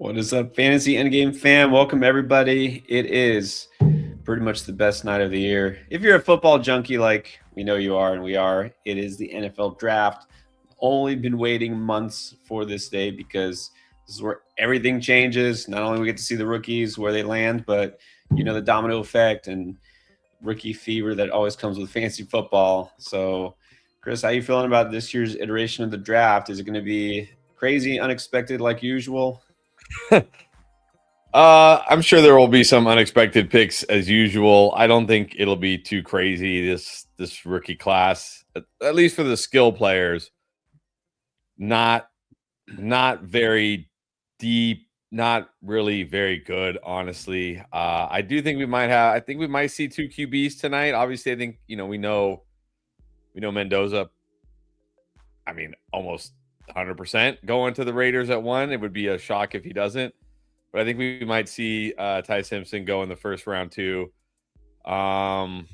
What is up, Fantasy Endgame fam? Welcome, everybody. It is pretty much the best night of the year. If you're a football junkie like we know you are and we are, it is the NFL draft. Only been waiting months for this day because this is where everything changes. Not only we get to see the rookies where they land, but the domino effect and rookie fever that always comes with fantasy football. So, Chris, how you feeling about this year's iteration of the draft? Is it going to be crazy, unexpected like usual? I'm sure there will be some unexpected picks as usual. I don't think it'll be too crazy this rookie class, at least for the skill players. Not very deep, not really very good, honestly. I do think I think we might see two QBs tonight. Obviously, I think we know Mendoza. I mean, almost 100% going to the Raiders at one. It would be a shock if he doesn't. But I think we might see Ty Simpson go in the first round too. I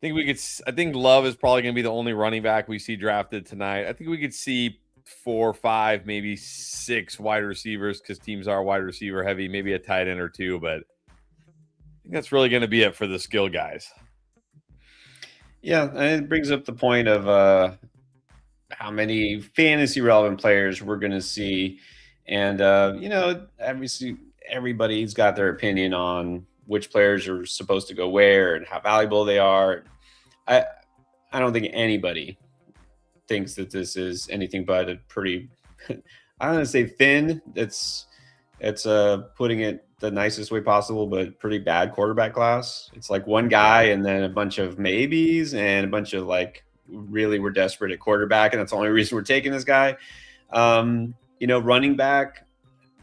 think Love is probably going to be the only running back we see drafted tonight. I think we could see 4, 5, maybe 6 wide receivers because teams are wide receiver heavy. Maybe a tight end or two, but I think that's really going to be it for the skill guys. Yeah, and it brings up the point of how many fantasy relevant players we're going to see. And, obviously everybody's got their opinion on which players are supposed to go where and how valuable they are. I don't think anybody thinks that this is anything but a pretty, I don't want to say thin. It's putting it the nicest way possible, but pretty bad quarterback class. It's like one guy and then a bunch of maybes and a bunch of really we're desperate at quarterback, and that's the only reason we're taking this guy. Running back,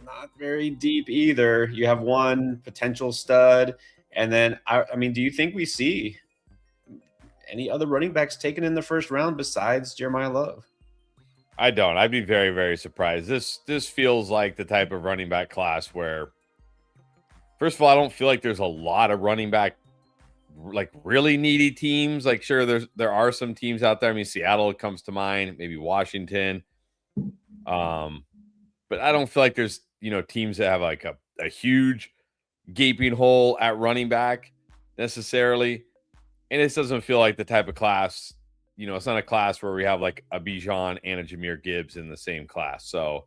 not very deep either. You have one potential stud, and then I mean, do you think we see any other running backs taken in the first round besides Jeremiah Love? I don't. I'd be very, very surprised. This feels like the type of running back class where, first of all, I don't feel like there's a lot of running back really needy teams. Like, sure, there are some teams out there. I mean, Seattle comes to mind, maybe Washington. But I don't feel like there's teams that have like a huge gaping hole at running back necessarily. And this doesn't feel like the type of class, it's not a class where we have like a Bijan and a Jahmyr Gibbs in the same class. So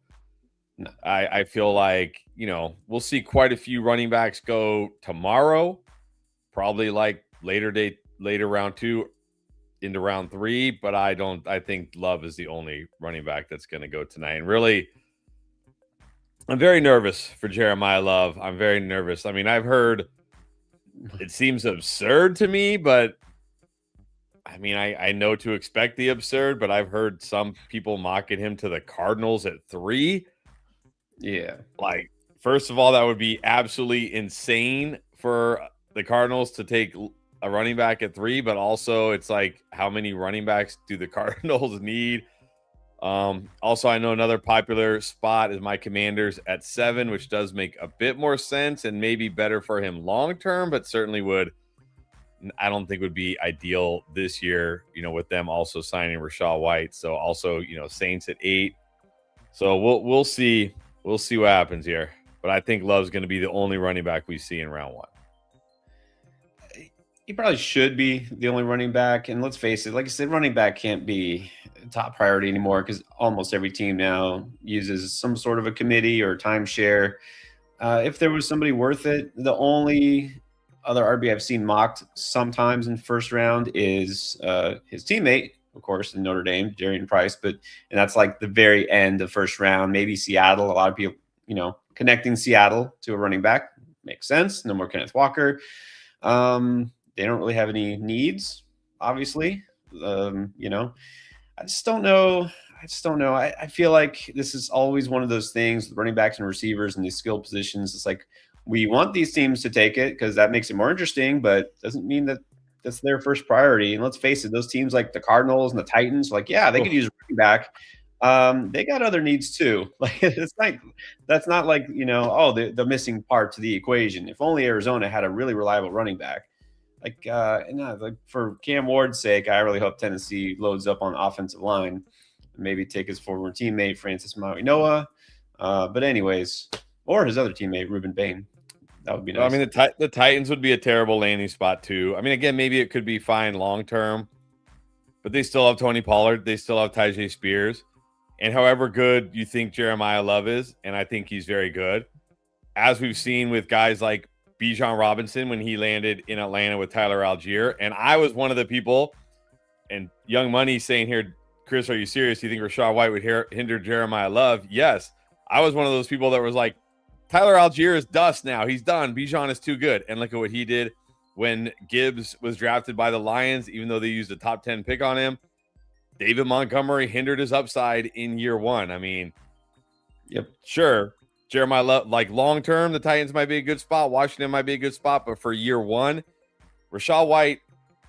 I feel like, we'll see quite a few running backs go tomorrow, probably like later round 2 into round 3. But I think Love is the only running back that's going to go tonight. And really, I'm very nervous for Jeremiah Love. I'm very nervous. I mean, I've heard it seems absurd to me, but I mean, I know to expect the absurd, but I've heard some people mocking him to the Cardinals at 3. Yeah. Like, first of all, that would be absolutely insane for the Cardinals to take a running back at 3, but also it's like, how many running backs do the Cardinals need? Also, I know another popular spot is my Commanders at 7, which does make a bit more sense and maybe better for him long term, but certainly I don't think would be ideal this year, with them also signing Rachaad White. So also, Saints at 8. So we'll see. We'll see what happens here. But I think Love's going to be the only running back we see in round 1. He probably should be the only running back. And let's face it, like I said, running back can't be top priority anymore because almost every team now uses some sort of a committee or timeshare. If there was somebody worth it, the only other RB I've seen mocked sometimes in first round is his teammate, of course, in Notre Dame, Darian Price. And that's like the very end of first round. Maybe Seattle. A lot of people, connecting Seattle to a running back makes sense. No more Kenneth Walker. They don't really have any needs, obviously. I just don't know. I feel like this is always one of those things with running backs and receivers and these skill positions. It's like we want these teams to take it because that makes it more interesting, but doesn't mean that that's their first priority. And let's face it, those teams like the Cardinals and the Titans, they could use a running back. They got other needs too. Like that's not like the missing part to the equation. If only Arizona had a really reliable running back. For Cam Ward's sake, I really hope Tennessee loads up on the offensive line and maybe take his former teammate Francis Mauigoa. But anyways, or his other teammate, Ruben Bain. That would be nice. I mean, the Titans would be a terrible landing spot too. I mean, again, maybe it could be fine long term, but they still have Tony Pollard. They still have Tyjae Spears. And however good you think Jeremiah Love is, and I think he's very good, as we've seen with guys like Bijan Robinson when he landed in Atlanta with Tyler Algier. And I was one of the people, and Young Money saying here, Chris, are you serious? Do you think Rachaad White would hinder Jeremiah Love? Yes. I was one of those people that was like, Tyler Algier is dust now. He's done. Bijan is too good. And look at what he did when Gibbs was drafted by the Lions, even though they used a top 10 pick on him. David Montgomery hindered his upside in year one. I mean, sure, Jeremiah Love, like long term, the Titans might be a good spot. Washington might be a good spot. But for year one, Rachaad White,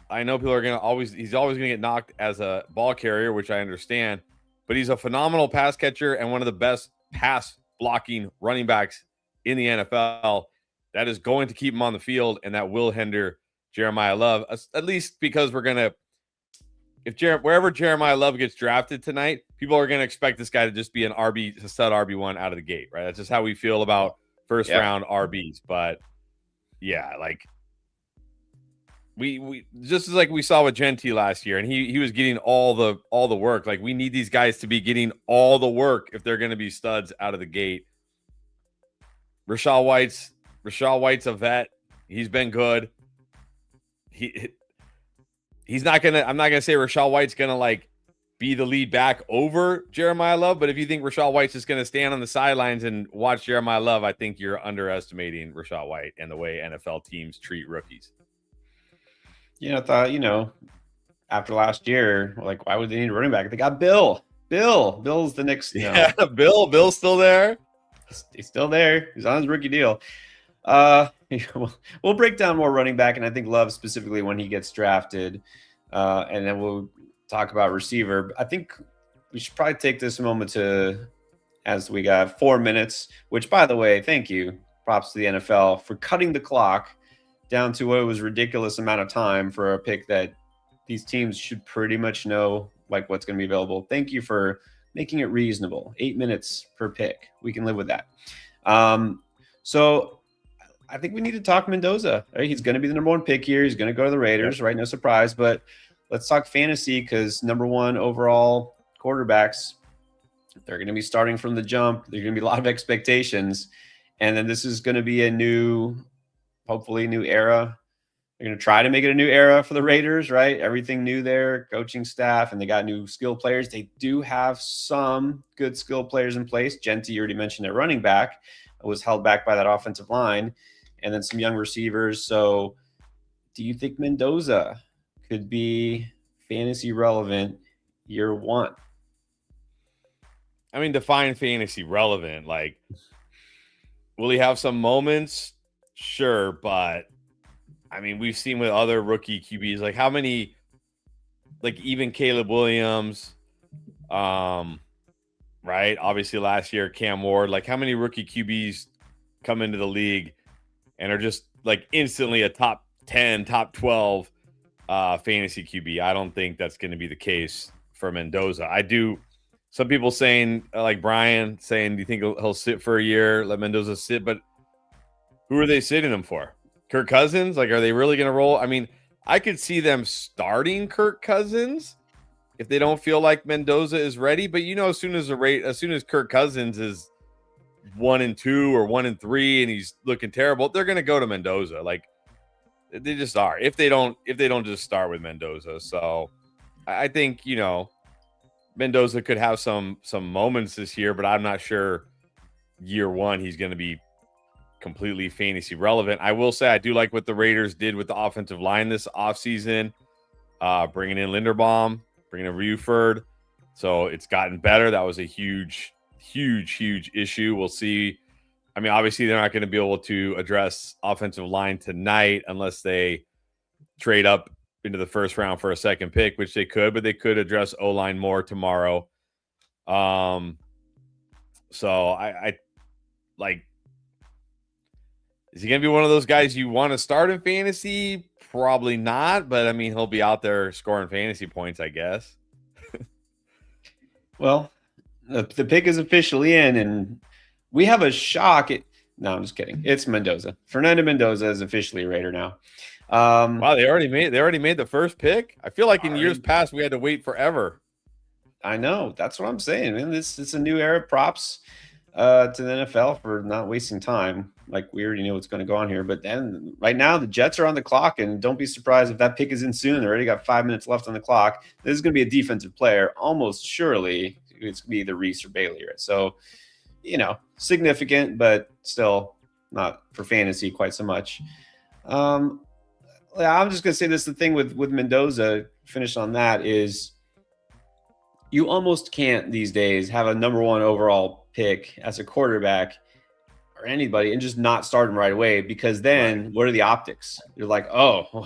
I know people are going to he's always going to get knocked as a ball carrier, which I understand. But he's a phenomenal pass catcher and one of the best pass blocking running backs in the NFL. That is going to keep him on the field, and that will hinder Jeremiah Love, at least because we're going to, wherever Jeremiah Love gets drafted tonight, people are going to expect this guy to just be a stud RB1 out of the gate, right? That's just how we feel about first round RBs. But yeah, like we just as like we saw with Genty last year, and he was getting all the work. Like we need these guys to be getting all the work if they're going to be studs out of the gate. Rachaad White's a vet. He's been good. He's not gonna. I'm not gonna say Rachaad White's gonna like be the lead back over Jeremiah Love, but if you think Rachaad White's just gonna stand on the sidelines and watch Jeremiah Love, I think you're underestimating Rachaad White and the way NFL teams treat rookies. I thought, after last year, like, why would they need a running back? They got Bill. Bill's the next. Yeah, Bill's still there. He's still there. He's on his rookie deal. We'll break down more running back, and I think Love specifically when he gets drafted, and then we'll talk about receiver. I think we should probably take this moment as we got 4 minutes, which, by the way, thank you. Props to the NFL for cutting the clock down to what was a ridiculous amount of time for a pick that these teams should pretty much know like what's going to be available. Thank you for making it reasonable. 8 minutes per pick. We can live with that. So I think we need to talk Mendoza. Right? He's going to be the number one pick here. He's going to go to the Raiders, right? No surprise. But let's talk fantasy because number one overall quarterbacks, they're going to be starting from the jump. There's going to be a lot of expectations. And then this is going to be hopefully a new era. They're going to try to make it a new era for the Raiders, right? Everything new there, coaching staff, and they got new skill players. They do have some good skill players in place. Genty, you already mentioned their running back, was held back by that offensive line, and then some young receivers. So do you think Mendoza could be fantasy relevant year one? I mean, define fantasy relevant. Like, will he have some moments? Sure, but I mean, we've seen with other rookie QBs, like how many, like even Caleb Williams, right? Obviously last year, Cam Ward, like how many rookie QBs come into the league and are just like instantly a top 10, top 12 fantasy QB? I don't think that's going to be the case for Mendoza. I do. Some people saying, like Brian saying, do you think he'll sit for a year, let Mendoza sit? But who are they sitting him for? Kirk Cousins? Like, are they really going to roll? I mean, I could see them starting Kirk Cousins if they don't feel like Mendoza is ready. But as soon as Kirk Cousins is 1-2 or 1-3 and he's looking terrible, they're going to go to Mendoza. Like, they just are. If they don't just start with Mendoza. So I think Mendoza could have some moments this year, but I'm not sure year one he's going to be completely fantasy relevant. I will say I do like what the Raiders did with the offensive line this offseason, bringing in Linderbaum, bringing in Buford. So it's gotten better. That was a huge issue. We'll see. I mean, obviously they're not going to be able to address offensive line tonight unless they trade up into the first round for a second pick, which they could, but they could address O-line more tomorrow. So I like, is he going to be one of those guys you want to start in fantasy? Probably not, but I mean, he'll be out there scoring fantasy points, I guess. Well, the pick is officially in, and we have a shock. No, I'm just kidding. It's Mendoza. Fernando Mendoza is officially a Raider now. Wow, they already made the first pick. I feel like in years past we had to wait forever. I know. That's what I'm saying, man. It's a new era. Props to the NFL for not wasting time. Like, we already know what's going to go on here. But then right now the Jets are on the clock, and don't be surprised if that pick is in soon. They already got 5 minutes left on the clock. This is going to be a defensive player. Almost surely it's going to be either Reese or Bailey. Right? So, significant, but still not for fantasy quite so much. I'm just going to say this. The thing with Mendoza, finish on that, is you almost can't these days have a number one overall pick as a quarterback or anybody and just not start him right away, because then what are the optics? You're like, oh,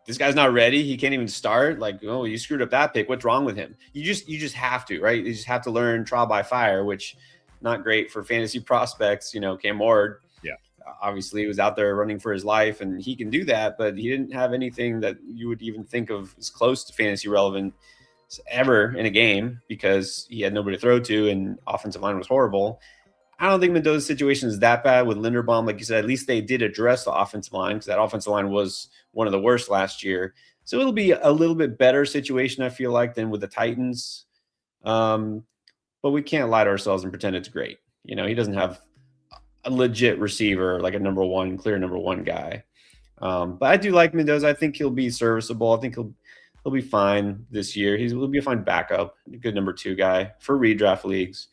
this guy's not ready. He can't even start. Like, oh, you screwed up that pick. What's wrong with him? You just have to, right? You just have to learn trial by fire, which not great for fantasy prospects. Cam Ward, obviously he was out there running for his life, and he can do that, but he didn't have anything that you would even think of as close to fantasy relevant ever in a game, because he had nobody to throw to and offensive line was horrible. I don't think Mendoza's situation is that bad with Linderbaum. Like you said, at least they did address the offensive line, because that offensive line was one of the worst last year. So it'll be a little bit better situation, I feel like, than with the Titans. But we can't lie to ourselves and pretend it's great. He doesn't have a legit receiver, like a clear number one guy. But I do like Mendoza. I think he'll be serviceable. I think he'll be fine this year. He'll be a fine backup, a good number two guy for redraft leagues.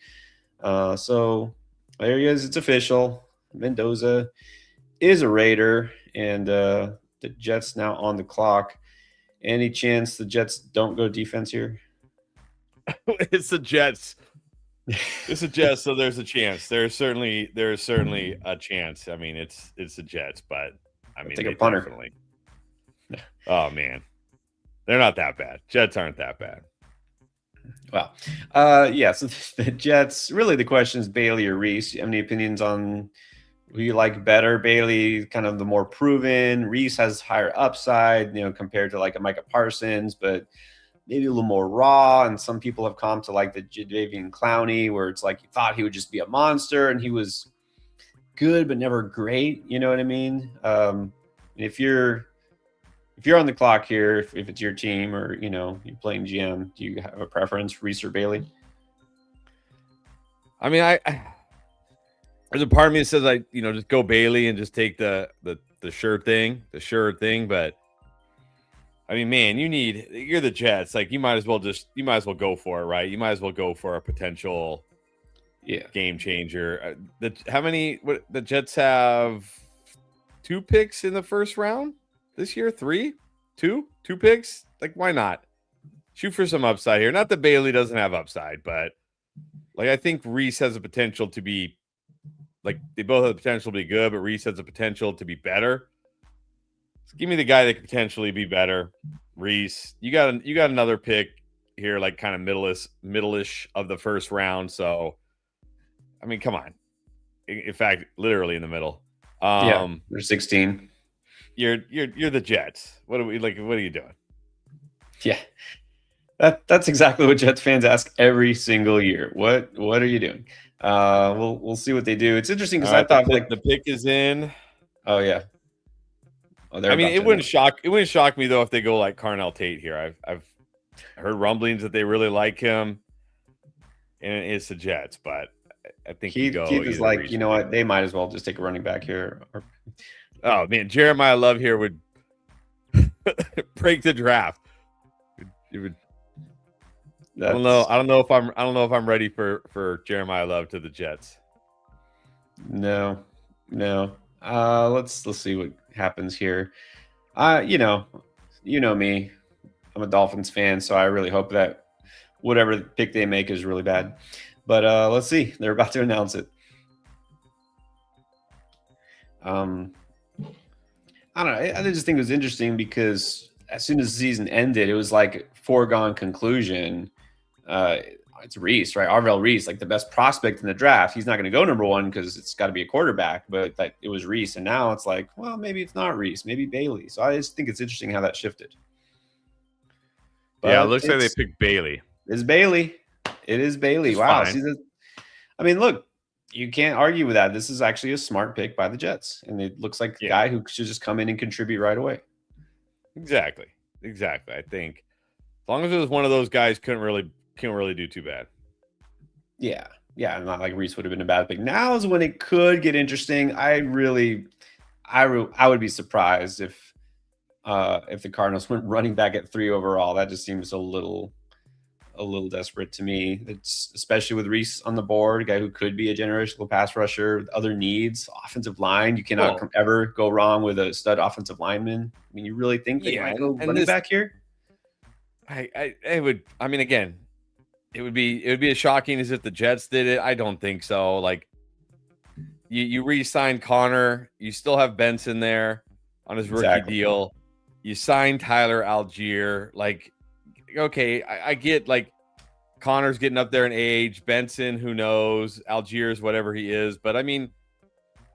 So there he is. It's official. Mendoza is a Raider, and the Jets now on the clock. Any chance the Jets don't go defense here? It's the Jets. It's the Jets, so there's a chance. There's certainly a chance. I mean, it's the Jets, but I mean, take a punter. Definitely. Oh man. They're not that bad. Jets aren't that bad. Well, so the Jets, really the question is Bailey or Reese. You have any opinions on who you like better? Bailey, kind of the more proven. Reese has higher upside, compared to like a Micah Parsons, but maybe a little more raw. And some people have come to like the Jadeveon Clowney, where it's like you thought he would just be a monster, and he was good but never great. You know what I mean? If you're on the clock here, if it's your team or, you're playing GM, do you have a preference, Reese or Bailey? I mean, there's a part of me that says just go Bailey and just take the sure thing. But I mean, man, you're the Jets. Like, you might as well go for it, right? You might as well go for a potential game changer. The Jets have 2 picks in the first round this year? 3? 2 picks? Like, why not? Shoot for some upside here. Not that Bailey doesn't have upside, but like, I think Reese has a potential to be, like, they both have the potential to be good, but Reese has the potential to be better. So give me the guy that could potentially be better. Reese, you got another pick here, like kind of middle-ish of the first round. So, I mean, come on. In fact, literally in the middle. They're 16. You're the Jets. What are you doing? Yeah, that's exactly what Jets fans ask every single year. What are you doing? We'll see what they do. It's interesting because I thought the pick is in. Oh yeah. Oh, I mean, it wouldn't shock me though if they go like Carnell Tate here. I've heard rumblings that they really like him, and it's the Jets, but I think Keith is like, you know what? They might as well just take a running back here. Oh man, Jeremiah Love here would break the draft. It would. I don't know if I'm ready for Jeremiah Love to the Jets. No. Let's see what happens here. You know me. I'm a Dolphins fan, so I really hope that whatever pick they make is really bad. But let's see. They're about to announce it. I don't know. I just think it was interesting because as soon as the season ended, it was like foregone conclusion. It's Reese, right? Arvell Reese, like the best prospect in the draft. He's not going to go number one because it's got to be a quarterback, but it was Reese. And now it's like, well, maybe it's not Reese, maybe Bailey. So I just think it's interesting how that shifted. But yeah, it looks like they picked Bailey. It's Bailey. It is Bailey. Wow. See, I mean, look, You can't argue with that. This is actually a smart pick by the Jets, and it looks like a Yeah, guy who should just come in and contribute right away. exactly. Exactly. I think as long as it was one of those guys, couldn't really do too bad. Yeah. Yeah. Not like Reese would have been a bad pick. Now is when it could get interesting. I would be surprised if the Cardinals went running back at 3 overall. That just seems a little desperate to me. It's especially with Reese on the board, a guy who could be a generational pass rusher with other needs, offensive line. You cannot ever go wrong with a stud offensive lineman. I mean, you really think they might go running back here? I would. I mean, again, it would be as shocking as if the Jets did it. I don't think so. Like you re-signed Connor, you still have Benson there on his rookie deal. You signed Tyler Algier. Like, okay, I get like Connor's getting up there in age. Benson, who knows? Algier's whatever he is. But I mean,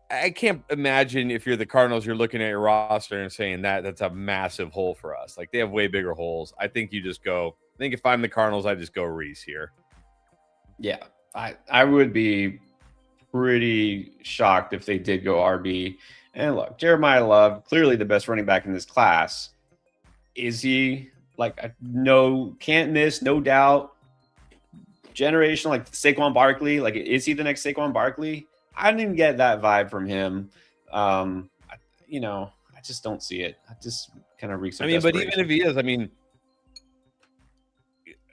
I can't imagine if you're the Cardinals, you're looking at your roster and saying that's a massive hole for us. Like they have way bigger holes. I think you just go. I think if I'm the Cardinals, I just go Reese here. Yeah, I would be pretty shocked if they did go RB. And look, Jeremiah Love, clearly the best running back in this class. Is he like a no, can't miss, no doubt, generational, like Saquon Barkley? Like, is he the next Saquon Barkley? I didn't get that vibe from him. I just don't see it. I just kind of reeks of but even if he is, I mean,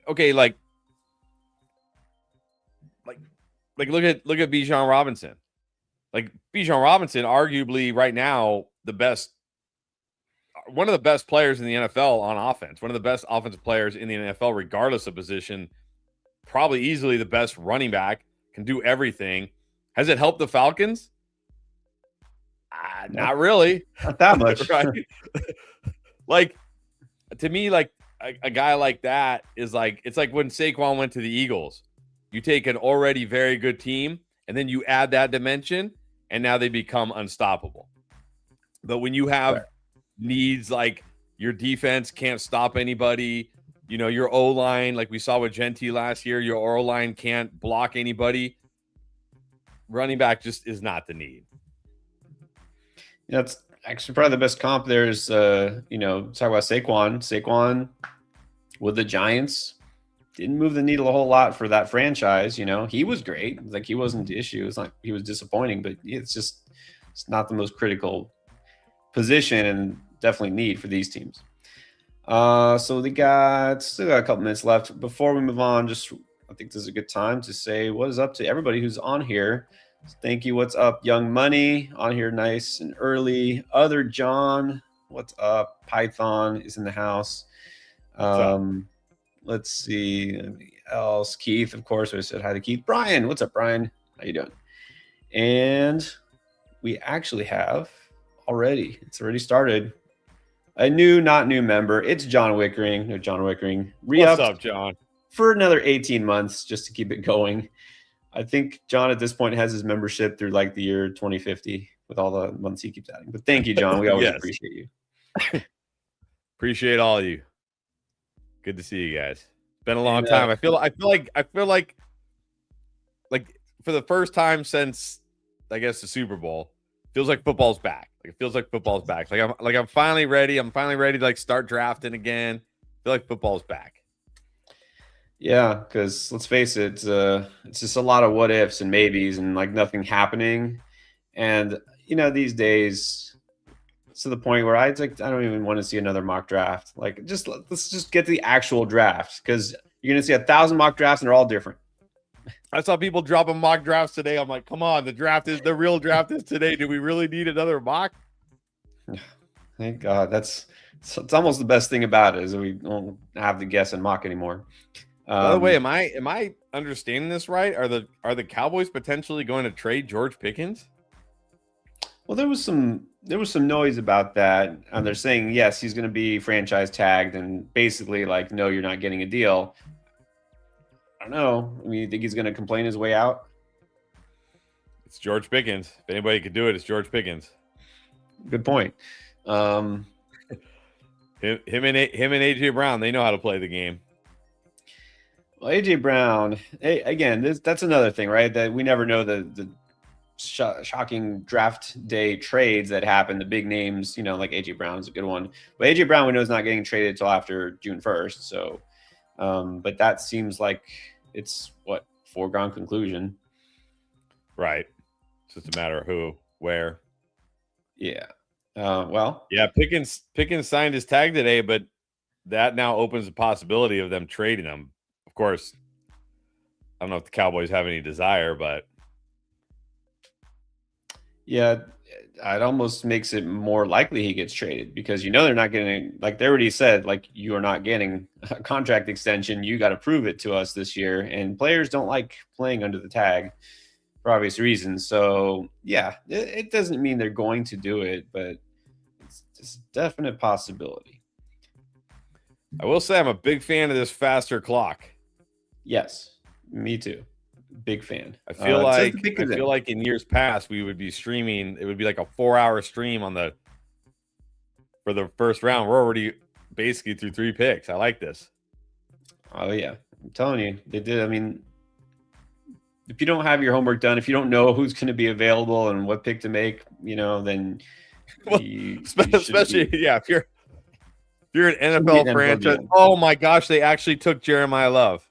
okay, like look at Bijan Robinson. Like Bijan Robinson, arguably right now one of the best players in the NFL on offense, one of the best offensive players in the NFL, regardless of position. Probably easily the best running back, can do everything. Has it helped the Falcons? Not really. Not that much. Right? Like, to me, like a guy like that is like, it's like when Saquon went to the Eagles. You take an already very good team and then you add that dimension and now they become unstoppable. But when you have needs like your defense can't stop anybody, you know, your O-line, like we saw with Genti last year, your O-line can't block anybody. Running back just is not the need. That's actually probably the best comp there is, talk about Saquon. Saquon with the Giants didn't move the needle a whole lot for that franchise. You know, he was great. Like, he wasn't the issue. It's not he was disappointing, but it's not the most critical position and definitely need for these teams. So they still got a couple minutes left before we move on. I think this is a good time to say what is up to everybody who's on here. Thank you. What's up, Young Money on here, nice and early. Other John, what's up? Python is in the house. Let's see. Anybody else? Keith, of course. I said hi to Keith. Brian, what's up, Brian? How you doing? And we actually have it's already started. A not new member. It's John Wickering. No, John Wickering. What's up, John? For another 18 months just to keep it going. I think John at this point has his membership through like the year 2050 with all the months he keeps adding. But thank you, John. We always appreciate you. Appreciate all of you. Good to see you guys. It's been a long time. I feel like for the first time since I guess the Super Bowl, feels like football's back. Like it feels like football's back. Like I'm finally ready. I'm finally ready to like start drafting again. I feel like football's back. Yeah, because let's face it, it's just a lot of what ifs and maybes and like nothing happening. And these days, it's to the point where I don't even want to see another mock draft. Like, let's just get to the actual draft, because you're gonna see 1,000 mock drafts and they're all different. I saw people dropping mock drafts today. I'm like, come on, the real draft is today. Do we really need another mock? Thank God. It's almost the best thing about it is that we don't have to guess and mock anymore. By the way, am I understanding this right? Are the Cowboys potentially going to trade George Pickens? Well, there was some noise about that. They're saying yes, he's going to be franchise tagged, and basically like, no, you're not getting a deal. I don't know. I mean, you think he's going to complain his way out? It's George Pickens. If anybody could do it, it's George Pickens. Good point. Him and AJ Brown, they know how to play the game. Well, AJ Brown, again, that's another thing, right? That we never know the shocking draft day trades that happen. The big names, like AJ Brown is a good one, but AJ Brown we know is not getting traded until after June 1st. So, but that seems like it's what foregone conclusion. Right. It's just a matter of who, where. Yeah. Well. Yeah, Pickens signed his tag today, but that now opens the possibility of them trading him. Of course, I don't know if the Cowboys have any desire, but yeah, it almost makes it more likely he gets traded because they're not getting, like they already said, like you are not getting a contract extension. You got to prove it to us this year, and players don't like playing under the tag for obvious reasons. So yeah, it doesn't mean they're going to do it, but it's a definite possibility. I will say I'm a big fan of this faster clock. Yes, me too. Big fan. I feel like in years past we would be streaming. It would be like a 4-hour stream for the first round. We're already basically through 3 picks. I like this. Oh yeah, I'm telling you, they did. I mean, if you don't have your homework done, if you don't know who's going to be available and what pick to make, then especially if you're an NFL franchise. Oh my gosh, they actually took Jeremiah Love.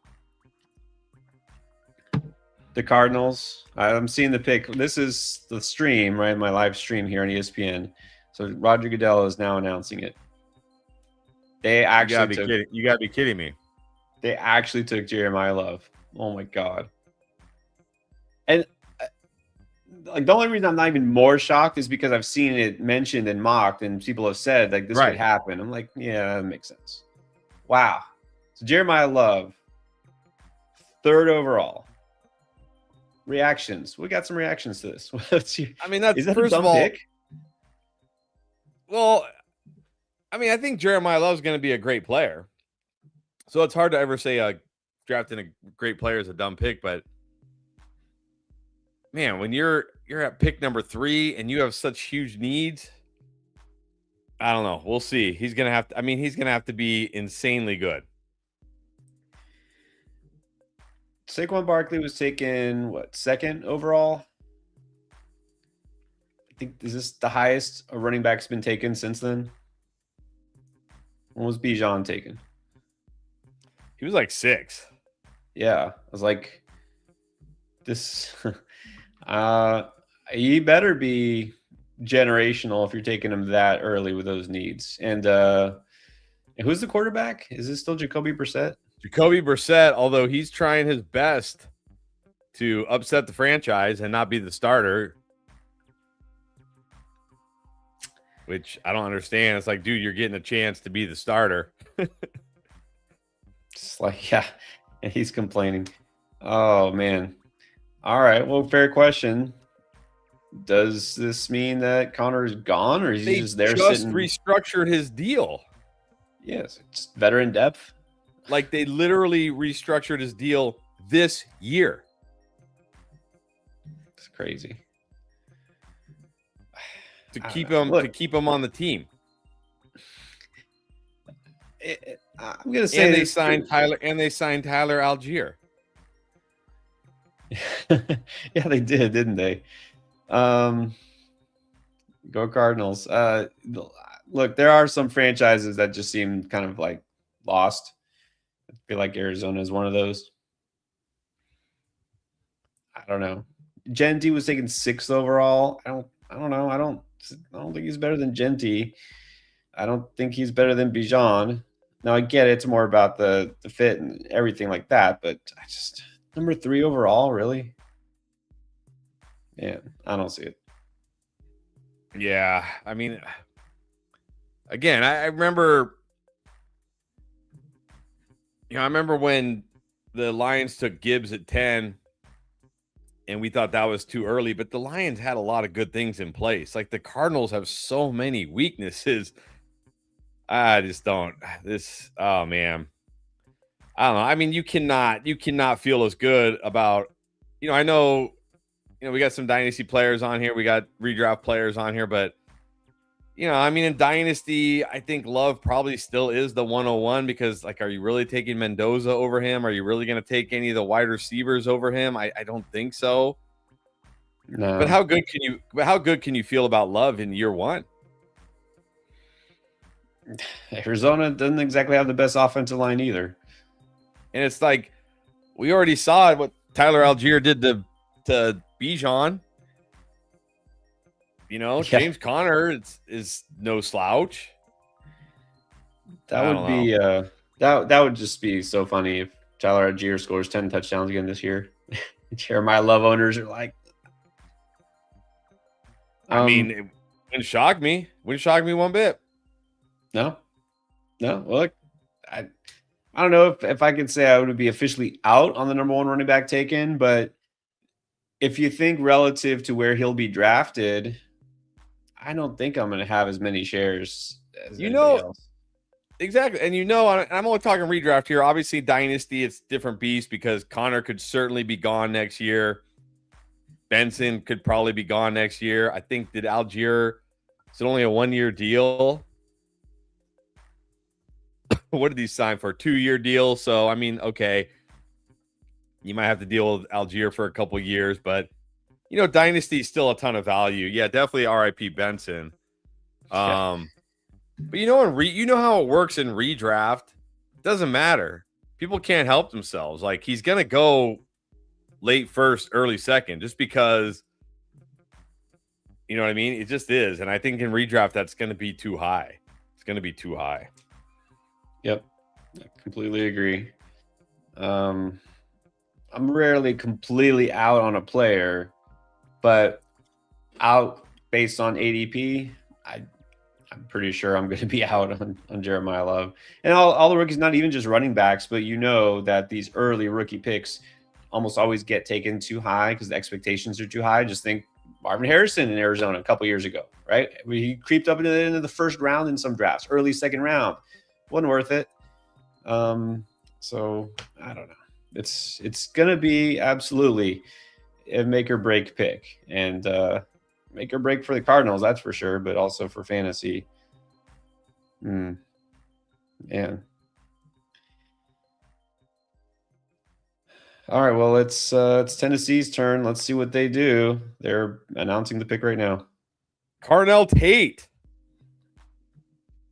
The Cardinals. I'm seeing the pick. This is the stream, right? My live stream here on ESPN. So Roger Goodell is now announcing it. They actually you gotta be kidding me. They actually took Jeremiah Love. Oh my god. And like the only reason I'm not even more shocked is because I've seen it mentioned and mocked, and people have said like this could happen. I'm like, yeah, that makes sense. Wow. So Jeremiah Love, 3rd overall. Reactions. We got some reactions to this. I mean, that's first of all. Pick? Well, I mean, I think Jeremiah Love's going to be a great player. So it's hard to ever say drafting a great player is a dumb pick, but man, when you're at pick number 3 and you have such huge needs, I don't know. We'll see. He's going to have to be insanely good. Saquon Barkley was taken, 2nd overall? I think, is this the highest a running back's been taken since then? When was Bijan taken? He was like 6. Yeah. I was like, this, he better be generational if you're taking him that early with those needs. And who's the quarterback? Is this still Jacoby Brissett? Jacoby Brissett, although he's trying his best to upset the franchise and not be the starter, which I don't understand. It's like, dude, you're getting a chance to be the starter. It's like, yeah, he's complaining. Oh, man. All right. Well, fair question. Does this mean that Connor is gone, or is he just there sitting? Restructured his deal. Yes, it's veteran depth. Like they literally restructured his deal this year. It's crazy. To keep him on the team. I'm gonna say they signed Tyler Algier. Yeah, they did, didn't they? Go Cardinals. Look, there are some franchises that just seem kind of like lost. I feel like Arizona is one of those. I don't know. Genty was taken 6th overall. I don't know. I don't think he's better than Genty. I don't think he's better than Bijan. Now I get it, it's more about the fit and everything like that, but I just number 3 overall, really? Yeah, I don't see it. Yeah, I mean, again, I remember. I remember when the Lions took Gibbs at 10 and we thought that was too early, but the Lions had a lot of good things in place. Like the Cardinals have so many weaknesses. I just don't. Oh man. I don't know. I mean, you cannot feel as good about, I know, we got some dynasty players on here. We got redraft players on here, but I mean, in Dynasty, I think Love probably still is the 101 because, like, are you really taking Mendoza over him? Are you really going to take any of the wide receivers over him? I don't think so. No. But how good can you feel about Love in year one? Arizona doesn't exactly have the best offensive line either. And it's like, we already saw what Tyler Algier did to Bijan. James Conner is no slouch. That would be that would just be so funny if Tyler Algier scores 10 touchdowns again this year. Jeremiah Love owners are like, I mean, it wouldn't shock me. Wouldn't shock me one bit. No. Look, I don't know if I could say I would be officially out on the number one running back taken, but if you think relative to where he'll be drafted, I don't think I'm going to have as many shares as anybody else. Exactly. And I'm only talking redraft here. Obviously, Dynasty, it's different beast because Connor could certainly be gone next year. Benson could probably be gone next year. I think is it only a 1-year deal? What did he sign for? A 2-year deal. So, I mean, okay, you might have to deal with Algier for a couple of years, but Dynasty is still a ton of value. Yeah, definitely RIP Benson. But how it works in redraft. It doesn't matter. People can't help themselves. Like, he's gonna go late first, early second, just because. You know what I mean? It just is, and I think in redraft that's going to be too high. It's going to be too high. Yep, I completely agree. I'm rarely completely out on a player, but out based on ADP, I'm pretty sure I'm going to be out on Jeremiah Love. And all the rookies, not even just running backs, but that these early rookie picks almost always get taken too high because the expectations are too high. Just think Marvin Harrison in Arizona a couple years ago, right? He creeped up into the end of the first round in some drafts, early second round. Wasn't worth it. So I don't know. It's going to be absolutely a make or break pick, and make or break for the Cardinals, that's for sure, but also for fantasy. Man. All right, well, it's Tennessee's turn. Let's see what they do. They're announcing the pick right now. Carnell Tate.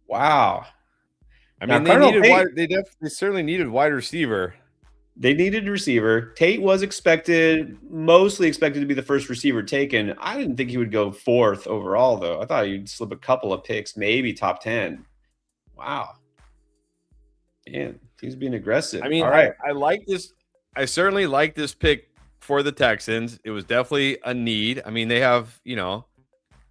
Wow. I mean, they certainly needed wide receiver. They needed a receiver. Tate was mostly expected to be the first receiver taken. I didn't think he would go 4th overall, though. I thought he'd slip a couple of picks, maybe top 10. Wow. Man, he's being aggressive. I mean, all right. I like this. I certainly like this pick for the Texans. It was definitely a need. I mean, they have,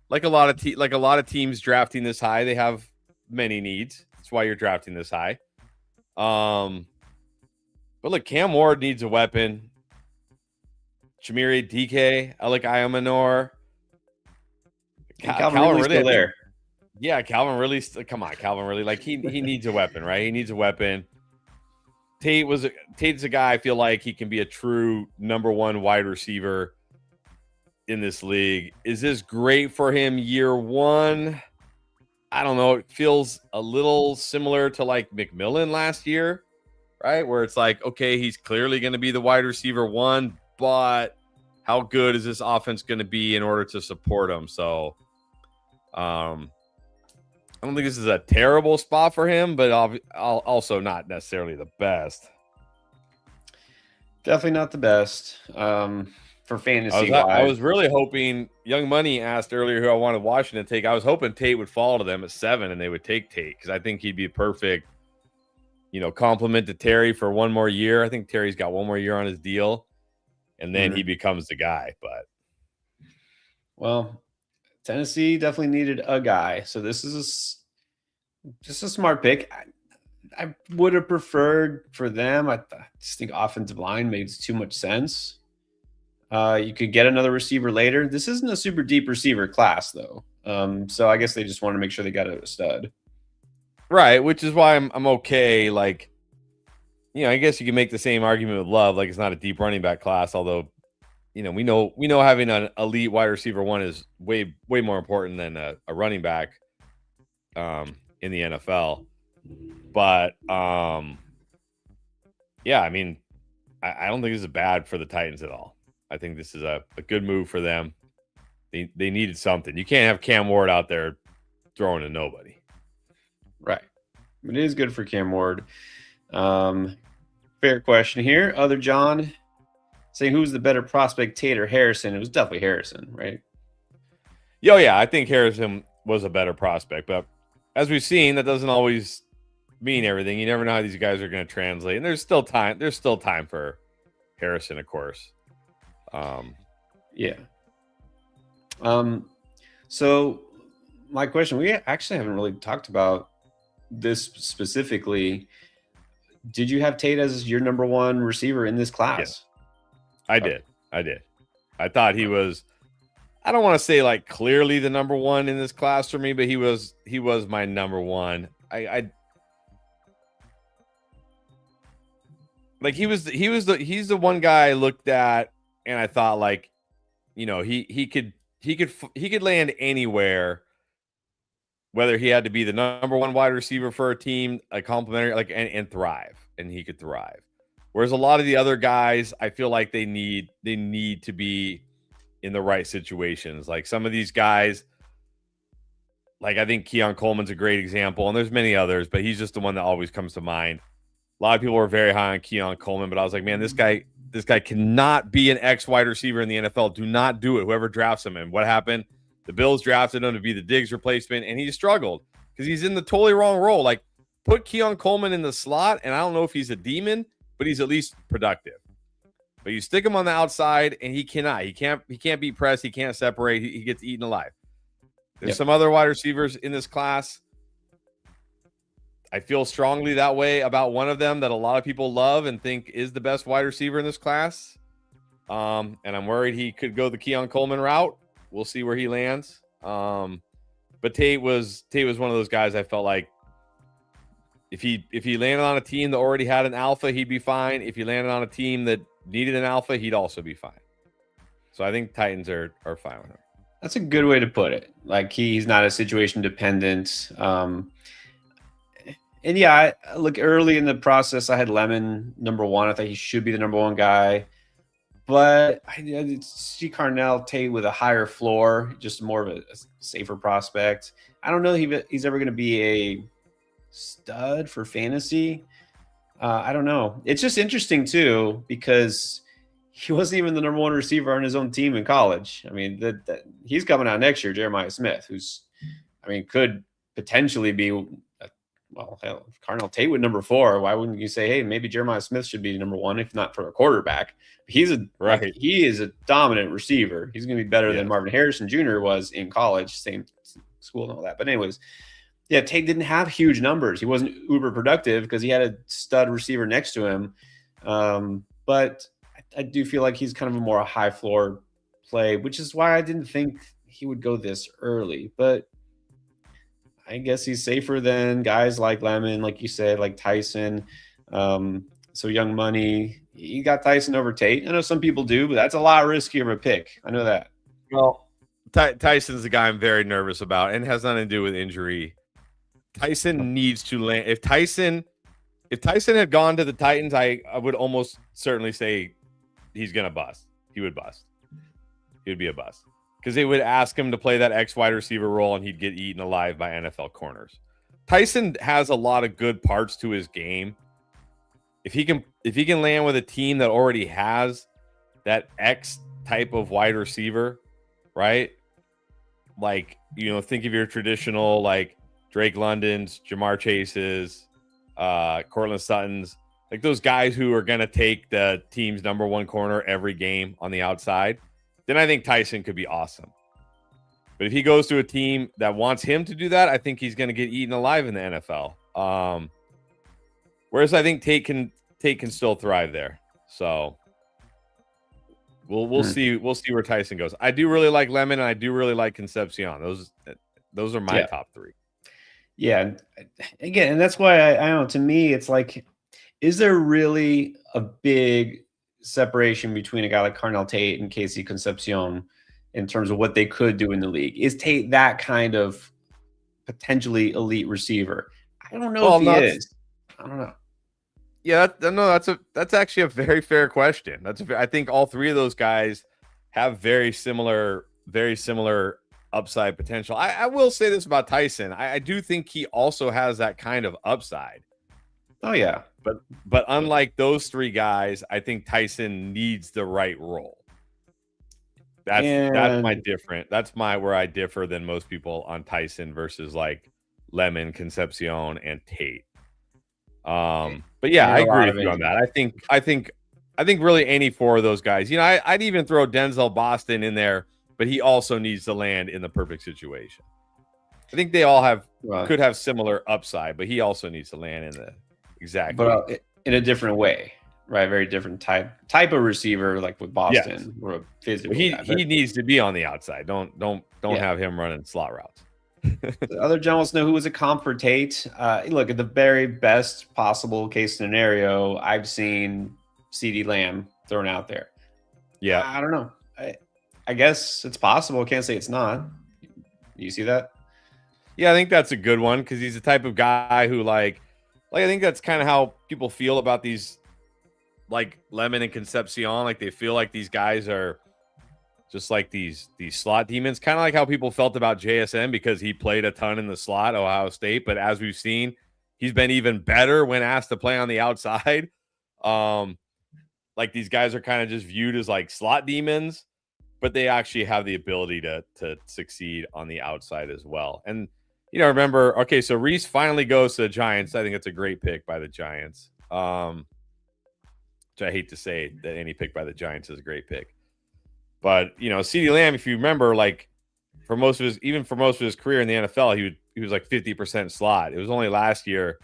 like a lot of teams drafting this high, they have many needs. That's why you're drafting this high. But look, Cam Ward needs a weapon. Chimere DK, Alec Ayamanor. Calvin Ridley's still there. Yeah, Calvin Ridley. Come on, Calvin Ridley. Like, he needs a weapon, right? He needs a weapon. Tate's a guy I feel like he can be a true number one wide receiver in this league. Is this great for him year one? I don't know. It feels a little similar to like McMillan last year, right? Where it's like, okay, he's clearly going to be the wide receiver one, but how good is this offense going to be in order to support him? So, I don't think this is a terrible spot for him, but also not necessarily the best. Definitely not the best for fantasy. I was really hoping. Young Money asked earlier who I wanted Washington to take. I was hoping Tate would fall to them at 7, and they would take Tate because I think he'd be a perfect, compliment to Terry for one more year. I think Terry's got one more year on his deal, and then he becomes the guy. But Tennessee definitely needed a guy, so this is just a smart pick. I would have preferred for them. I just think offensive line makes too much sense. You could get another receiver later. This isn't a super deep receiver class, though. So I guess they just want to make sure they got a stud. Right, which is why I'm okay. Like, I guess you can make the same argument with Love. Like, it's not a deep running back class, although we know having an elite wide receiver one is way more important than a running back. in the NFL. But yeah, I mean, I don't think this is bad for the Titans at all. I think this is a good move for them. They needed something. You can't have Cam Ward out there throwing to nobody. Right. It is good for Cam Ward. Fair question here. Other John saying who's the better prospect, Tate or Harrison? It was definitely Harrison, right? Yeah, I think Harrison was a better prospect, but as we've seen, that doesn't always mean everything. You never know how these guys are going to translate, and there's still time. There's still time for Harrison, of course. Yeah. So my question, we actually haven't really talked about this specifically. Did you have Tate as your number one receiver in this class? I did. I thought he was, I don't want to say like clearly the number one in this class for me, but he was my number one. Like he's the one guy I looked at and I thought like, you know, he could land anywhere, whether he had to be the number one wide receiver for a team, a complimentary, like and thrive, and he could thrive. Whereas a lot of the other guys, I feel like they need to be in the right situations. Like some of these guys, like I think Keon Coleman's a great example, and there's many others, but he's just the one that always comes to mind. A lot of people were very high on Keon Coleman, but I was like, man, this guy cannot be an X wide receiver in the NFL. Do not do it. Whoever drafts him. And what happened? The Bills drafted him to be the Diggs replacement, and he struggled because he's in the totally wrong role. Like, put Keon Coleman in the slot, and I don't know if he's a demon, but he's at least productive. But you stick him on the outside, and he cannot. He can't beat press. He can't separate. He gets eaten alive. There's some other wide receivers in this class. I feel strongly that way about one of them that a lot of people love and think is the best wide receiver in this class. And I'm worried he could go the Keon Coleman route. We'll see where he lands. But Tate was one of those guys I felt like if he landed on a team that already had an alpha, he'd be fine. If he landed on a team that needed an alpha, he'd also be fine. So I think Titans are fine with him. That's a good way to put it. Like he's not a situation dependent. And yeah, look, early in the process, I had Lemon number one. I thought he should be the number one guy. But I see Carnell Tate with a higher floor, just more of a safer prospect. I don't know if he's ever going to be a stud for fantasy. I don't know. It's just interesting, too, because he wasn't even the number one receiver on his own team in college. I mean, he's coming out next year, Jeremiah Smith, who's, I mean, could potentially be well, hell, Carnell Tate with number 4. Why wouldn't you say, hey, maybe Jeremiah Smith should be number 1, if not for a quarterback? He is a dominant receiver. He's going to be better than Marvin Harrison Jr. was in college, same school and all that. But anyways, yeah, Tate didn't have huge numbers. He wasn't uber productive because he had a stud receiver next to him. But I do feel like he's kind of a more high floor play, which is why I didn't think he would go this early. But I guess he's safer than guys like Lemon, like you said, like Tyson. So Young Money, he got Tyson over Tate. I know some people do, but that's a lot riskier of a pick. I know that. Well, Tyson's the guy I'm very nervous about, and it has nothing to do with injury. Tyson needs to land. If Tyson had gone to the Titans, I would almost certainly say he's going to bust. He would bust. He would be a bust. Because they would ask him to play that X wide receiver role and he'd get eaten alive by NFL corners. Tyson has a lot of good parts to his game. If he can land with a team that already has that X type of wide receiver, right? Like, think of your traditional like Drake London's, Jamar Chase's, Cortland Sutton's, like those guys who are going to take the team's number 1 corner every game on the outside. Then I think Tyson could be awesome. But if he goes to a team that wants him to do that, I think he's going to get eaten alive in the NFL. Whereas I think Tate can still thrive there. So we'll see where Tyson goes. I do really like Lemon and I do really like Concepcion. Those are my top 3. Yeah. Again, and that's why I don't know, to me it's like, is there really a big separation between a guy like Carnell Tate and Casey Concepcion in terms of what they could do in the league? Is Tate that kind of potentially elite receiver. I don't know Well, if he is. I don't know. Yeah, that's actually a very fair question. I think all three of those guys have very similar upside potential. I will say this about Tyson. I do think he also has that kind of upside. Oh yeah. But unlike those three guys, I think Tyson needs the right role. That's where I differ than most people on Tyson versus like Lemon, Concepcion, and Tate. But yeah, I agree with you on that. I think really any four of those guys. You know, I'd even throw Denzel Boston in there, but he also needs to land in the perfect situation. I think they all could have similar upside, but he also needs to land in the but in a different way, right? Very different type of receiver, like with Boston, or a physical. He needs to be on the outside. Don't have him running slot routes. The other journalists know who was a comp for Tate. Look, at the very best possible case scenario, I've seen CeeDee Lamb thrown out there. Yeah, I don't know. I guess it's possible. I can't say it's not. You see that? Yeah, I think that's a good one because he's the type of guy who like I think that's kind of how people feel about these like Lemon and Concepcion. Like they feel like these guys are just like these slot demons, kind of like how people felt about JSN because he played a ton in the slot, Ohio State. But as we've seen, he's been even better when asked to play on the outside. Like these guys are kind of just viewed as like slot demons, but they actually have the ability to succeed on the outside as well. And, you know, remember, okay, so Reese finally goes to the Giants. I think it's a great pick by the Giants. Which I hate to say that any pick by the Giants is a great pick. But, you know, CeeDee Lamb, if you remember, like for most of his career in the NFL, he was like 50% slot. It was only last year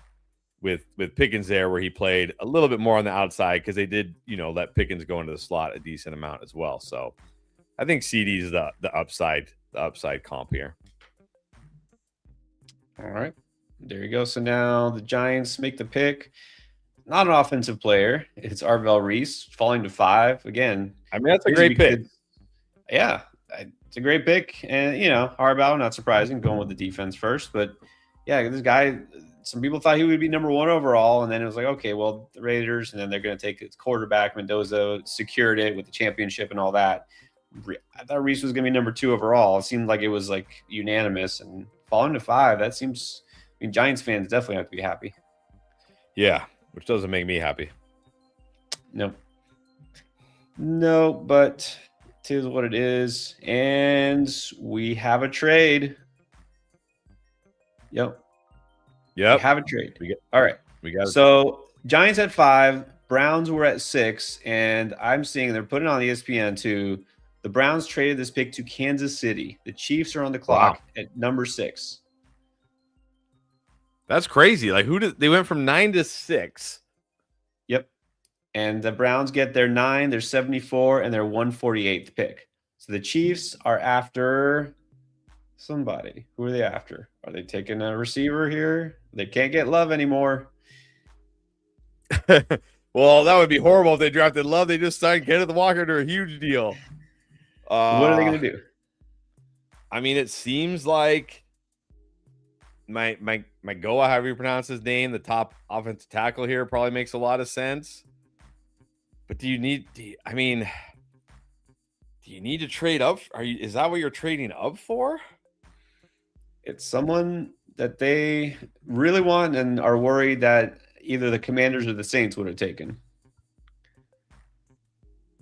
with Pickens there where he played a little bit more on the outside because they did, you know, let Pickens go into the slot a decent amount as well. So I think CeeDee is the upside comp here. All right. There you go. So now the Giants make the pick. Not an offensive player. It's Arvell Reese falling to 5. Again, I mean, that's a great pick. Yeah, it's a great pick. And, you know, Harbaugh, not surprising, going with the defense first. But, yeah, this guy, some people thought he would be number 1 overall. And then it was like, okay, well, the Raiders, and then they're going to take his quarterback. Mendoza secured it with the championship and all that. I thought Reese was going to be number 2 overall. It seemed like it was, like, unanimous. And falling to 5, that seems – I mean, Giants fans definitely have to be happy. Yeah, which doesn't make me happy. No, but – it is what it is, and we have a trade. Yep. We have a trade. All right. We got it. So Giants at 5, Browns were at 6, and I'm seeing they're putting on ESPN too. The Browns traded this pick to Kansas City. The Chiefs are on the clock at number 6. That's crazy. Like they went from 9 to 6. Yep. And the Browns get their 9, their 74, and their 148th pick. So the Chiefs are after somebody. Who are they after? Are they taking a receiver here? They can't get Love anymore. Well, that would be horrible if they drafted Love. They just signed Kenneth Walker to a huge deal. What are they going to do? I mean, it seems like my Goa, however you pronounce his name, the top offensive tackle here, probably makes a lot of sense. But do you need to trade up? Is that what you're trading up for? It's someone that they really want and are worried that either the Commanders or the Saints would have taken.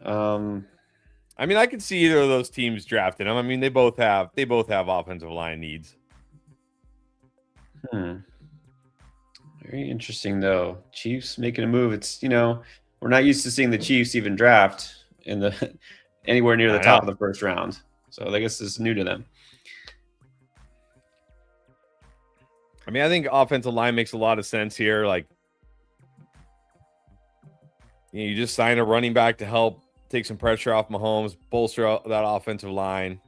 I mean, I could see either of those teams drafting them. I mean, they both have offensive line needs. Very interesting, though. Chiefs making a move. It's, you know, we're not used to seeing the Chiefs even draft in the anywhere near the top of the first round. So I guess this is new to them. I mean, I think offensive line makes a lot of sense here. Like, you know, you just sign a running back to help take some pressure off Mahomes, bolster that offensive line.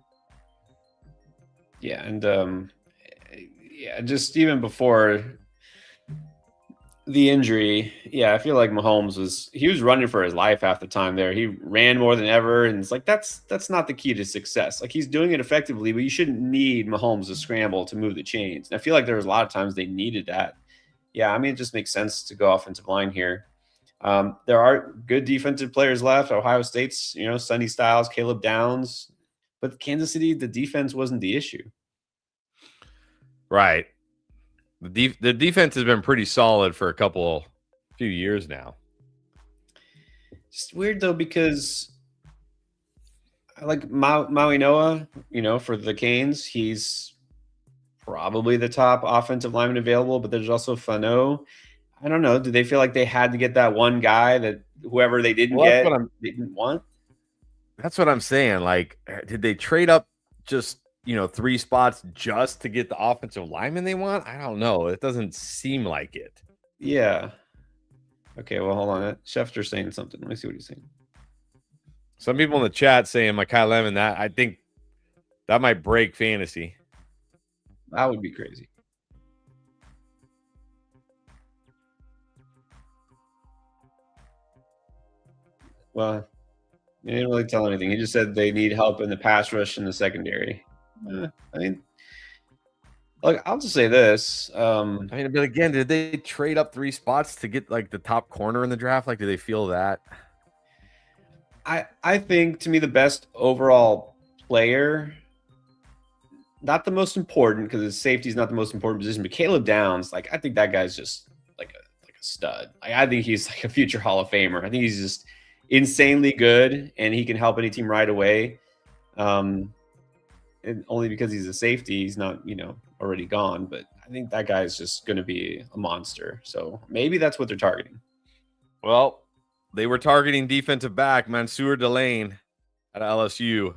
Yeah, and just even before, The injury, yeah, I feel like Mahomes was running for his life half the time there. He ran more than ever, and it's like that's not the key to success. Like he's doing it effectively, but you shouldn't need Mahomes to scramble to move the chains. And I feel like there was a lot of times they needed that. Yeah, I mean it just makes sense to go offensive line here. There are good defensive players left. Ohio State's, Sonny Styles, Caleb Downs, but Kansas City, the defense wasn't the issue. Right. The defense has been pretty solid for few years now. It's weird though because I like Maui Noah, for the Canes. He's probably the top offensive lineman available, but there's also Fano. I don't know. Do they feel like they had to get that one guy that whoever they didn't get, they didn't want? That's what I'm saying. Like, did they trade up just 3 spots just to get the offensive lineman they want? I don't know. It doesn't seem like it. Yeah. Okay, well, hold on. Schefter's saying something. Let me see what he's saying. Some people in the chat saying Mekhi Lemon, that I think that might break fantasy. That would be crazy. Well, he didn't really tell anything. He just said they need help in the pass rush in the secondary. I mean, look, I'll just say this. But again, did they trade up 3 spots to get like the top corner in the draft? Like, do they feel that? I think to me the best overall player, not the most important because his safety is not the most important position, but Caleb Downs, like I think that guy's just like a stud. Like I think he's like a future Hall of Famer. I think he's just insanely good and he can help any team right away. And only because he's a safety, he's not, already gone. But I think that guy is just going to be a monster. So maybe that's what they're targeting. Well, they were targeting defensive back Mansour Delane at LSU.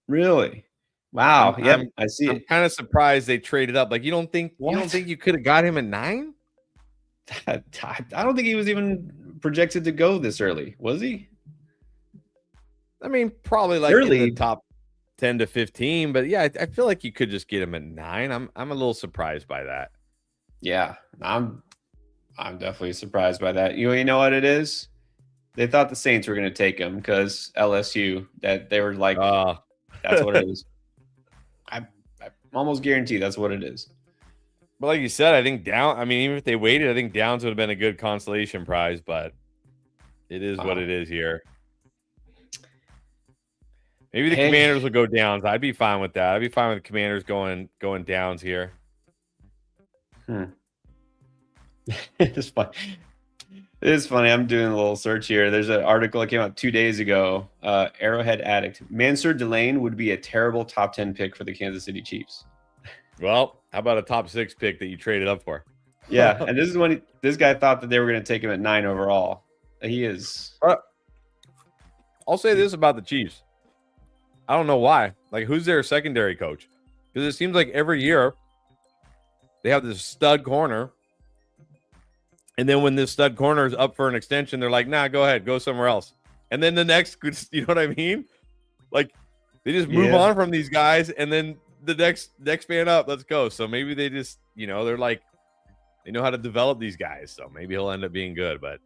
Really? Wow. I see. I'm kind of surprised they traded up. Like, you don't think you could have got him at 9? I don't think he was even projected to go this early. Was he? I mean, probably like early, in the top 10 to 15, but yeah, I feel like you could just get him at 9. I'm a little surprised by that. Yeah, I'm definitely surprised by that. You know what it is? They thought the Saints were going to take him because LSU, that they were like, that's what it is. I'm almost guaranteed that's what it is. But like you said, I think even if they waited, I think Downs would have been a good consolation prize, but it is what it is here. Maybe the Commanders will go Downs. I'd be fine with that. I'd be fine with the Commanders going Downs here. It's fun. It is funny. I'm doing a little search here. There's an article that came out 2 days ago. Arrowhead Addict. Mansour Delane would be a terrible top 10 pick for the Kansas City Chiefs. Well, how about a top 6 pick that you traded up for? Yeah, and this is when this guy thought that they were going to take him at 9 overall. He is. I'll say this about the Chiefs. I don't know why. Like, who's their secondary coach? Because it seems like every year they have this stud corner. And then when this stud corner is up for an extension, they're like, nah, go ahead, go somewhere else. And then the next, you know what I mean? Like, they just move on from these guys, and then the next man up, let's go. So maybe they just, they're like, they know how to develop these guys. So maybe he'll end up being good. But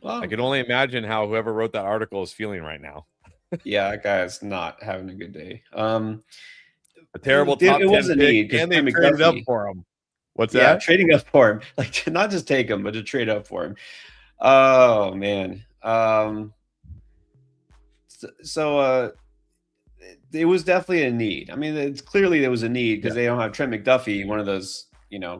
I can only imagine how whoever wrote that article is feeling right now. Yeah, that guy is not having a good day. A terrible top 10 pick, and they traded up for him. What's that? Yeah, trading up for him. Like, to not just take him, but to trade up for him. Oh, man. It was definitely a need. I mean, it's clearly there was a need because they don't have Trent McDuffie, one of those,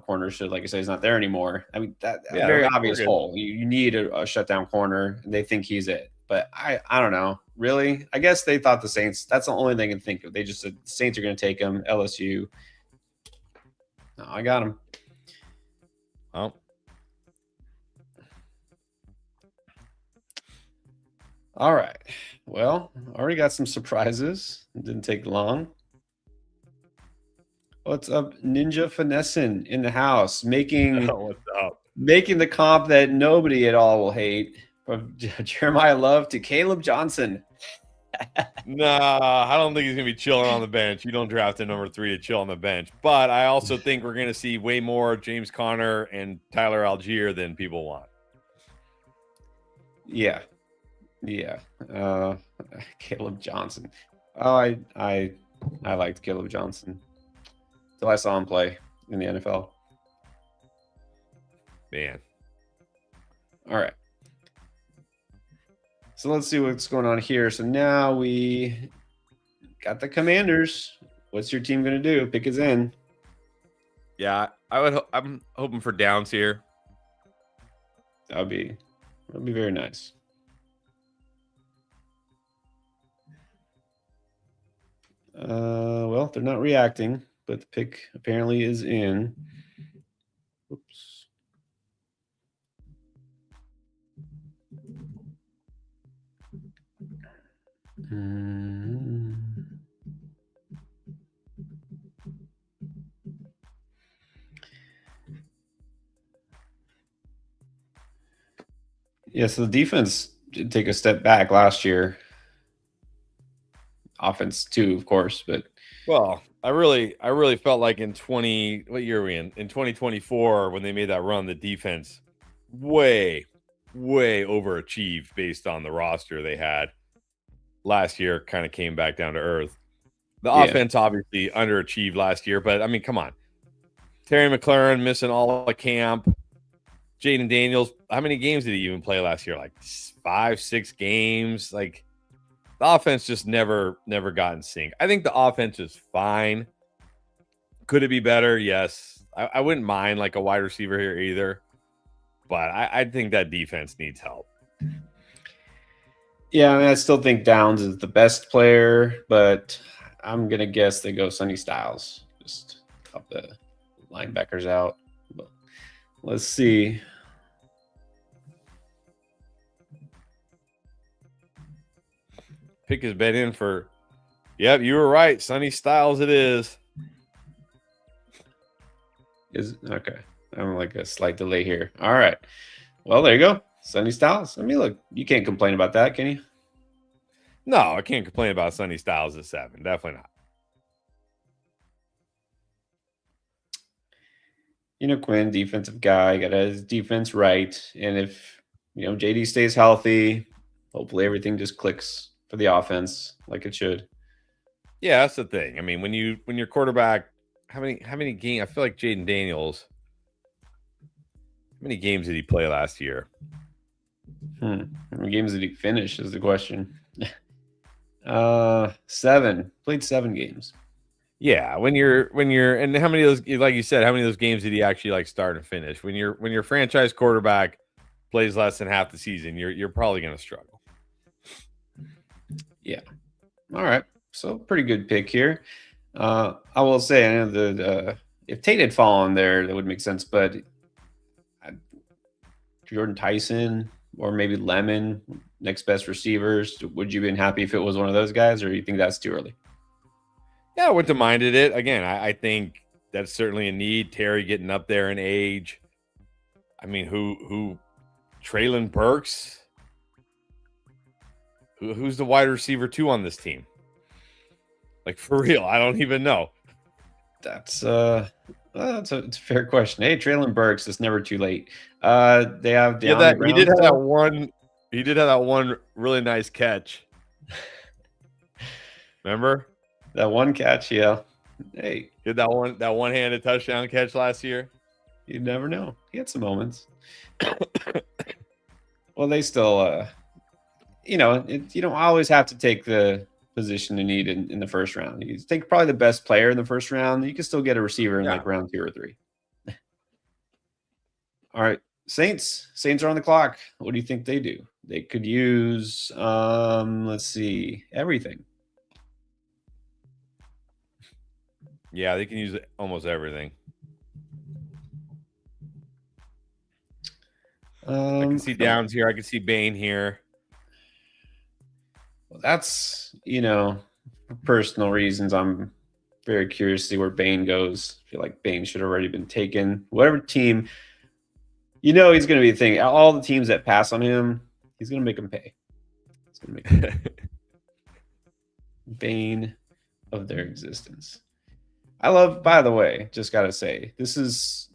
corners should, like I say, is not there anymore. I mean, that very obvious hole. You need a shutdown corner, and they think he's it. But I don't know. Really? I guess they thought the Saints, that's the only thing I can think of. They just said the Saints are going to take him, LSU. No, I got him. Oh. All right. Well, already got some surprises. It didn't take long. What's up, Ninja Finessin in the house, making the comp that nobody at all will hate. From Jeremiah Love to Caleb Johnson. Nah, I don't think he's gonna be chilling on the bench. You don't draft a number 3 to chill on the bench. But I also think we're gonna see way more James Conner and Tyler Algier than people want. Yeah. Yeah. Caleb Johnson. Oh, I liked Caleb Johnson till I saw him play in the NFL. Man. All right. So let's see what's going on here. So now we got the Commanders. What's your team going to do? Pick his end. Yeah, I'm hoping for Downs here. That'd be very nice. Well, they're not reacting, but the pick apparently is in. Oops. Yeah, so the defense did take a step back last year. Offense too, of course, but well, I really felt like in what year are we in? In 2024, when they made that run, the defense way overachieved based on the roster they had. Last year kind of came back down to earth. The offense obviously underachieved last year, but I mean, come on. Terry McLaurin missing all of camp. Jaden Daniels, how many games did he even play last year? Like 5-6 games. Like the offense just never got in sync. I think the offense is fine. Could it be better? Yes. I wouldn't mind like a wide receiver here either. But I think that defense needs help. Yeah, I mean, I still think Downs is the best player, but I'm going to guess they go Sonny Styles. Just help the linebackers out. But let's see. Pick his bet in for, yep, you were right. Sonny Styles it is. Okay. I'm like a slight delay here. All right. Well, there you go. Sonny Styles. I mean, look, you can't complain about that, can you? No, I can't complain about Sonny Styles at 7. Definitely not. Quinn, defensive guy, got his defense right. And if, JD stays healthy, hopefully everything just clicks for the offense like it should. Yeah, that's the thing. I mean, when your quarterback, how many games? I feel like Jaden Daniels. How many games did he play last year? How many games did he finish is the question. 7. Played 7 games. Yeah, when you're and how many of those, like you said, how many of those games did he actually like start and finish? When your franchise quarterback plays less than half the season, you're probably going to struggle. Yeah. All right. So pretty good pick here. I will say, I know if Tate had fallen there, that would make sense. But Jordan Tyson or maybe Lemon, next best receivers, would you have been happy if it was one of those guys, or do you think that's too early? Yeah, I wouldn't have minded it. Again, I think that's certainly a need. Terry getting up there in age. I mean, who Treylon Burks? Who's the wide receiver 2 on this team? Like, for real, I don't even know. That's it's a fair question. Hey, Treylon Burks, it's never too late. They have He did have that one really nice catch. Remember? That one catch, yeah. Hey. Did that one-handed touchdown catch last year? You never know. He had some moments. Well, they still you don't always have to take the position you need in the first round. You take probably the best player in the first round. You can still get a receiver in like round 2 or 3. All right. Saints are on the clock. What do you think they do? They could use let's see, everything. Yeah, they can use almost everything. I can see Downs here. I can see Bain here. Well, that's, for personal reasons, I'm very curious to see where Bain goes. I feel like Bain should have already been taken. Whatever team, he's going to be a thing. All the teams that pass on him, he's going to make them pay. He's going to make them pay. bane of their existence. I love, by the way, just got to say, this is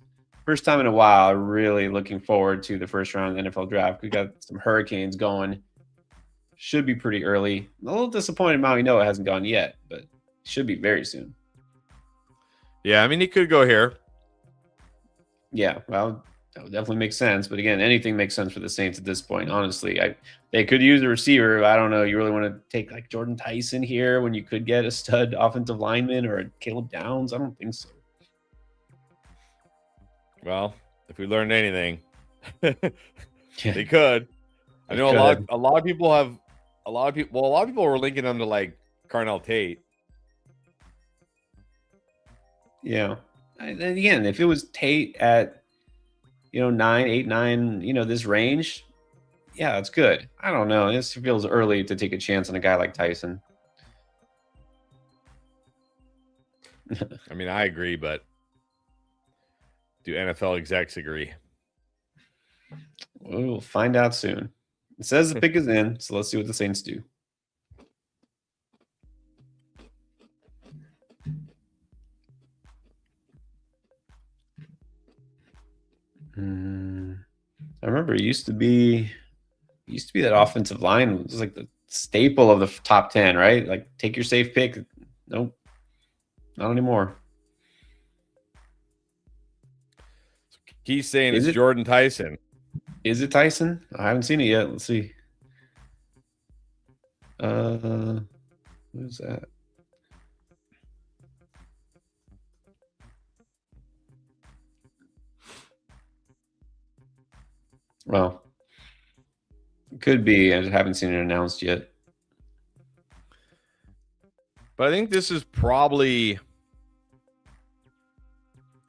first time in a while really looking forward to the first round of the NFL draft. We got some Hurricanes going. Should be pretty early. A little disappointed Maui Noah hasn't gone yet, but should be very soon. Yeah, I mean, he could go here. Yeah, well, that would definitely make sense. But again, anything makes sense for the Saints at this point. Honestly, they could use a receiver. I don't know. You really want to take like Jordan Tyson here when you could get a stud offensive lineman or a Caleb Downs? I don't think so. Well, if we learned anything, they could. I know a lot of people were linking them to like Carnell Tate. Yeah. And again, if it was Tate at 9, 8, 9, this range, yeah, it's good. I don't know. This feels early to take a chance on a guy like Tyson. I mean, I agree, but do NFL execs agree? We'll find out soon. It says the pick is in, so let's see what the Saints do. I remember it used to be that offensive line. It was like the staple of the top 10, right? Like, take your safe pick. Nope, not anymore. He's saying it's Jordan Tyson. Is it Tyson? I haven't seen it yet. Let's see. What is that? Well, it could be. I just haven't seen it announced yet. But I think this is probably,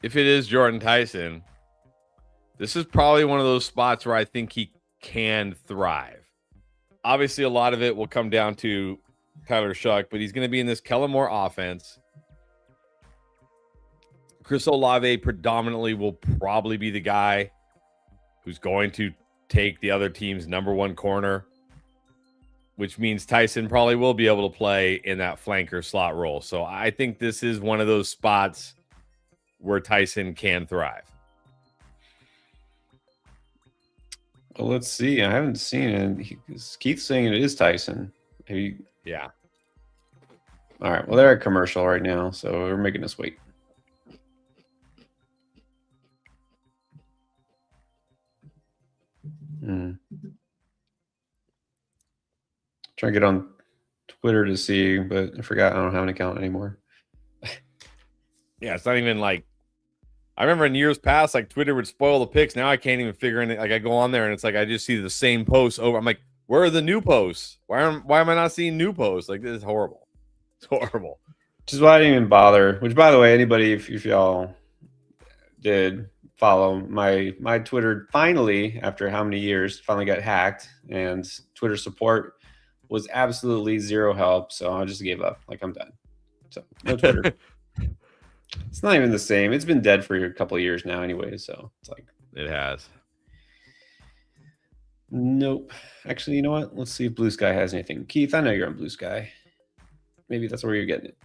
if it is Jordan Tyson, this is probably one of those spots where I think he can thrive. Obviously, a lot of it will come down to Tyler Shough, but he's going to be in this Kellen Moore offense. Chris Olave predominantly will probably be the guy who's going to take the other team's number one corner, which means Tyson probably will be able to play in that flanker slot role. So I think this is one of those spots where Tyson can thrive. Well, let's see. I haven't seen it. Keith's saying it is Tyson. Maybe. Yeah. All right. Well, they're at commercial right now, so we're making us wait. Trying to get on Twitter to see, but I forgot I don't have an account anymore. Yeah, it's not even like, I remember in years past, like Twitter would spoil the picks. Now I can't even figure anything. Like I go on there and it's like I just see the same posts over. I'm like, where are the new posts? Why am I not seeing new posts? Like, this is horrible. It's horrible. Which is why I didn't even bother. Which, by the way, anybody, if y'all did follow my Twitter, finally, after how many years, finally got hacked, and Twitter support was absolutely zero help. So I just gave up. Like, I'm done. So no Twitter. It's not even the same. It's been dead for a couple of years now anyway, so it's like, it has. Nope. Actually, you know what? Let's see if Blue Sky has anything. Keith, I know you're on Blue Sky. Maybe that's where you're getting it.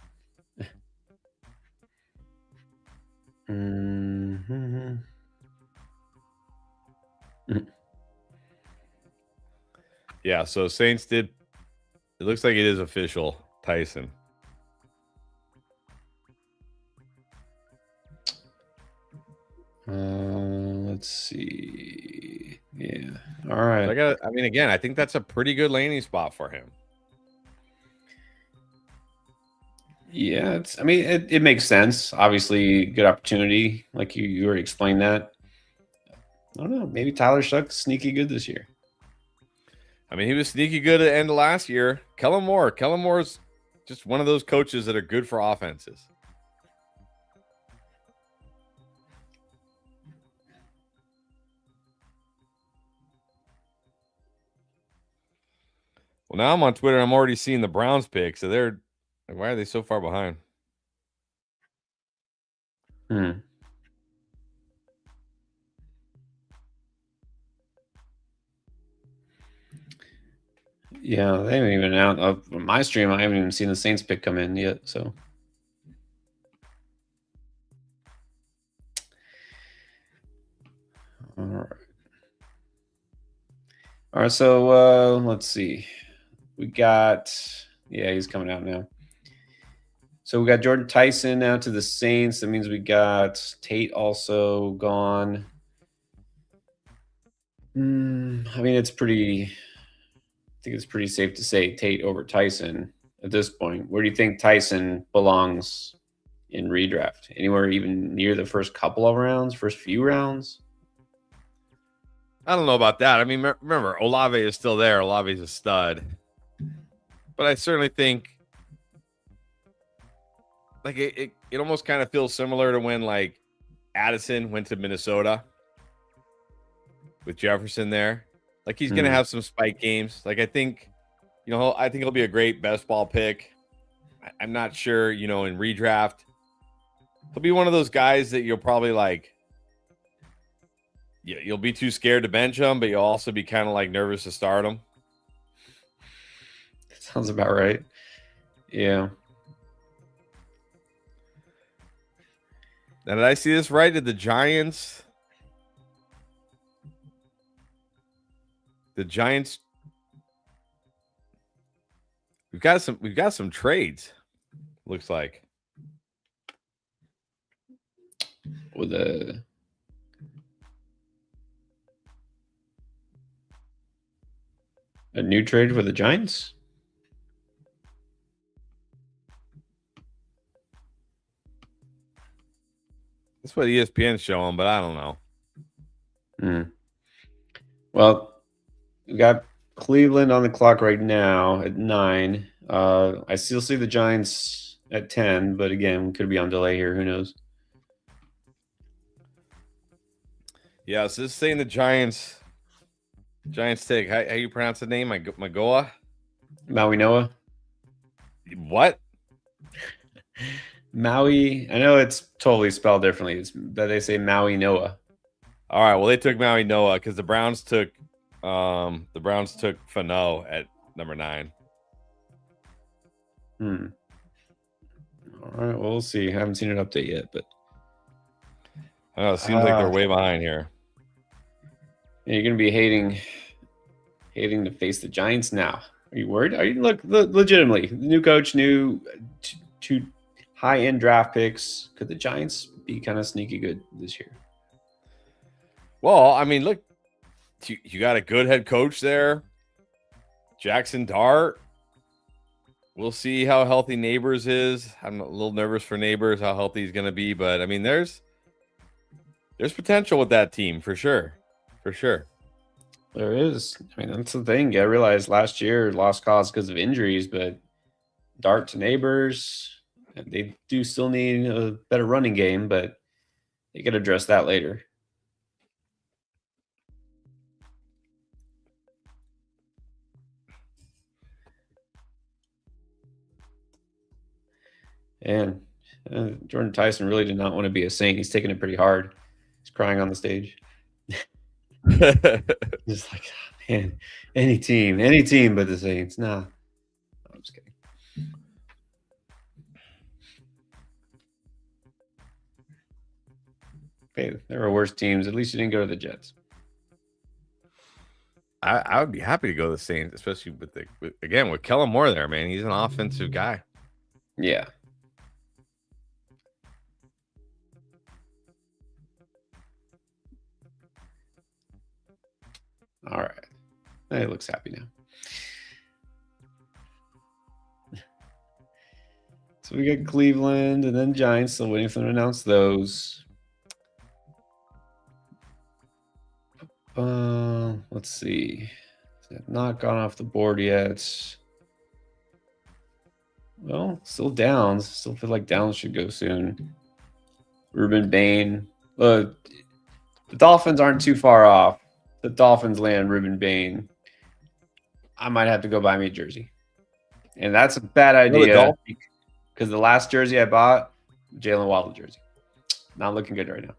Yeah, so Saints did. It looks like it is official. Tyson. Let's see. Yeah. All right. I mean, again, I think that's a pretty good landing spot for him. Yeah, it makes sense. Obviously, good opportunity. Like you already explained that. I don't know. Maybe Tyler Shough sneaky good this year. I mean, he was sneaky good at the end of last year. Kellen Moore's just one of those coaches that are good for offenses. Well, now I'm on Twitter. I'm already seeing the Browns pick. So they're like, why are they so far behind? Yeah, they haven't even out of my stream. I haven't even seen the Saints pick come in yet. So, all right. All right. So let's see. We got he's coming out now. So we got Jordan Tyson now to the Saints. That means we got Tate also gone. I mean, I think it's pretty safe to say Tate over Tyson at this point. Where do you think Tyson belongs in redraft? Anywhere even near the first couple of rounds, first few rounds? I don't know about that. I mean, remember, Olave is still there. Olave's a stud. But I certainly think like it almost kind of feels similar to when like Addison went to Minnesota with Jefferson there. Like he's gonna have some spike games. Like I think he'll be a great best ball pick. I'm not sure, in redraft. He'll be one of those guys that you'll probably like. Yeah, you'll be too scared to bench him, but you'll also be kind of like nervous to start him. That sounds about right. Yeah. Now, did I see this right? Did the Giants? We've got some trades. Looks like with a new trade for the Giants. That's what ESPN's showing, but I don't know. Well, we got Cleveland on the clock right now at 9. I still see the Giants at 10, but again, could be on delay here. Who knows? Yeah, so this is saying the Giants take. How you pronounce the name? Magoa? Maui Noah? What? Maui. I know it's totally spelled differently. But they say Maui Noah. All right. Well, they took Maui Noah because the Browns took Fano at number 9. All right. Well, we'll see. I haven't seen an update yet, but it seems like they're way behind here. Yeah, you're going to be hating to face the Giants now. Are you worried? Are you legitimately new coach, new two high-end draft picks? Could the Giants be kind of sneaky good this year? Well, I mean, look, you got a good head coach there, Jackson Dart. We'll see how healthy Neighbors is. I'm a little nervous for Neighbors, how healthy he's going to be, but I mean, there's potential with that team for sure. For sure. There is. I mean, that's the thing. I realized last year lost cause because of injuries, but Dart to Neighbors, they do still need a better running game, but they could address that later. And Jordan Tyson really did not want to be a Saint. He's taking it pretty hard. He's crying on the stage. Just like, man, any team but the Saints. Nah, I'm just kidding. Hey, there are worse teams. At least you didn't go to the Jets. I would be happy to go to the Saints, especially with Kellen Moore there, man. He's an offensive guy. Yeah. All right. He looks happy now. So we got Cleveland and then Giants. Still waiting for them to announce those. Let's see. Not gone off the board yet. Well, still Downs. Still feel like Downs should go soon. Ruben Bain. The Dolphins aren't too far off. The Dolphins land Ruben Bain. I might have to go buy me a jersey. And that's a bad idea because the last jersey I bought, Jalen Waddle jersey. Not looking good right now.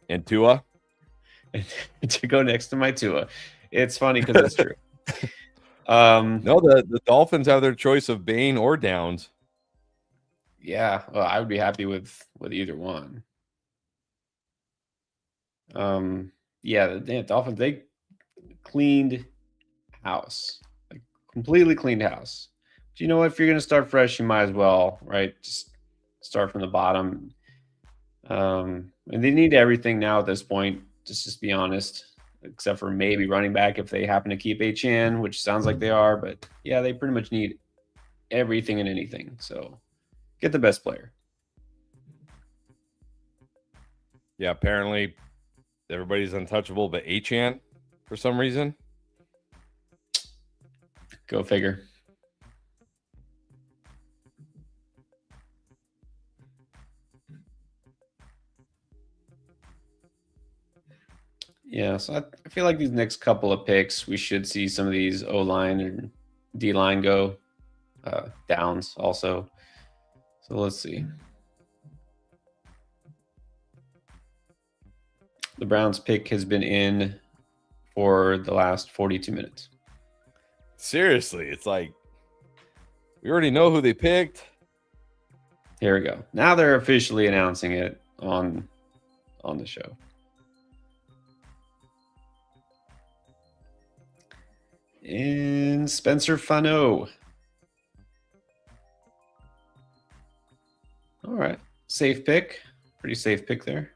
And Tua? To go next to my Tua. It's funny because it's true. No, the Dolphins have their choice of Bain or Downs. Yeah, well, I would be happy with either one. Yeah, the Dolphins, they cleaned house, like completely cleaned house. But you know what? If you're gonna start fresh, you might as well, right? Just start from the bottom. And they need everything now at this point. Just be honest, except for maybe running back if they happen to keep Achane, which sounds like they are. But yeah, they pretty much need everything and anything. So get the best player. Yeah, apparently everybody's untouchable but Achane for some reason. Go figure. Yeah, so I feel like these next couple of picks, we should see some of these O-line and D-line go downs also. So let's see. The Browns pick has been in for the last 42 minutes. Seriously, it's like we already know who they picked. Here we go. Now they're officially announcing it on the show. And Spencer Fano. All right. Safe pick. Pretty safe pick there.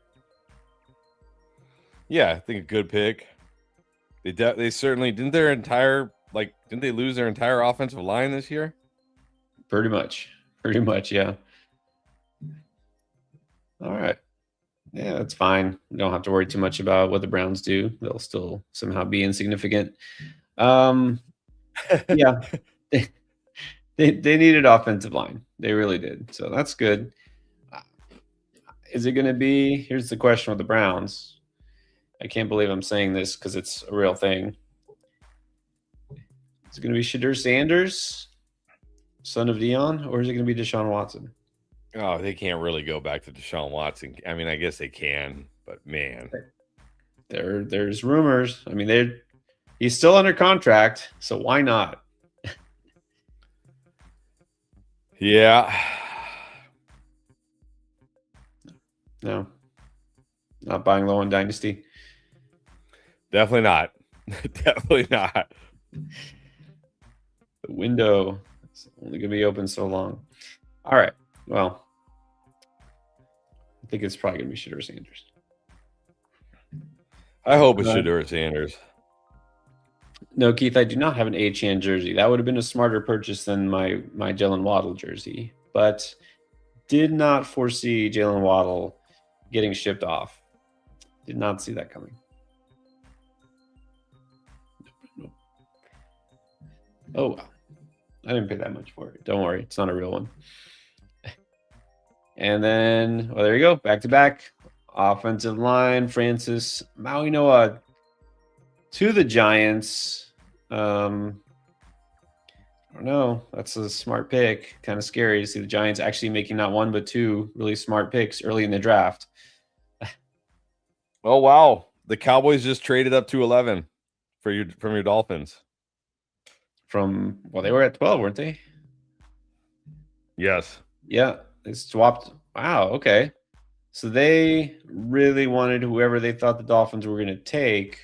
Yeah, I think a good pick. They certainly didn't they lose their entire offensive line this year? Pretty much, yeah. All right. Yeah, that's fine. We don't have to worry too much about what the Browns do. They'll still somehow be insignificant. Yeah. They needed offensive line. They really did. So that's good. Is it going to be? Here's the question with the Browns. I can't believe I'm saying this because it's a real thing. Is it going to be Shadur Sanders, son of Dion, or is it going to be Deshaun Watson? Oh, they can't really go back to Deshaun Watson. I mean, I guess they can, but man, there's rumors. I mean, he's still under contract, so why not? Yeah. No, not buying low on Dynasty. Definitely not. Definitely not. The window is only going to be open so long. All right. Well, I think it's probably going to be Shadur Sanders. I hope it's Shadur Sanders. No, Keith, I do not have an Achane jersey. That would have been a smarter purchase than my Jalen Waddle jersey, but did not foresee Jalen Waddle getting shipped off. Did not see that coming. Nope. Oh, wow. I didn't pay that much for it. Don't worry. It's not a real one. And then, well, there you go. Back to back. Offensive line, Francis Mauigoa to the Giants. I don't know. That's a smart pick. Kind of scary to see the Giants actually making not one but two really smart picks early in the draft. Oh wow, the Cowboys just traded up to 11 from your Dolphins. Well, they were at 12, weren't they? Yes. Yeah, they swapped. Wow. Okay. So they really wanted whoever they thought the Dolphins were going to take.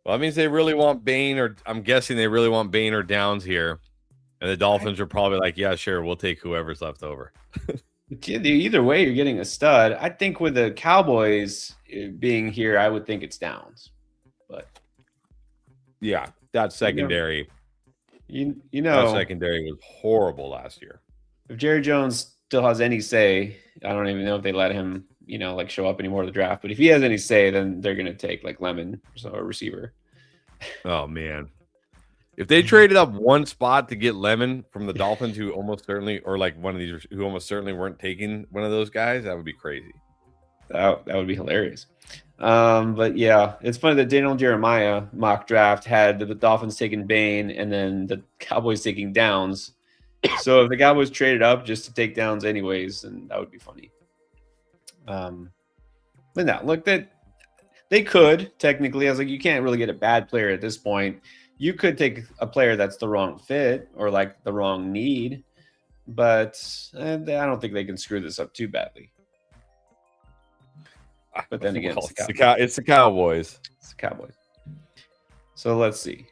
Well, that means they really want Bain, or I'm guessing they really want Bain or Downs here. And the Dolphins are probably like, yeah, sure, we'll take whoever's left over. Either way, you're getting a stud. I think with the Cowboys being here, I would think it's Downs. But yeah, that secondary. You know, that secondary was horrible last year. If Jerry Jones still has any say, I don't even know if they let him, show up anymore to the draft. But if he has any say, then they're going to take like Lemon, so a receiver. Oh man, if they traded up one spot to get Lemon from the Dolphins, who almost certainly, or like one of these who almost certainly weren't taking one of those guys, that would be crazy. That would be hilarious. But yeah, it's funny that Daniel Jeremiah mock draft had the Dolphins taking Bain and then the Cowboys taking Downs. So if the Cowboys traded up just to take Downs anyways, then that would be funny. But no, look, that they could technically. I was like, you can't really get a bad player at this point. you could take a player that's the wrong fit or like the wrong need, but I don't think they can screw this up too badly. But then again, Well, it's the Cowboys. It's the Cowboys. So let's see.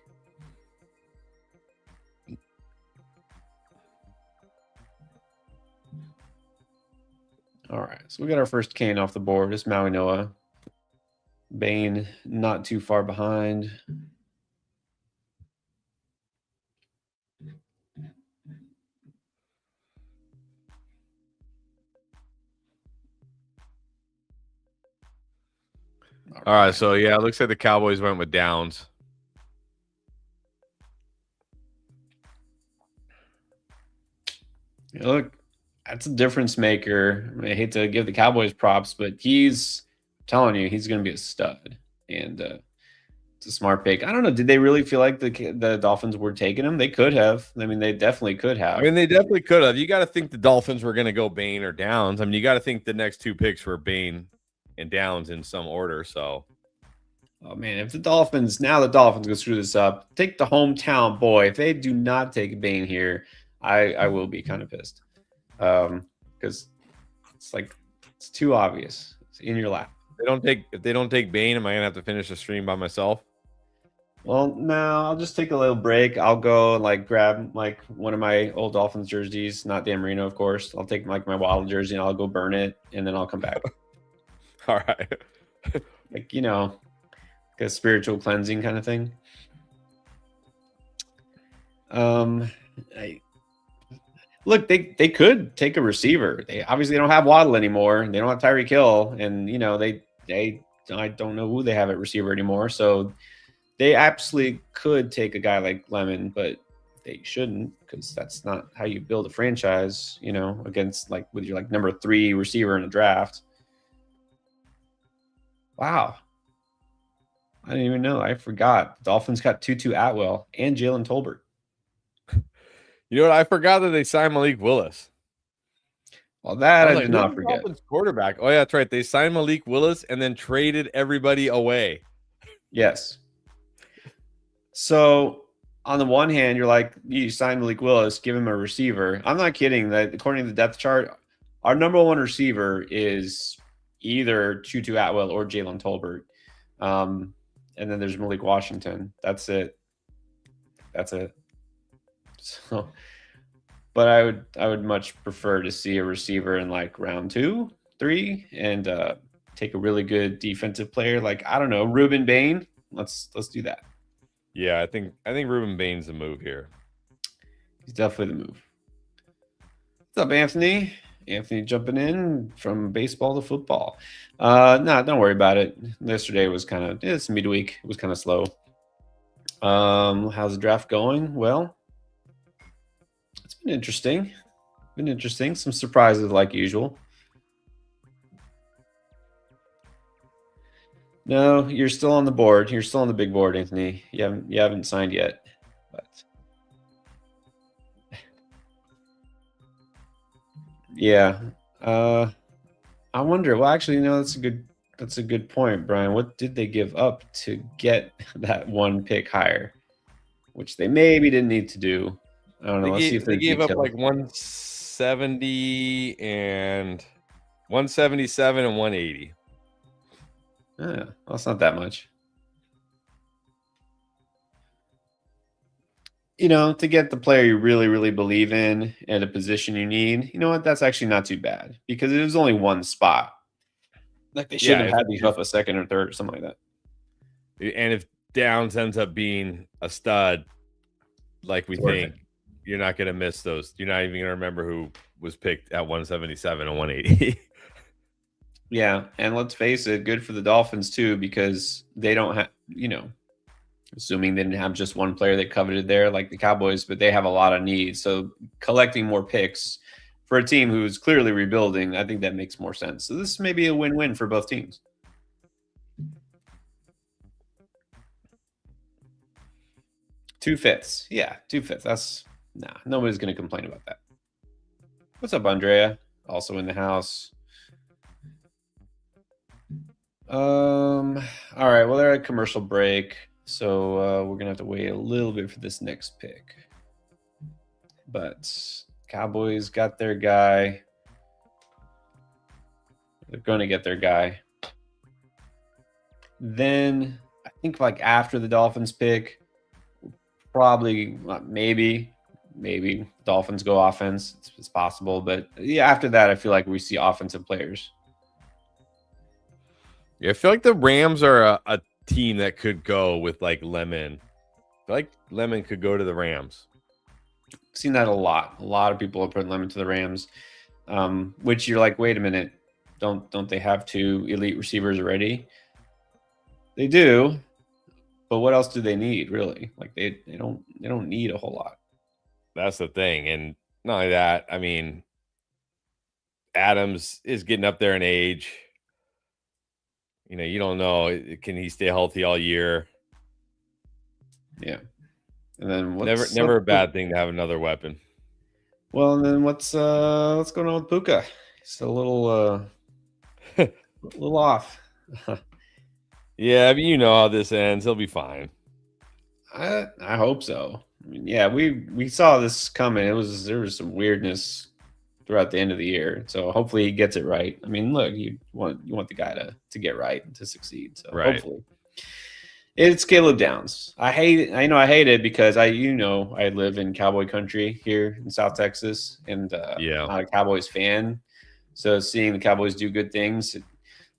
All right, so we got our first Kane off the board. It's Maui Noah. Bane not too far behind. All right, so yeah, it looks like the Cowboys went with Downs. Look, that's a difference maker. I hate to give the Cowboys props, but he's telling you he's going to be a stud, and it's a smart pick. I don't know. Did they really feel like the Dolphins were taking him? They could have. I mean, they definitely could have. I mean, they definitely could have. You got to think the Dolphins were going to go Bane or Downs. I mean, you got to think the next two picks were Bane and Downs in some order. So, oh man, if the Dolphins go screw this up, take the hometown boy. If they do not take Bane here, I will be kind of pissed, because it's too obvious. It's in your lap. If they don't take Bane, am I gonna have to finish the stream by myself? Well, no, I'll just take a little break. I'll go and grab one of my old Dolphins jerseys, not Dan Marino, of course. I'll take my Waddle jersey and I'll go burn it, and then I'll come back. All right. A spiritual cleansing kind of thing. Look, they could take a receiver. They obviously don't have Waddle anymore. They don't have Tyreek Hill, and I don't know who they have at receiver anymore. So they absolutely could take a guy like Lemon, but they shouldn't, because that's not how you build a franchise. Against with your number 3 receiver in a draft. Wow. I didn't even know. I forgot. The Dolphins got Tutu Atwell and Jalen Tolbert. You know what? I forgot that they signed Malik Willis. Well, that I did not forget. Dolphins quarterback. Oh, yeah, that's right. They signed Malik Willis and then traded everybody away. Yes. So on the one hand, you signed Malik Willis, give him a receiver. I'm not kidding. That according to the depth chart, our number 1 receiver is either Tutu Atwell or Jalen Tolbert. And then there's Malik Washington. That's it. So, but I would much prefer to see a receiver in round 2, 3, and take a really good defensive player. I don't know, Ruben Bain. Let's do that. Yeah, I think Ruben Bain's the move here. He's definitely the move. What's up, Anthony? Anthony jumping in from baseball to football. No, don't worry about it. Yesterday was it's midweek. It was kind of slow. How's the draft going? Well, it's been interesting. Some surprises like usual. No, you're still on the board. You're still on the big board, Anthony. You haven't signed yet. But yeah. I wonder. Well, actually, that's a good point, Brian. What did they give up to get that 1 pick higher? Which they maybe didn't need to do. I don't know. Let's see if they gave up 170 and 177 and 180. Well, it's not that much. To get the player you really, really believe in at a position you need, you know what? That's actually not too bad, because it was only 1 spot. They shouldn't have had these up a second or third or something like that. And if Downs ends up being a stud, like we think, you're not going to miss those. You're not even going to remember who was picked at 177 and 180. Yeah, and let's face it, good for the Dolphins too, because they don't have, assuming they didn't have just one player they coveted there like the Cowboys, but they have a lot of needs. So collecting more picks for a team who's clearly rebuilding, I think that makes more sense. So this may be a win-win for both teams. Two-fifths. Yeah, 2/5. Nobody's going to complain about that. What's up, Andrea? Also in the house. All right, well, they're at commercial break. So we're gonna have to wait a little bit for this next pick. But Cowboys got their guy. They're going to get their guy. Then I think like after the Dolphins pick, probably maybe Dolphins go offense. It's possible, but yeah, after that, I feel like we see offensive players. Yeah, I feel like the Rams are a team that could go with like Lemon. I feel like Lemon could go to the Rams. I've seen that a lot. A lot of people are putting Lemon to the Rams, which you're like, wait a minute, don't they have 2 elite receivers already? They do, but what else do they need really? Like they don't need a whole lot. That's the thing, and not only that, I mean, Adams is getting up there in age. You know, you don't know, can he stay healthy all year? Yeah. And then never a bad thing to have another weapon. Well, and then what's going on with Puka? He's a little off. Yeah, I mean, you know how this ends. He'll be fine. I hope so. I mean, yeah, we saw this coming. There was some weirdness throughout the end of the year. So hopefully he gets it right. I mean, look, you want the guy to get right and to succeed. So hopefully. It's Caleb Downs. I hate it because I live in Cowboy country here in South Texas, and I'm not a Cowboys fan. So seeing the Cowboys do good things, a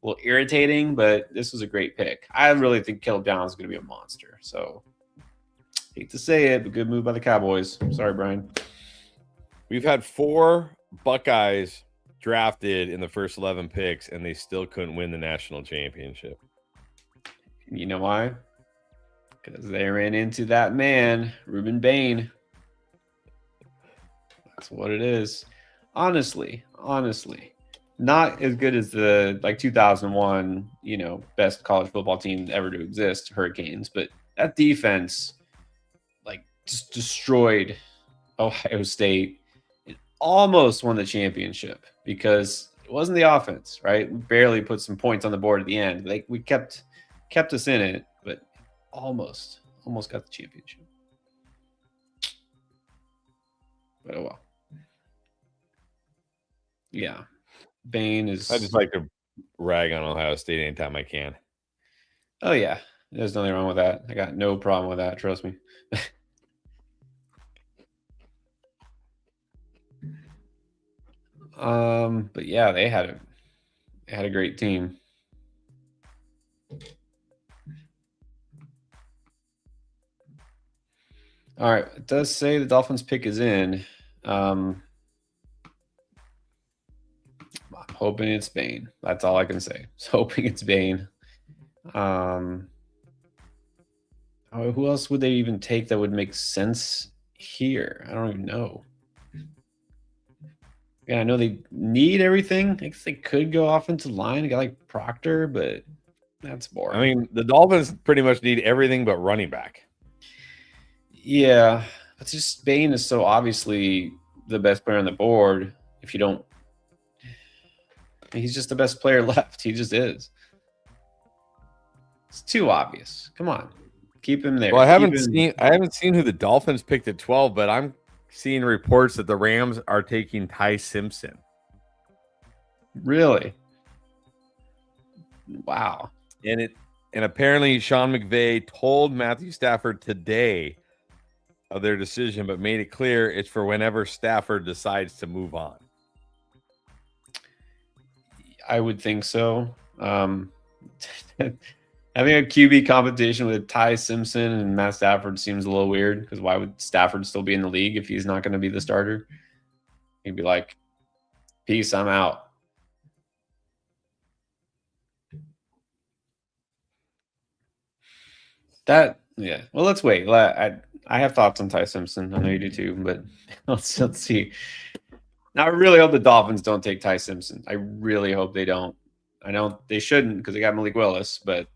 little irritating, but this was a great pick. I really think Caleb Downs is going to be a monster. So hate to say it, but good move by the Cowboys. Sorry, Brian. We've had 4 Buckeyes drafted in the first 11 picks, and they still couldn't win the national championship. You know why? Because they ran into that man, Ruben Bain. That's what it is. Honestly, not as good as the 2001, best college football team ever to exist, Hurricanes, but that defense just destroyed Ohio State. It almost won the championship because it wasn't the offense, right? We barely put some points on the board at the end. We kept us in it, but almost got the championship. But oh well. Yeah. Bain is. I just like to rag on Ohio State anytime I can. Oh yeah. There's nothing wrong with that. I got no problem with that, trust me. But yeah, they had a great team. All right, it does say the Dolphins pick is in. I'm hoping it's Bain. That's all I can say. Just hoping it's Bain. Who else would they even take that would make sense here? I don't even know. Yeah, I know they need everything. I guess they could go offensive line. They got like Proctor, but that's boring. I mean, the Dolphins pretty much need everything but running back. Yeah, but just Bain is so obviously the best player on the board. If you don't, he's just the best player left. He just is. It's too obvious. Come on, keep him there. Well, I haven't seen who the Dolphins picked at 12, but I'm seeing reports that the Rams are taking Ty Simpson. Really? Wow. And apparently Sean McVay told Matthew Stafford today of their decision, but made it clear it's for whenever Stafford decides to move on. I would think so. Having a QB competition with Ty Simpson and Matt Stafford seems a little weird because why would Stafford still be in the league if he's not going to be the starter? He'd be like, peace, I'm out. Yeah. Well, let's wait. I have thoughts on Ty Simpson. I know you do too, but let's see. Now, I really hope the Dolphins don't take Ty Simpson. I really hope they don't. I know they shouldn't because they got Malik Willis, but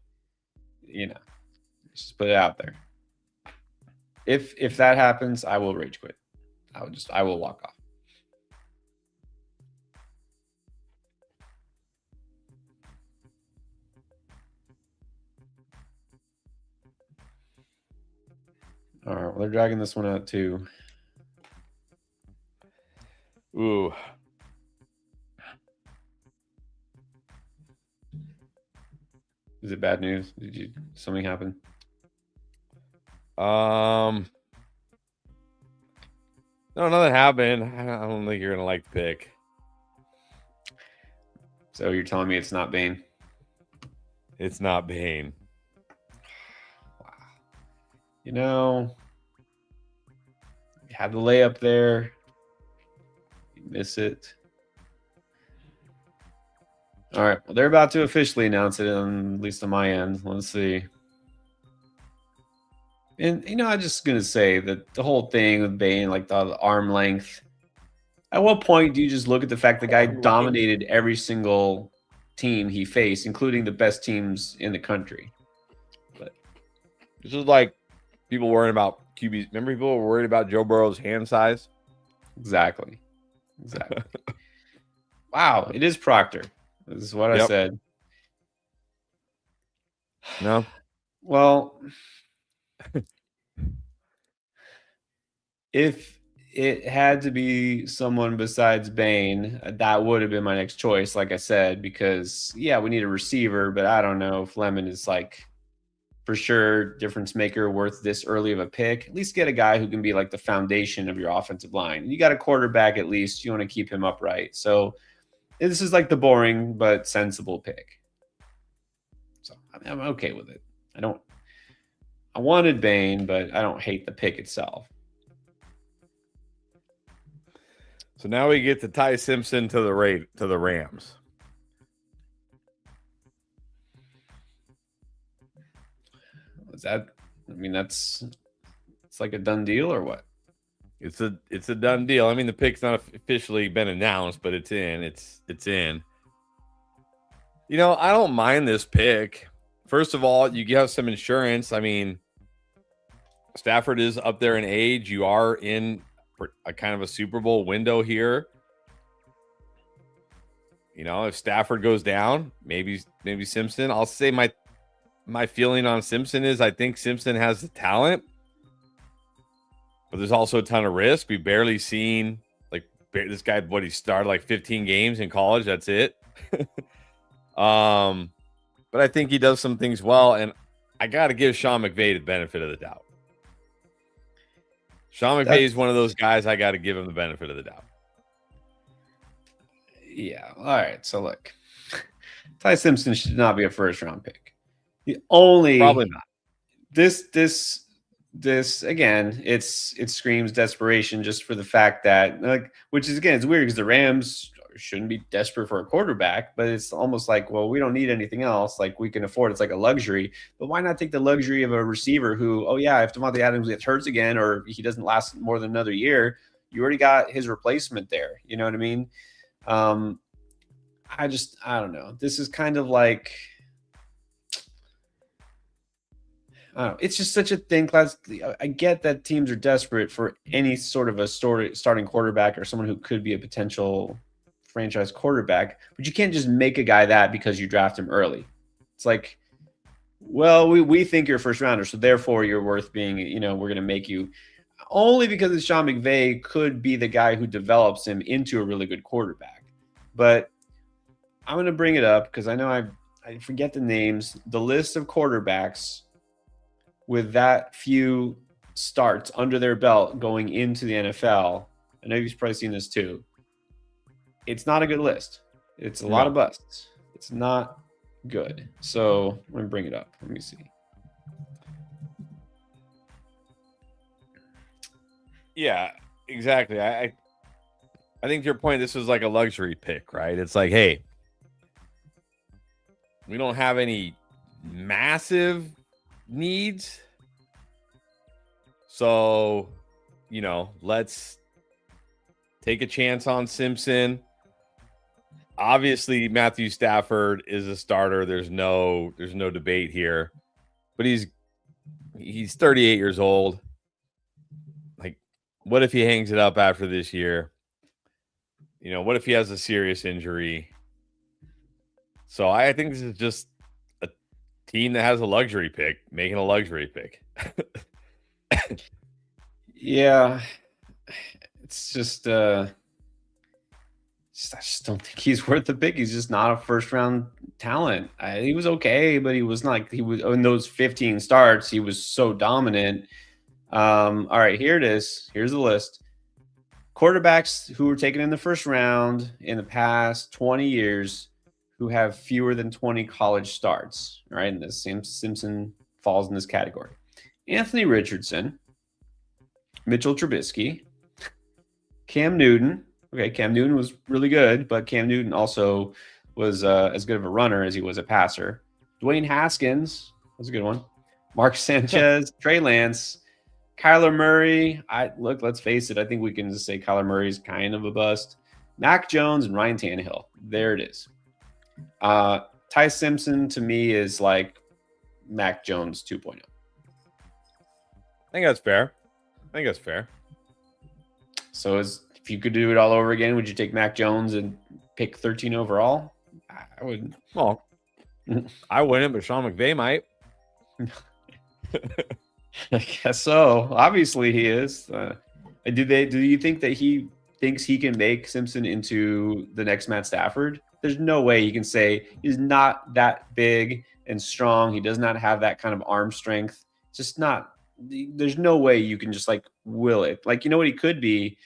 just put it out there. If that happens, I will rage quit. I will walk off. All right, well, they're dragging this one out too. Ooh. Is it bad news? Something happen? No, nothing happened. I don't think you're gonna like the pick. So you're telling me it's not Bane? It's not Bane. Wow. You have the layup there. You miss it. All right. Well, they're about to officially announce it, at least on my end. Let's see. And I'm just gonna say that the whole thing with Bane, like the arm length. At what point do you just look at the fact the guy dominated every single team he faced, including the best teams in the country? But this is like people worrying about QBs. Remember, people were worried about Joe Burrow's hand size. Exactly. Wow, it is Proctor. This is what I said. No. Well, if it had to be someone besides Bane, that would have been my next choice, like I said, because we need a receiver, but I don't know if Lemon is like for sure difference maker worth this early of a pick. At least get a guy who can be like the foundation of your offensive line. You got a quarterback at least. You want to keep him upright. So this is like the boring but sensible pick. So I'm okay with it. I wanted Bane, but I don't hate the pick itself. So now we get to Ty Simpson to the Rams. It's like a done deal or what? It's a done deal. I mean, the pick's not officially been announced, but it's in. It's in. I don't mind this pick. First of all, you have some insurance. I mean, Stafford is up there in age. You are in a kind of a Super Bowl window here. If Stafford goes down, maybe Simpson. I'll say my feeling on Simpson is I think Simpson has the talent, but there's also a ton of risk. We've barely seen this guy. He started like 15 games in college. That's it. But I think he does some things well, and I got to give Sean McVay the benefit of the doubt. Sean McVay is one of those guys I got to give him the benefit of the doubt. Yeah. All right. So look, Ty Simpson should not be a first-round pick. Probably not. This again, it screams desperation just for the fact that which is again, it's weird because the Rams shouldn't be desperate for a quarterback, but it's almost like, well, we don't need anything else. Like we can afford, it's like a luxury, but why not take the luxury of a receiver who, if Davante Adams gets hurt again, or he doesn't last more than another year, you already got his replacement there. You know what I mean? I don't know. This is kind of like, it's just such a thin class. I get that teams are desperate for any sort of a starting quarterback or someone who could be a potential franchise quarterback, but you can't just make a guy that because you draft him early. It's like, well, we think you're a first rounder, so therefore you're worth being, we're going to make you, only because Sean McVay could be the guy who develops him into a really good quarterback. But I'm going to bring it up because I know I forget the names, the list of quarterbacks with that few starts under their belt going into the NFL. I know you've probably seen this too. It's not a good list. It's a lot of busts. It's not good. So let me bring it up. Let me see. Yeah, exactly. I think to your point, this was like a luxury pick, right? It's like, hey, we don't have any massive needs. So, let's take a chance on Simpson. Obviously, Matthew Stafford is a starter. There's no debate here. But he's 38 years old. Like, what if he hangs it up after this year? What if he has a serious injury? So I think this is just a team that has a luxury pick, making a luxury pick. Yeah, it's just I just don't think he's worth the pick. He's just not a first round talent. He was okay, but he was not. He was in those 15 starts. He was so dominant. All right, here it is. Here's the list. Quarterbacks who were taken in the first round in the past 20 years who have fewer than 20 college starts. Right, and this Simpson falls in this category. Anthony Richardson, Mitchell Trubisky, Cam Newton. Okay, Cam Newton was really good, but Cam Newton also was as good of a runner as he was a passer. Dwayne Haskins was a good one. Mark Sanchez, Trey Lance, Kyler Murray. Let's face it. I think we can just say Kyler Murray's kind of a bust. Mac Jones and Ryan Tannehill. There it is. Ty Simpson to me is like Mac Jones 2.0. I think that's fair. So if you could do it all over again, would you take Mac Jones and pick 13 overall? I wouldn't. Well, I wouldn't, but Sean McVay might. I guess so. Obviously, he is. Do you think that he thinks he can make Simpson into the next Matt Stafford? There's no way you can say he's not that big and strong. He does not have that kind of arm strength. It's just not. There's no way you can just like will it. Like, you know what he could be?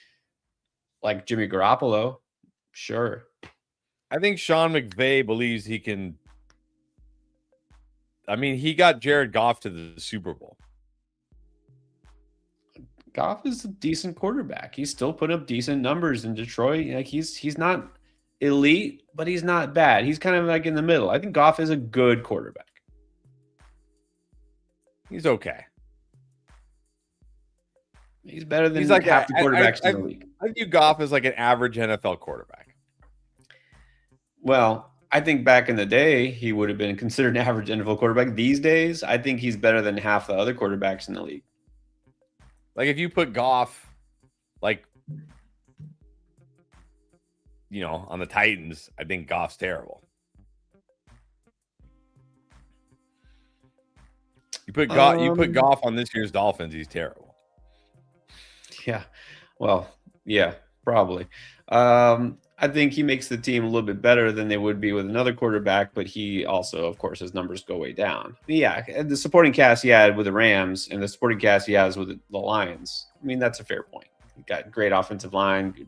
Like Jimmy Garoppolo. Sure. I think Sean McVay believes he can. I mean, he got Jared Goff to the Super Bowl. Goff is a decent quarterback. He's still put up decent numbers in Detroit. Like he's not elite, but he's not bad. He's kind of like in the middle. I think Goff is a good quarterback. He's okay. He's better than like half the quarterbacks in the league. I view Goff as like an average NFL quarterback. Well, I think back in the day, he would have been considered an average NFL quarterback. These days, I think he's better than half the other quarterbacks in the league. Like if you put Goff, like, you know, on the Titans, I think Goff's terrible. You put Goff on this year's Dolphins, he's terrible. Yeah, well, yeah, probably. I think he makes the team a little bit better than they would be with another quarterback, but he also, of course, his numbers go way down. But yeah, the supporting cast he had with the Rams and the supporting cast he has with the Lions, I mean, that's a fair point. He got great offensive line,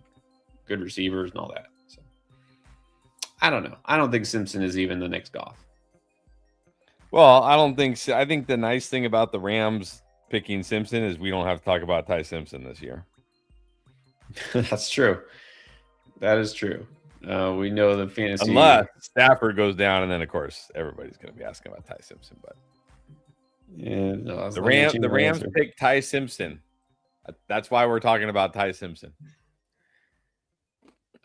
good receivers, and all that. So, I don't know. I don't think Simpson is even the next Goff. Well, I don't think so. I think the nice thing about the Rams picking Simpson is we don't have to talk about Ty Simpson this year. That's true. That is true. We know the fantasy. Unless Stafford goes down, and then, of course, everybody's going to be asking about Ty Simpson. But yeah, no, the Rams picked Ty Simpson. That's why we're talking about Ty Simpson.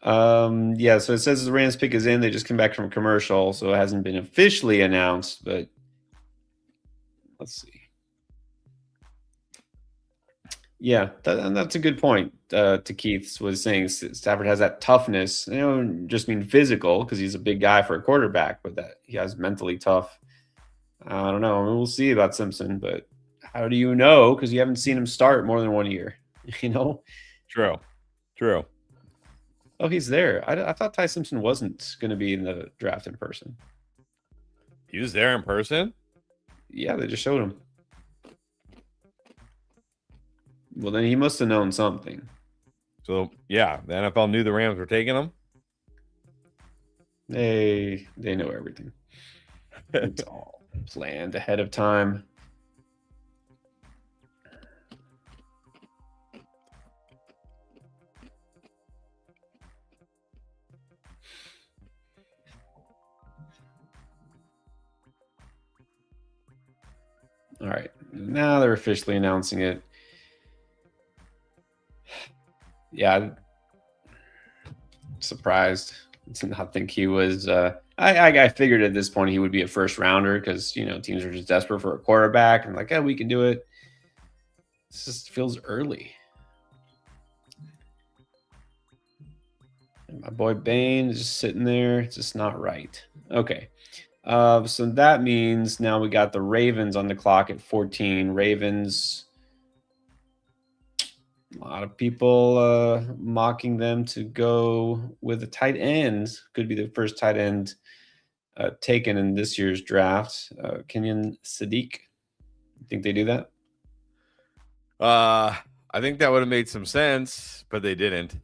Yeah, so it says the Rams pick is in. They just come back from a commercial, so it hasn't been officially announced, but let's see. Yeah, that's a good point. To Keith's was saying Stafford has that toughness. I don't just mean physical because he's a big guy for a quarterback, but that he has mentally tough. I don't know. I mean, we'll see about Simpson, but how do you know? Because you haven't seen him start more than 1 year. You know. True. Oh, he's there. I thought Ty Simpson wasn't going to be in the draft in person. He was there in person? Yeah, they just showed him. Well, then he must have known something. So, yeah, the NFL knew the Rams were taking him? They know everything. It's all planned ahead of time. All right. Now they're officially announcing it. Yeah. I'm surprised to not think he was. I figured at this point he would be a first rounder because, you know, teams are just desperate for a quarterback and like, yeah, we can do it. This just feels early. And my boy Bain is just sitting there. It's just not right. Okay. So that means now we got the Ravens on the clock at 14. Ravens A lot of people mocking them to go with a tight end. Could be the first tight end taken in this year's draft. Kenyon Sadiq. You think they do that? I think that would have made some sense, but they didn't.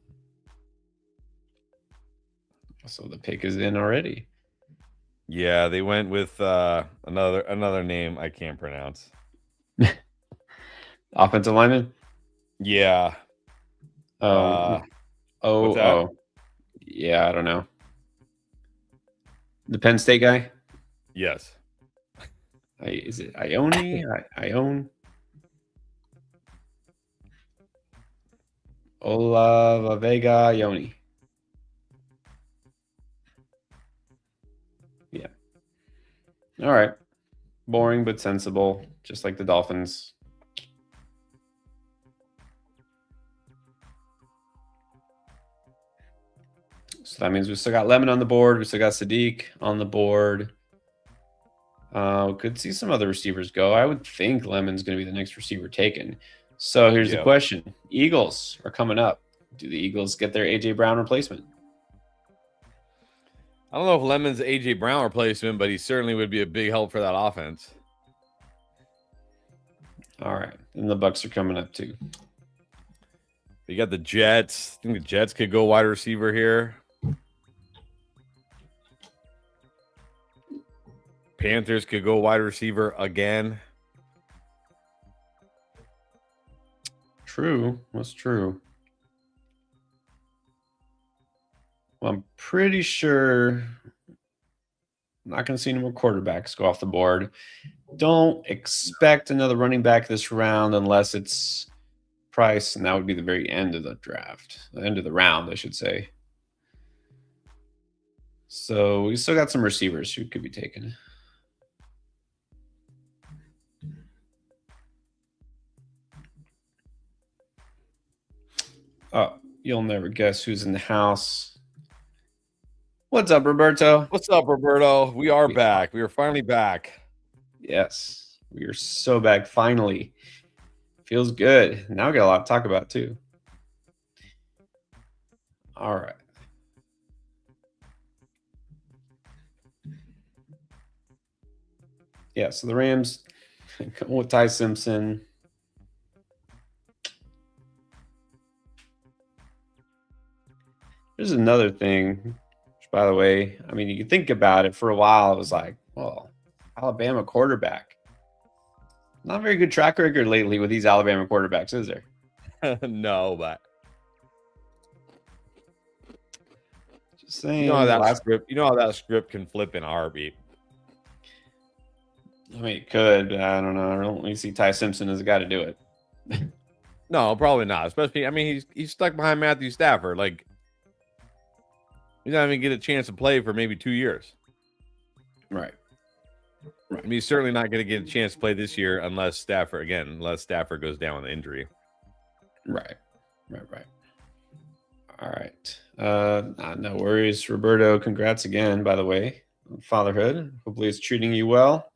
So the pick is in already. Yeah, they went with another name I can't pronounce. Offensive lineman? Yeah. Oh, what's that? oh. Yeah, I don't know. The Penn State guy? Yes. Is it Ione? Ione? Olavavega Ione. Yeah. All right. Boring but sensible, just like the Dolphins. So that means we still got Lemon on the board. We still got Sadiq on the board. We could see some other receivers go. I would think Lemon's going to be the next receiver taken. So here's the question. Eagles are coming up. Do the Eagles get their A.J. Brown replacement? I don't know if Lemon's A.J. Brown replacement, but he certainly would be a big help for that offense. All right. And the Bucks are coming up too. You got the Jets. I think the Jets could go wide receiver here. Panthers could go wide receiver again. True. That's true. Well, I'm pretty sure I'm not going to see any more quarterbacks go off the board. Don't expect another running back this round unless it's Price, and that would be the very end of the draft, the end of the round, I should say. So we still got some receivers who could be taken. Oh, you'll never guess who's in the house. What's up, Roberto? What's up, Roberto? We are back. We are finally back. Yes, we are so back finally. Feels good. Now we got a lot to talk about too. All right. Yeah, so the Rams with Ty Simpson. There's another thing, which, by the way, I mean, you can think about it. For a while, it was like, well, Alabama quarterback. Not a very good track record lately with these Alabama quarterbacks, is there? No, but just saying. You know how that script can flip in a heartbeat. I mean, it could, but I don't know. I don't really see Ty Simpson as a guy to do it. No, probably not. Especially, I mean, he's stuck behind Matthew Stafford. Like, he's not even get a chance to play for maybe 2 years. Right. I mean, he's certainly not going to get a chance to play this year unless Stafford goes down with injury. Right. All right. No worries, Roberto. Congrats again, by the way, on fatherhood. Hopefully it's treating you well.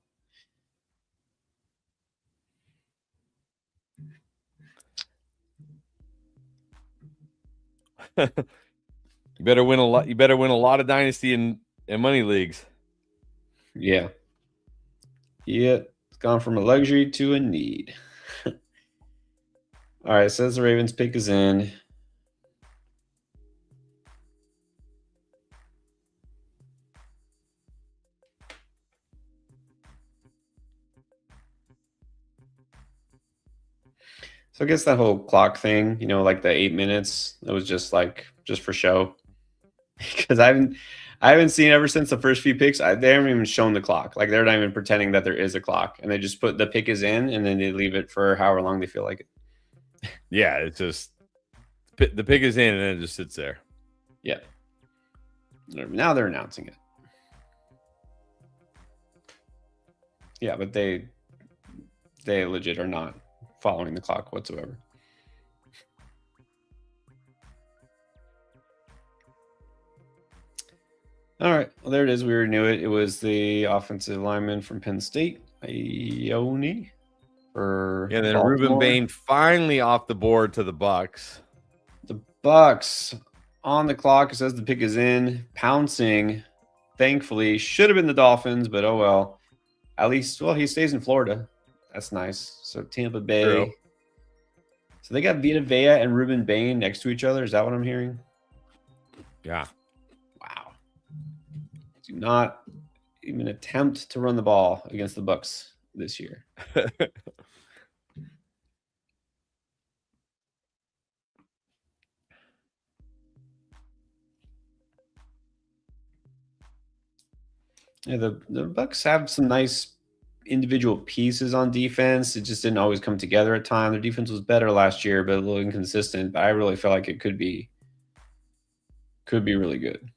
You better win a lot. You better win a lot of dynasty and money leagues. Yeah. It's gone from a luxury to a need. All right, says the Ravens pick is in. So I guess that whole clock thing, like the 8 minutes, it was just for show. Because I haven't seen ever since the first few picks. They haven't even shown the clock. Like they're not even pretending that there is a clock, and they just put the pick is in, and then they leave it for however long they feel like it. Yeah, it's just the pick is in, and then it just sits there. Yeah. Now they're announcing it. Yeah, but they legit are not following the clock whatsoever. All right. Well, there it is. We already knew it. It was the offensive lineman from Penn State, Ione. for Yeah, then Ruben Baltimore. Bain finally off the board to the Bucks. The Bucks on the clock. It says the pick is in. Pouncing, thankfully, should have been the Dolphins, but oh well. At least, well, he stays in Florida. That's nice. So Tampa Bay. True. So they got Vita Vea and Ruben Bain next to each other. Is that what I'm hearing? Yeah. Wow. Do not even attempt to run the ball against the Bucks this year. Yeah, the Bucks have some nice individual pieces on defense. It just didn't always come together at times. Their defense was better last year, but a little inconsistent. But I really feel like it could be really good.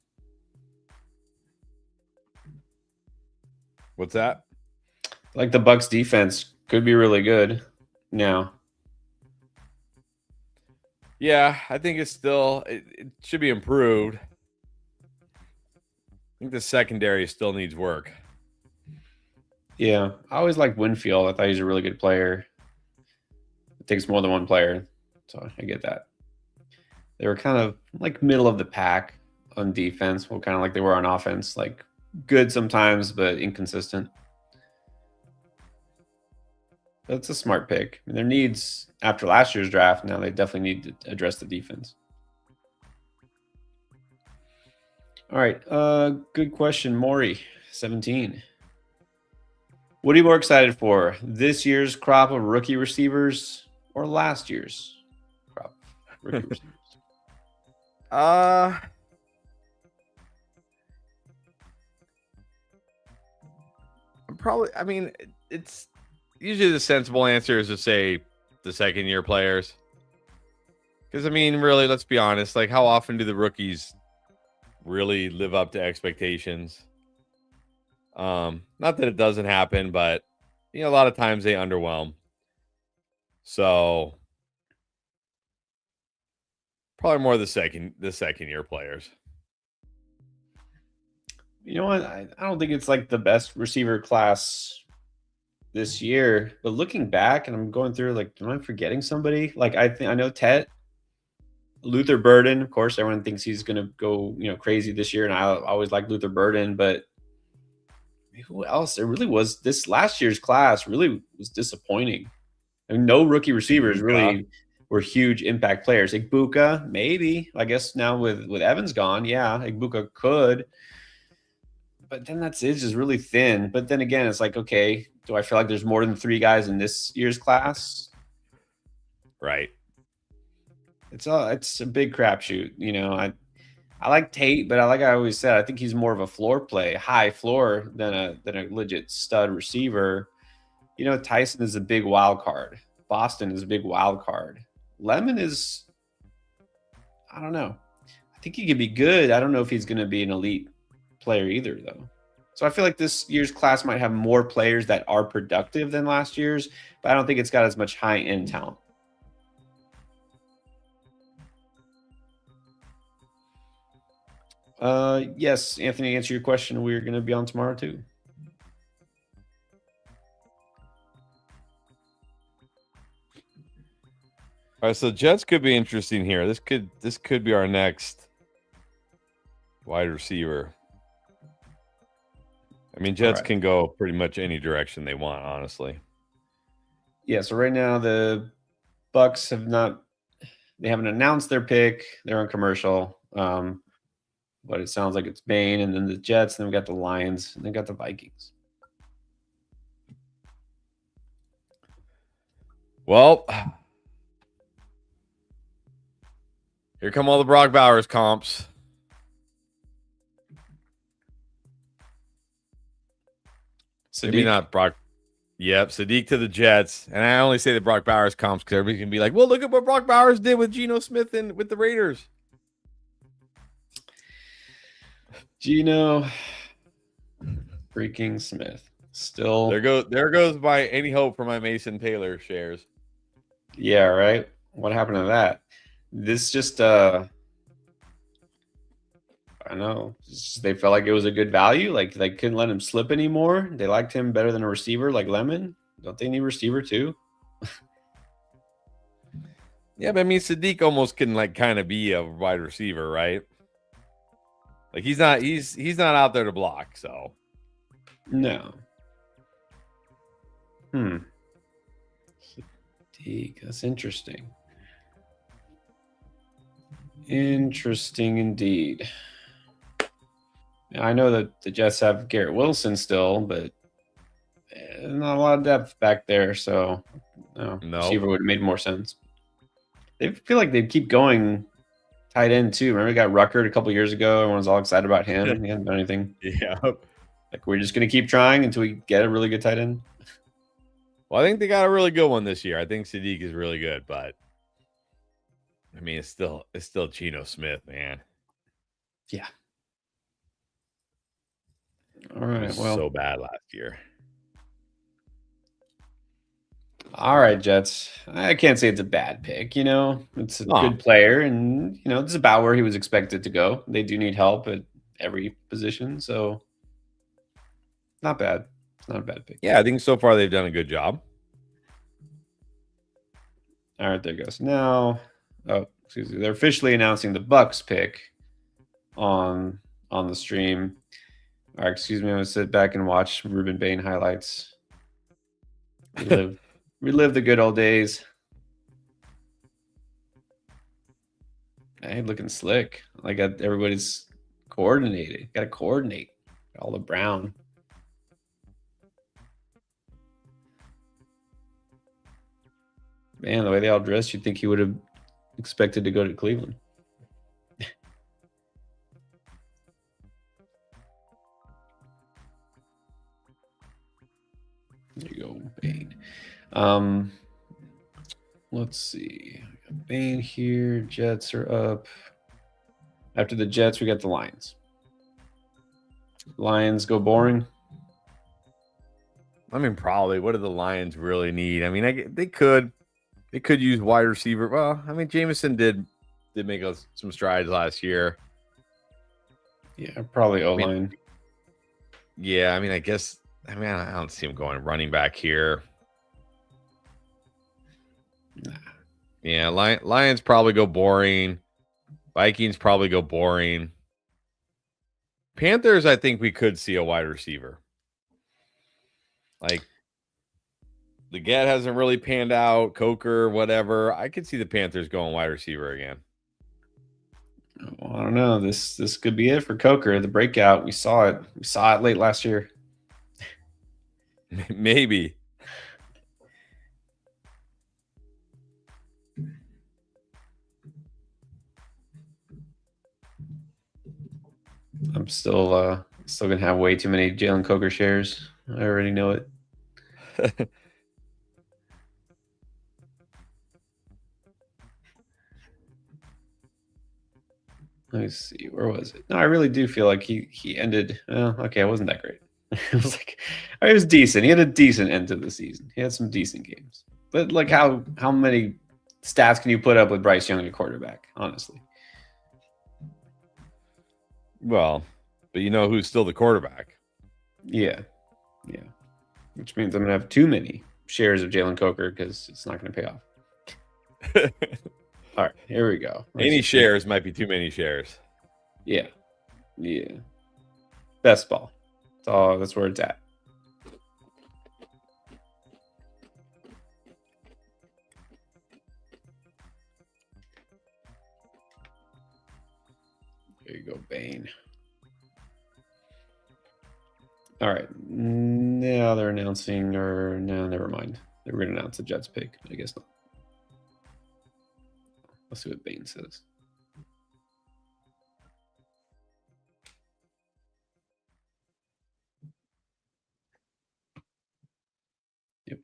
What's that? Like the Bucks defense could be really good now. Yeah, I think it's still it should be improved. I think the secondary still needs work. Yeah, I always liked Winfield. I thought he was a really good player. It takes more than one player, so I get that. They were kind of like middle of the pack on defense, well, kind of like they were on offense, like good sometimes, but inconsistent. That's a smart pick. I mean, their needs after last year's draft, now they definitely need to address the defense. All right, good question, Maury, 17. What are you more excited for? This year's crop of rookie receivers or last year's crop of rookie receivers? Probably, I mean, it's usually the sensible answer is to say the second-year players. Because, I mean, really, let's be honest. Like, how often do the rookies really live up to expectations? Not that it doesn't happen, but, you know, a lot of times they underwhelm. So, probably more the second-year players. You know what? I don't think it's like the best receiver class this year, but looking back and I'm going through, like, am I forgetting somebody? Like, I know Tet, Luther Burden, of course, everyone thinks he's going to go, crazy this year. And I always like Luther Burden, but who else? There really was this last year's class really was disappointing. I mean, no rookie receivers really were huge impact players. Igbuka, maybe, I guess now with Evans gone. Yeah. Igbuka could, but then that's it, just really thin. But then again, it's like, okay, do I feel like there's more than 3 guys in this year's class? Right. It's a big crapshoot. I like Tate, but I always said, I think he's more of a floor play, high floor than a legit stud receiver. Tyson is a big wild card. Boston is a big wild card. Lemon is, I don't know. I think he could be good. I don't know if he's going to be an elite player either, though. So I feel like this year's class might have more players that are productive than last year's, but I don't think it's got as much high-end talent. Yes, Anthony, to answer your question, we're going to be on tomorrow too. All right, so Jets could be interesting here. This could be our next wide receiver. I mean, Jets can go pretty much any direction they want, honestly. Yeah, so right now the Bucks haven't announced their pick. They're on commercial. But it sounds like it's Bain, and then the Jets, and then we got the Lions, and then got the Vikings. Well, here come all the Brock Bowers comps. Sadiq. Maybe not Brock. Yep, Sadiq to the Jets. And I only say the Brock Bowers comps because everybody can be like, well, look at what Brock Bowers did with Geno Smith and with the Raiders. Geno freaking Smith. Still. There goes my any hope for my Mason Taylor shares. Yeah, right. What happened to that? This just I don't know. They felt like it was a good value. Like they couldn't let him slip anymore. They liked him better than a receiver like Lemon. Don't they need receiver too? Yeah, but I mean, Sadiq almost can like kind of be a wide receiver, right? Like he's not out there to block. So No. Sadiq, that's interesting. Interesting indeed. I know that the Jets have Garrett Wilson still, but not a lot of depth back there. So, no, receiver would have made more sense. They feel like they keep going tight end too. Remember, we got Ruckert a couple years ago. Everyone was all excited about him. He hadn't done anything. Yeah. Like we're just going to keep trying until we get a really good tight end. Well, I think they got a really good one this year. I think Sadiq is really good, but I mean, it's still Geno Smith, man. Yeah. All right. Well, so bad last year. All right, Jets. I can't say it's a bad pick. It's a good player, and this is about where he was expected to go. They do need help at every position, so not bad. It's not a bad pick. Yeah, I think so far they've done a good job. All right, there goes. Now, excuse me, they're officially announcing the Bucks pick on the stream. All right, excuse me, I'm gonna sit back and watch Ruben Bain highlights. Relive the good old days. Hey, looking slick. Like everybody's coordinated. Got to coordinate. All the brown. Man, the way they all dressed, you'd think he would have expected to go to Cleveland. There you go, Bain. Let's see. We got Bain here. Jets are up. After the Jets, we got the Lions. Lions go boring. I mean, probably. What do the Lions really need? I mean, they could use wide receiver. Well, I mean, Jameson did make some strides last year. Yeah, probably O-line. Yeah, I mean, I guess. I mean, I don't see him going running back here. Nah. Yeah, Lions probably go boring. Vikings probably go boring. Panthers, I think we could see a wide receiver. Like, Leggett hasn't really panned out. Coker, whatever. I could see the Panthers going wide receiver again. Well, I don't know. This could be it for Coker. The breakout. We saw it. We saw it late last year. Maybe. I'm still gonna have way too many Jalen Coker shares. I already know it. Let me see. Where was it? No, I really do feel like he ended. Okay, it wasn't that great. It was like it was decent. He had a decent end to the season. He had some decent games. But like how many stats can you put up with Bryce Young at quarterback, honestly? Well, but you know who's still the quarterback? Yeah. Yeah. Which means I'm gonna have too many shares of Jalen Coker because it's not gonna pay off. All right, here we go. Any shares might be too many shares. Yeah. Yeah. Best ball. That's where it's at. There you go, Bain. All right. Now they're announcing, or no, never mind. They were going to announce the Jets pick, but I guess not. Let's see what Bain says. Yep.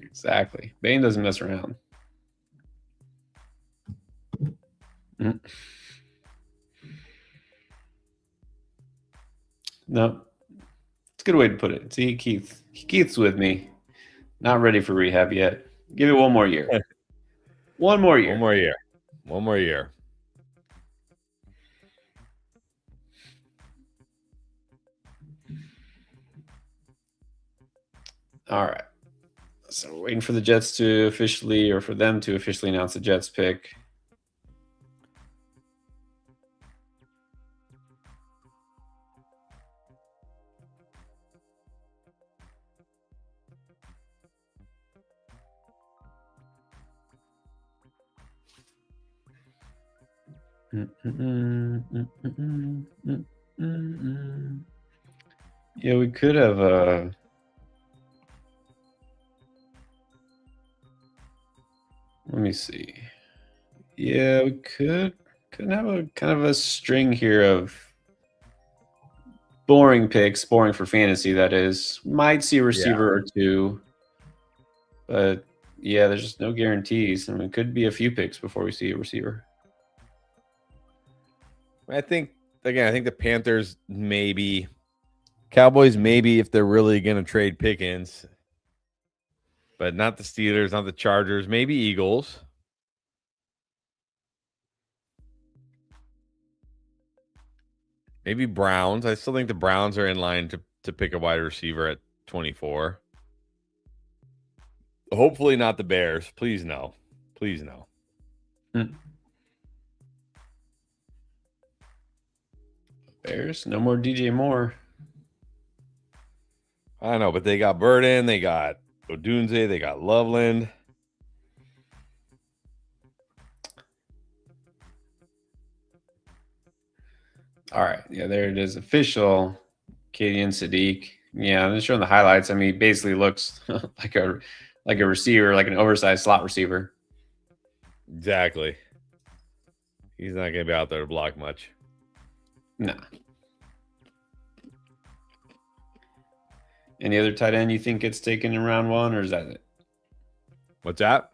Exactly. Bain doesn't mess around. Mm. No. It's a good way to put it. See, Keith's with me. Not ready for rehab yet. Give it one more year. One more year. One more year. One more year. All right. So we're waiting for the Jets to officially, or for them to officially announce the Jets pick. Yeah, we could have. Let me see. Yeah, we could have a kind of a string here of boring picks, boring for fantasy. That is, might see a receiver or two, but yeah, there's just no guarantees. I mean, it could be a few picks before we see a receiver. I think the Panthers maybe, Cowboys maybe if they're really going to trade Pickens, but not the Steelers, not the Chargers, maybe Eagles. Maybe Browns. I still think the Browns are in line to pick a wide receiver at 24. Hopefully not the Bears. Please no. Please no. Bears, no more DJ Moore. I know, but they got Burden, they got Odunze, they got Loveland. All right, yeah, there it is, official. Kadian Sadiq. Yeah, I'm just showing the highlights. I mean, he basically looks like a receiver, like an oversized slot receiver. Exactly. He's not going to be out there to block much. No. Any other tight end you think gets taken in round one, or is that it? What's that?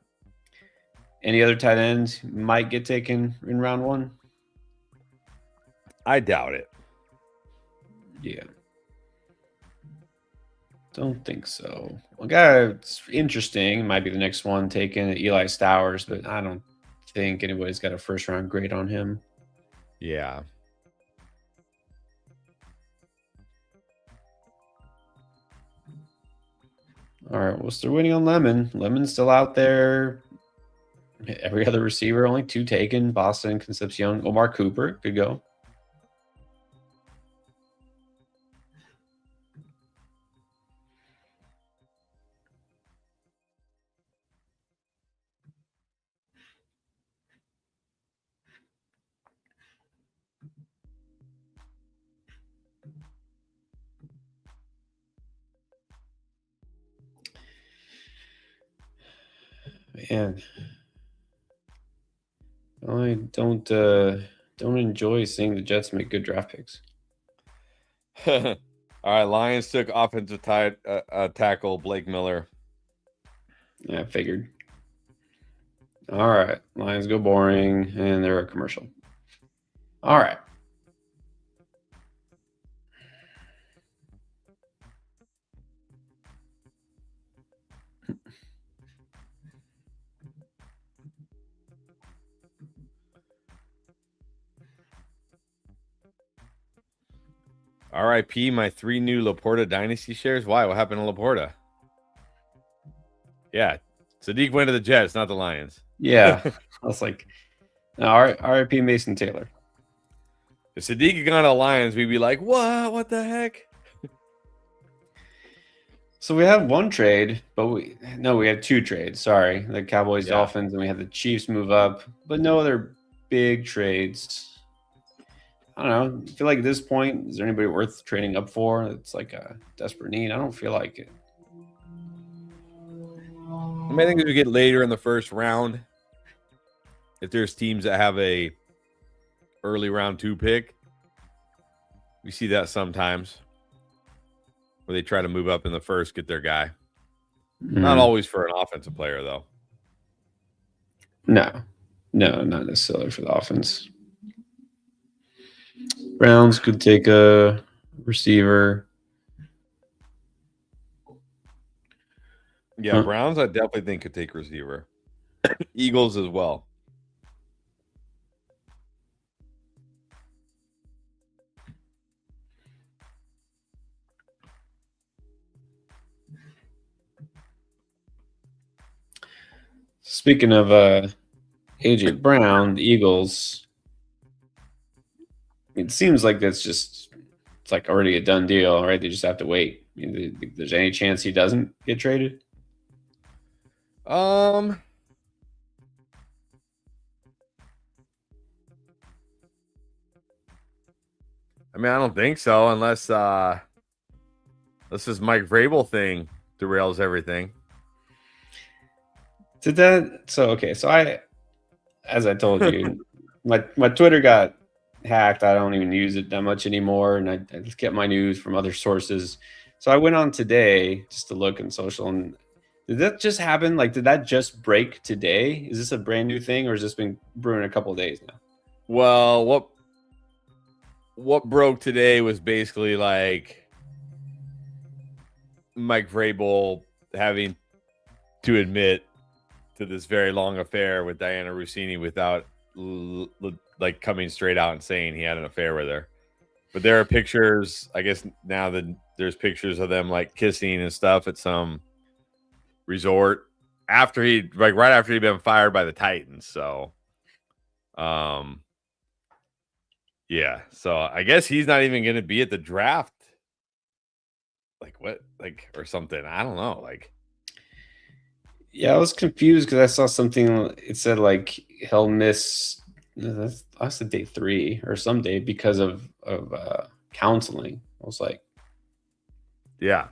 Any other tight ends might get taken in round one? I doubt it. Yeah. Don't think so. One guy that's interesting might be the next one taken, Eli Stowers, but I don't think anybody's got a first round grade on him. Yeah. All right, well, still waiting on Lemon. Lemon's still out there. Every other receiver, only 2 taken. Boston, Concepcion, Omar Cooper could go. Man, I don't enjoy seeing the Jets make good draft picks. All right, Lions took offensive tackle Blake Miller. Yeah, I figured. All right, Lions go boring, and they're a commercial. All right. RIP, my 3 new Laporta dynasty shares. Why? What happened to Laporta? Yeah, Sadiq went to the Jets, not the Lions. Yeah, I was like, RIP Mason Taylor. If Sadiq had gone to the Lions, we'd be like, what? What the heck? So we have one trade, but we had 2 trades. Sorry, the Cowboys, Dolphins, and we had the Chiefs move up, but no other big trades. I don't know. I feel like at this point, is there anybody worth trading up for? It's like a desperate need. I don't feel like it. I think as we get later in the first round, if there's teams that have a early round 2 pick, we see that sometimes where they try to move up in the first, get their guy. Not always for an offensive player, though. No, not necessarily for the offense. Browns could take a receiver. Yeah, Browns I definitely think could take receiver. Eagles as well. Speaking of AJ Brown, the Eagles, it seems like it's like already a done deal, right? They just have to wait. There's any chance he doesn't get traded? Um, I mean, I don't think so, unless this Mike Vrabel thing derails everything. Did that? So okay, so as I told you, my Twitter got hacked. I don't even use it that much anymore, and I just get my news from other sources. So I went on today just to look in social, and did that just happen? Like, did that just break today? Is this a brand new thing, or has this been brewing a couple of days now? Well, what broke today was basically like Mike Vrabel having to admit to this very long affair with Diana Rossini without like coming straight out and saying he had an affair with her. But there are pictures, I guess now that there's pictures of them like kissing and stuff at some resort after right after he'd been fired by the Titans. So yeah, so I guess he's not even going to be at the draft. Like what? Like or something. I don't know. Like Yeah, I was confused because I saw something. It said like he'll miss. That's the day 3 or some day because of counseling. I was like, yeah,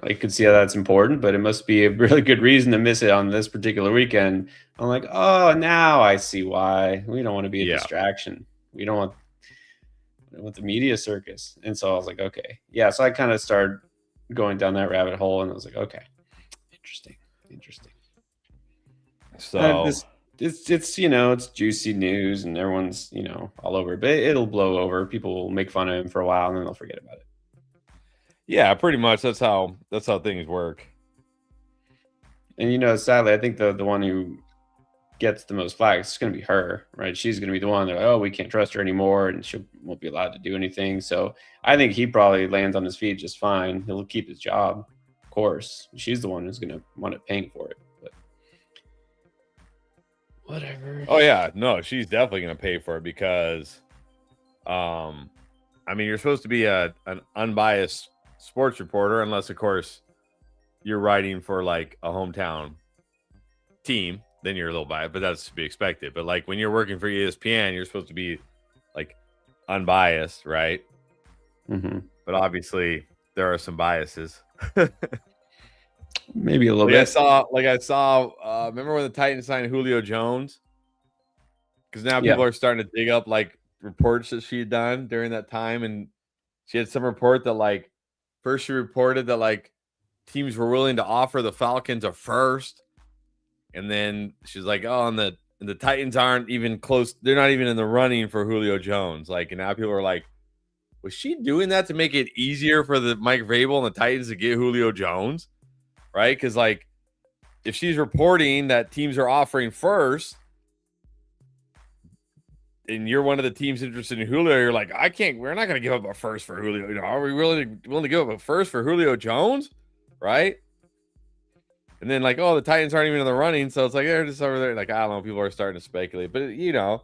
I could see how that's important, but it must be a really good reason to miss it on this particular weekend. I'm like, oh, now I see why. We don't want to be a distraction. We don't want the media circus. And so I was like, okay, yeah. So I kind of started going down that rabbit hole, and I was like, okay, interesting. So it's it's juicy news, and everyone's all over it, but it'll blow over. People will make fun of him for a while, and then they'll forget about it. Yeah, pretty much. That's how things work. And sadly, I think the one who gets the most flack is going to be her, right? She's going to be the one that, oh, we can't trust her anymore, and she won't be allowed to do anything. So I think he probably lands on his feet just fine. He'll keep his job, of course. She's the one who's going to want it paying for it. But whatever. Oh yeah, no, she's definitely going to pay for it because, I mean, you're supposed to be an unbiased sports reporter, unless of course you're writing for like a hometown team. Then you're a little biased, but that's to be expected. But like when you're working for ESPN, you're supposed to be like unbiased, right? Mm-hmm. But obviously there are some biases. Maybe a little bit. I saw. Remember when the Titans signed Julio Jones? Because now people are starting to dig up like reports that she had done during that time, and she had some report that like first she reported that like teams were willing to offer the Falcons a first. And then she's like, oh, and the Titans aren't even close. They're not even in the running for Julio Jones. Like, and now people are like, was she doing that to make it easier for the Mike Vrabel and the Titans to get Julio Jones? Right? Because like, if she's reporting that teams are offering first, and you're one of the teams interested in Julio, you're like, we're not going to give up a first for Julio. Are we willing to give up a first for Julio Jones? Right? And then like, oh, the Titans aren't even in the running, so it's like they're just over there. Like I don't know, people are starting to speculate, but yeah,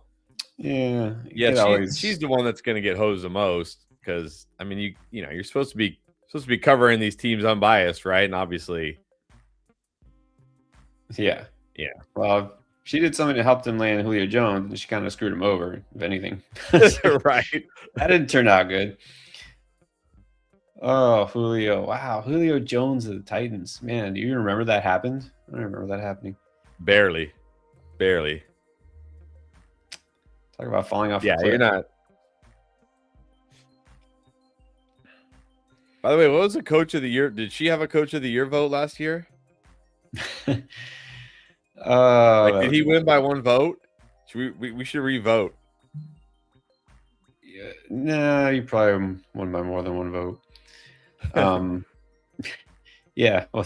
she's the one that's going to get hosed the most because I mean, you're supposed to be covering these teams unbiased, right? And obviously, yeah. Well, she did something to help them land Julio Jones, and she kind of screwed him over, if anything. Right? That didn't turn out good. Oh, Julio. Wow. Julio Jones of the Titans. Man, do you remember that happened? I don't remember that happening. Barely. Talk about falling off. Yeah, you're not. By the way, what was the coach of the year? Did she have a coach of the year vote last year? Did he win by one vote? We should re-vote. Yeah, no, you probably won by more than one vote. Yeah, well,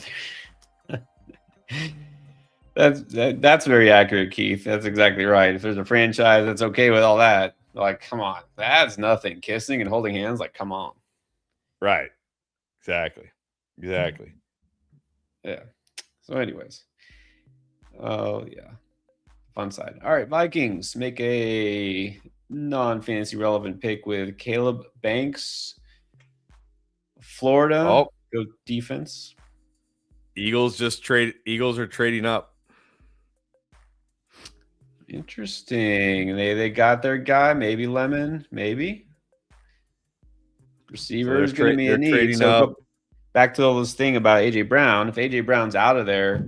that's very accurate, Keith. That's exactly right. If there's a franchise that's okay with all that, like, come on, that's nothing. Kissing and holding hands, like, come on. Right. Exactly. Yeah. So, anyways, Oh yeah, fun side. All right, Vikings make a non-fantasy relevant pick with Caleb Banks. Florida Oh, go defense. Eagles are trading up. Interesting. They got their guy. Maybe Lemon. Maybe So receiver is going to be a they're need. trading So up. go back to all this thing about AJ Brown. If AJ Brown's out of there,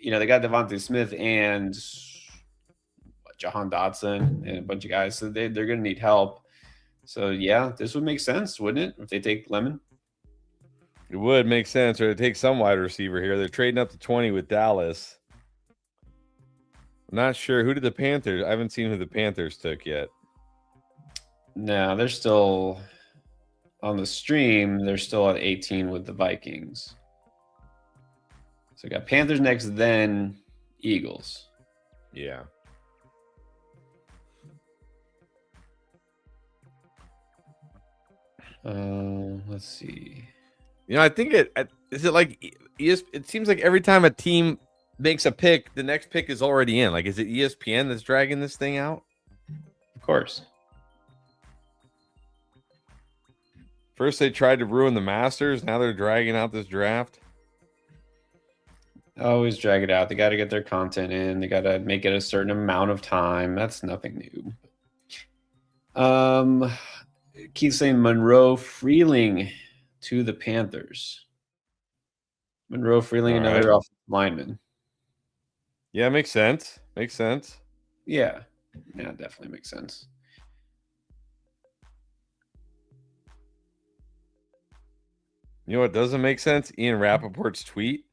they got Devontae Smith and Jahan Dotson and a bunch of guys. So they're going to need help. So yeah, this would make sense, wouldn't it? If they take Lemon. It would make sense, or to take some wide receiver here. They're trading up to 20 with Dallas. I'm not sure. Who did the Panthers? I haven't seen who the Panthers took yet. No, they're still on the stream. They're still at 18 with the Vikings. So we got Panthers next, then Eagles. Yeah. Let's see. I think is it like it seems like every time a team makes a pick, the next pick is already in. Like, is it ESPN that's dragging this thing out? Of course. First they tried to ruin the Masters. Now they're dragging out this draft. Always drag it out. They got to get their content in. They got to make it a certain amount of time. That's nothing new. Keep saying Monroe Freeling to the Panthers. Monroe Freeling, another offensive lineman. Yeah, makes sense. Yeah, definitely makes sense. You know what doesn't make sense? Ian Rappaport's tweet.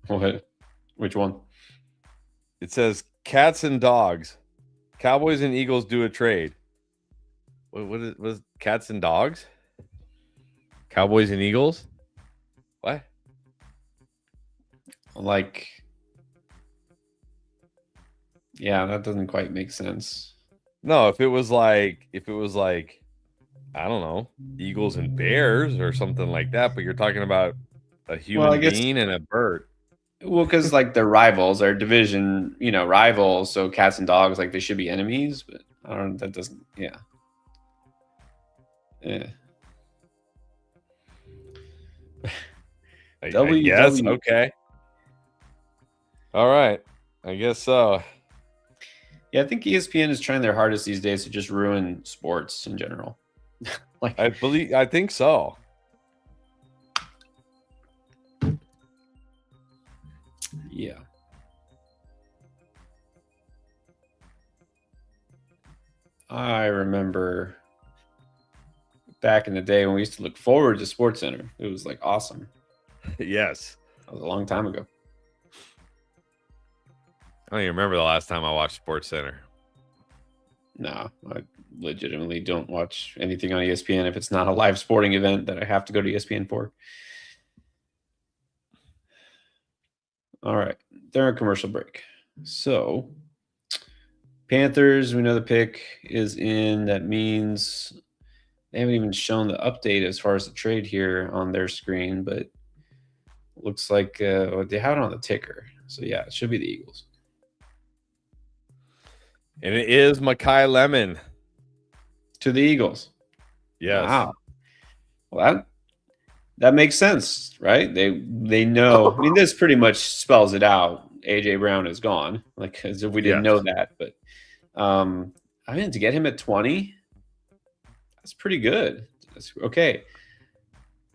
What? Which one? It says cats and dogs. Cowboys and Eagles do a trade. What was cats and dogs? Cowboys and Eagles? What? Like, yeah, that doesn't quite make sense. No, if it was like I don't know, Eagles and Bears or something like that, but you're talking about a human being and a bird. Well, because like they're rivals, they're division, rivals. So cats and dogs, like they should be enemies, but I don't. That doesn't. Yeah. I guess. Okay. All right. I guess so. Yeah, I think ESPN is trying their hardest these days to just ruin sports in general. I think so. Yeah. I remember back in the day when we used to look forward to SportsCenter. It was like awesome. Yes. That was a long time ago. I don't even remember the last time I watched SportsCenter. No, I legitimately don't watch anything on ESPN if it's not a live sporting event that I have to go to ESPN for. All right, they're a commercial break. So Panthers, we know the pick is in. That means they haven't even shown the update as far as the trade here on their screen, but looks like they have it on the ticker. So yeah, it should be the Eagles. And it is Makai Lemon to the Eagles. Yes. Wow. Well, that makes sense, right? They know. I mean, this pretty much spells it out. AJ Brown is gone, like as if we didn't know that. But I mean, to get him at 20, that's pretty good. That's okay.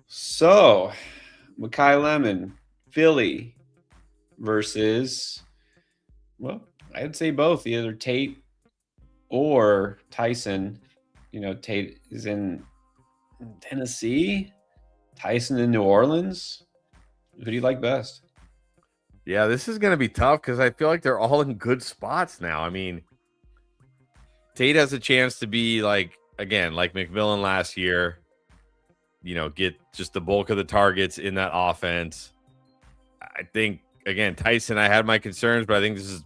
So, Makai Lemon, Philly versus, well, I'd say both, either Tate or Tyson. Tate is in Tennessee, Tyson in New Orleans. Who do you like best? Yeah, this is going to be tough because I feel like they're all in good spots now. I mean, Tate has a chance to be like McMillan last year, get just the bulk of the targets in that offense. I think, again, Tyson, I had my concerns, but I think this is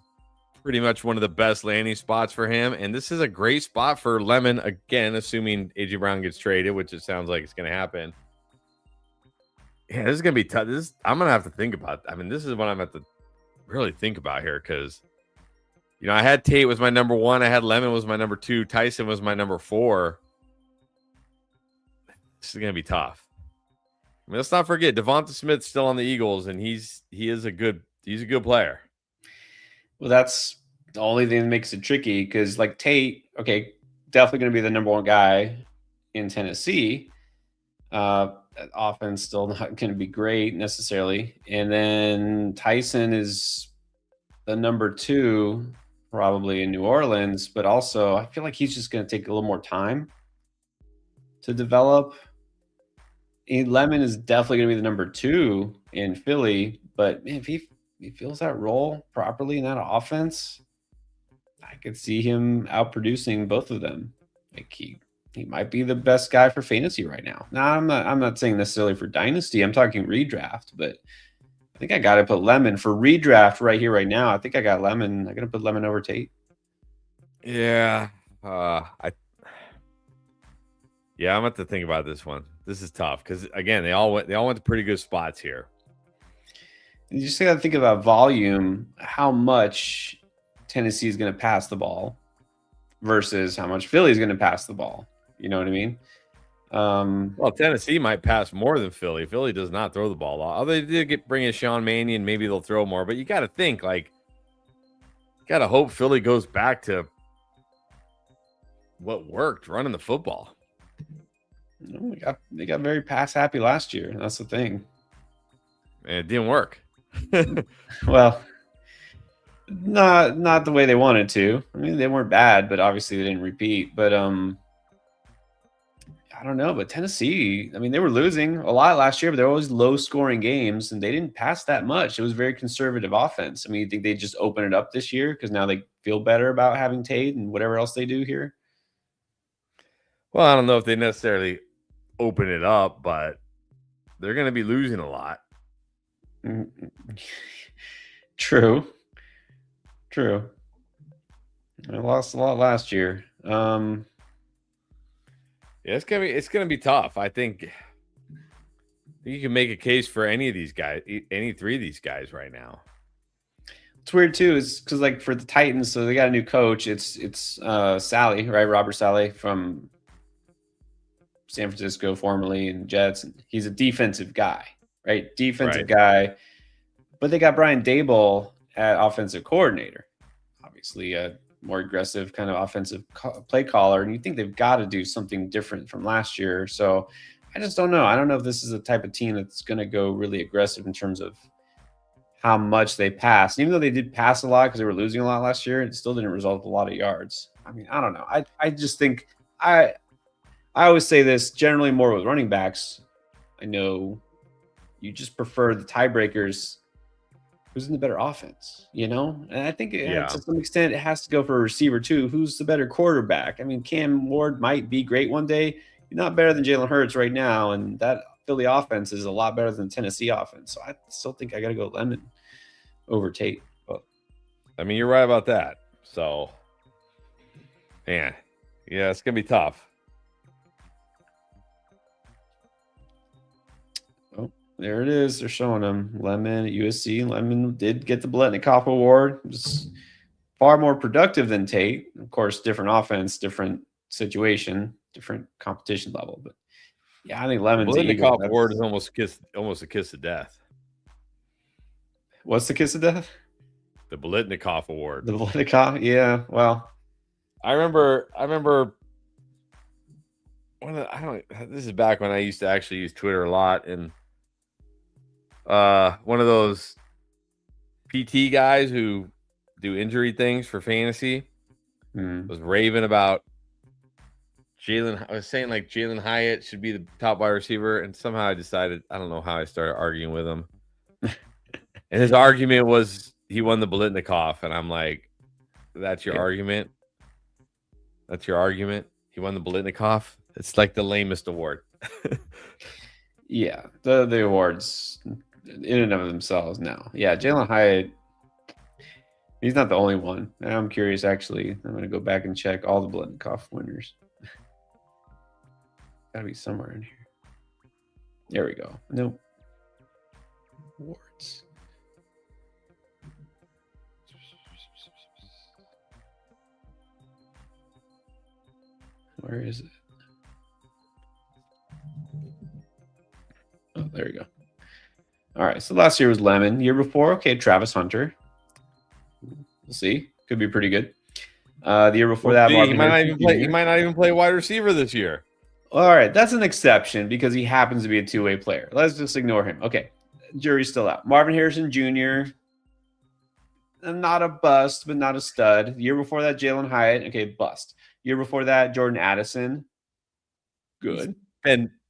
pretty much one of the best landing spots for him. And this is a great spot for Lemon, again, assuming AJ Brown gets traded, which it sounds like it's going to happen. Yeah, this is going to be tough. I'm going to have to think about. I mean, this is when I'm at the really think about here because, I had Tate was my number 1. I had Lemon was my number 2. Tyson was my number 4. This is going to be tough. I mean, let's not forget Devonta Smith's still on the Eagles, and he's a good player. Well, that's the only thing that makes it tricky because, like Tate, okay, definitely going to be the number 1 guy in Tennessee. Offense still not going to be great necessarily, and then Tyson is the number 2 probably in New Orleans, but also I feel like he's just going to take a little more time to develop. Lemon is definitely going to be the number 2 in Philly, but man, if he fills that role properly in that offense, I could see him outproducing both of them. Like he might be the best guy for fantasy right now. Now I'm not saying necessarily for dynasty. I'm talking redraft, but I think I got to put Lemon for redraft right here, right now. I think I got Lemon. I'm gonna put Lemon over Tate. Yeah, I'm going to think about this one. This is tough because again, they all went to pretty good spots here. You just got to think about volume, how much Tennessee is going to pass the ball versus how much Philly is going to pass the ball. You know what I mean? Well, Tennessee might pass more than Philly. Philly does not throw the ball. Although they did bring in Sean Mannion, maybe they'll throw more. But you got to think got to hope Philly goes back to what worked, running the football. They got very pass happy last year. That's the thing. And it didn't work. Well, not the way they wanted to. I mean, they weren't bad, but obviously they didn't repeat. But I don't know. But Tennessee, I mean, they were losing a lot last year, but they're always low scoring games, and they didn't pass that much. It was very conservative offense. I mean, you think they just open it up this year because now they feel better about having Tate and whatever else they do here? Well, I don't know if they necessarily open it up, but they're going to be losing a lot. True. I lost a lot last year. Yeah, it's gonna be tough. I think you can make a case for any of these guys, any 3 of these guys right now. It's weird too, is because like for the Titans, so they got a new coach. It's Sally, right? Robert Sally from San Francisco, formerly in Jets. He's a defensive guy, right? Defensive guy. But they got Brian Daboll at offensive coordinator. Obviously, a more aggressive kind of offensive play caller, and you think they've got to do something different from last year. So I just don't know. I don't know if this is the type of team that's going to go really aggressive in terms of how much they pass. Even though they did pass a lot because they were losing a lot last year, it still didn't result in a lot of yards. I mean, I don't know. I just think I always say this generally more with running backs. I know you just prefer the tiebreakers. Who's in the better offense, And I think to some extent it has to go for a receiver too. Who's the better quarterback? I mean, Cam Ward might be great one day. He's not better than Jalen Hurts right now, and that Philly offense is a lot better than Tennessee offense. So I still think I got to go Lemon over Tate. But I mean, you're right about that. So, man, yeah, it's gonna be tough. There it is. They're showing him Lemon at USC. Lemon did get the Biletnikoff Award. It was far more productive than Tate. Of course, different offense, different situation, different competition level. But yeah, I think Lemon's the Biletnikoff Award is almost a kiss of death. What's the kiss of death? The Biletnikoff Award. The Biletnikoff, yeah. Well, I remember. This is back when I used to actually use Twitter a lot, and one of those PT guys who do injury things for fantasy was raving about Jalen. I was saying like Jalen Hyatt should be the top wide receiver, and somehow I decided, I don't know how I started arguing with him. And his argument was he won the Biletnikoff, and I'm like, that's your argument? That's your argument? He won the Biletnikoff? It's like the lamest award. Yeah, the awards in and of themselves now. Yeah, Jalen Hyatt, he's not the only one. I'm curious, actually. I'm going to go back and check all the Biletnikoff winners. Got to be somewhere in here. There we go. Nope. Awards. Where is it? Oh, there you go. All right. So last year was Lemon. Year before, okay, Travis Hunter. We'll see. Could be pretty good. The year before that, He Marvin might not Harrison even play. He Jr. might not even play wide receiver this year. All right, that's an exception because he happens to be a two-way player. Let's just ignore him. Okay, jury's still out. Marvin Harrison Jr. Not a bust, but not a stud. The year before that, Jalen Hyatt. Okay, bust. Year before that, Jordan Addison. Good.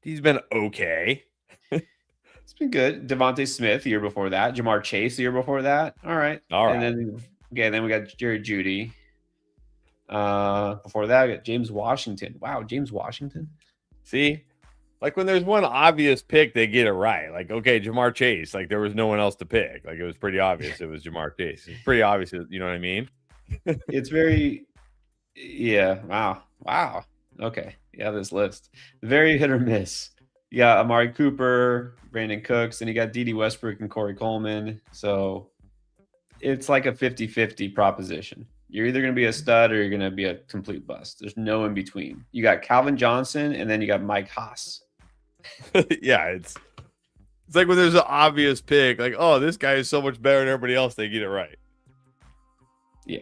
He's been okay. It's been good. Devontae Smith the year before that. Jamar Chase the year before that. All right. And then we got Jerry Jeudy. Before that, we got James Washington. Wow, James Washington. See, like when there's one obvious pick, they get it right. Like, okay, Jamar Chase. Like there was no one else to pick. Like it was pretty obvious it was Jamar Chase. It's pretty obvious. You know what I mean? It's very, yeah. Wow. Okay. Yeah, this list. Very hit or miss. You got Amari Cooper, Brandon Cooks, and you got Dede Westbrook and Corey Coleman. So it's like a 50-50 proposition. You're either going to be a stud or you're going to be a complete bust. There's no in between. You got Calvin Johnson, and then you got Mike Haas. Yeah, it's like when there's an obvious pick, like, oh, this guy is so much better than everybody else, they get it right. Yeah.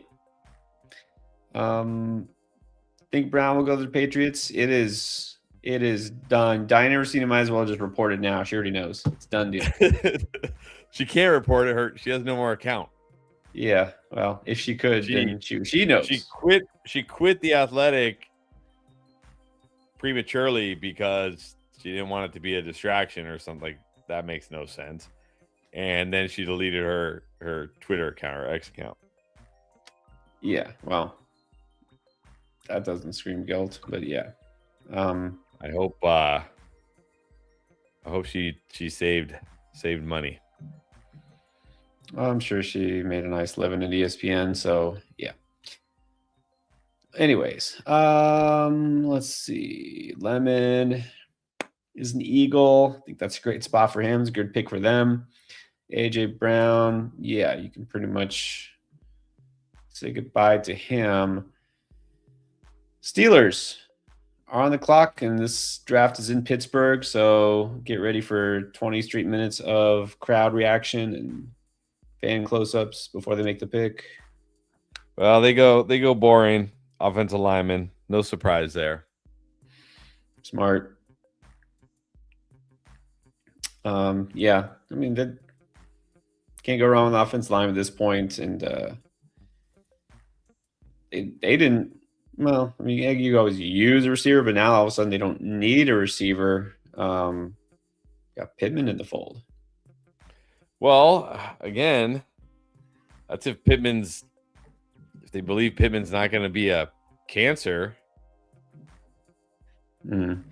Think Brown will go to the Patriots. It is done. Diana Racina might as well just report it now. She already knows. It's done deal. She can't report it. She has no more account. Yeah. Well, if she could, then she knows. She quit the Athletic prematurely because she didn't want it to be a distraction or something. Like that makes no sense. And then she deleted her Twitter account or X account. Yeah. Well, that doesn't scream guilt, but yeah. I hope she saved money. I'm sure she made a nice living at ESPN, so yeah. Anyways, let's see. Lemon is an Eagle. I think that's a great spot for him. It's a good pick for them. AJ Brown, yeah, you can pretty much say goodbye to him. Steelers are on the clock, and this draft is in Pittsburgh, so get ready for 20 straight minutes of crowd reaction and fan close-ups before they make the pick. Well, they go boring offensive lineman. No surprise there. Smart. Yeah, I mean that can't go wrong with offensive line at this point, and they didn't. Well, I mean, you always use a receiver, but now all of a sudden they don't need a receiver. Got Pittman in the fold. Well, again, that's if they believe Pittman's not going to be a cancer. Mm.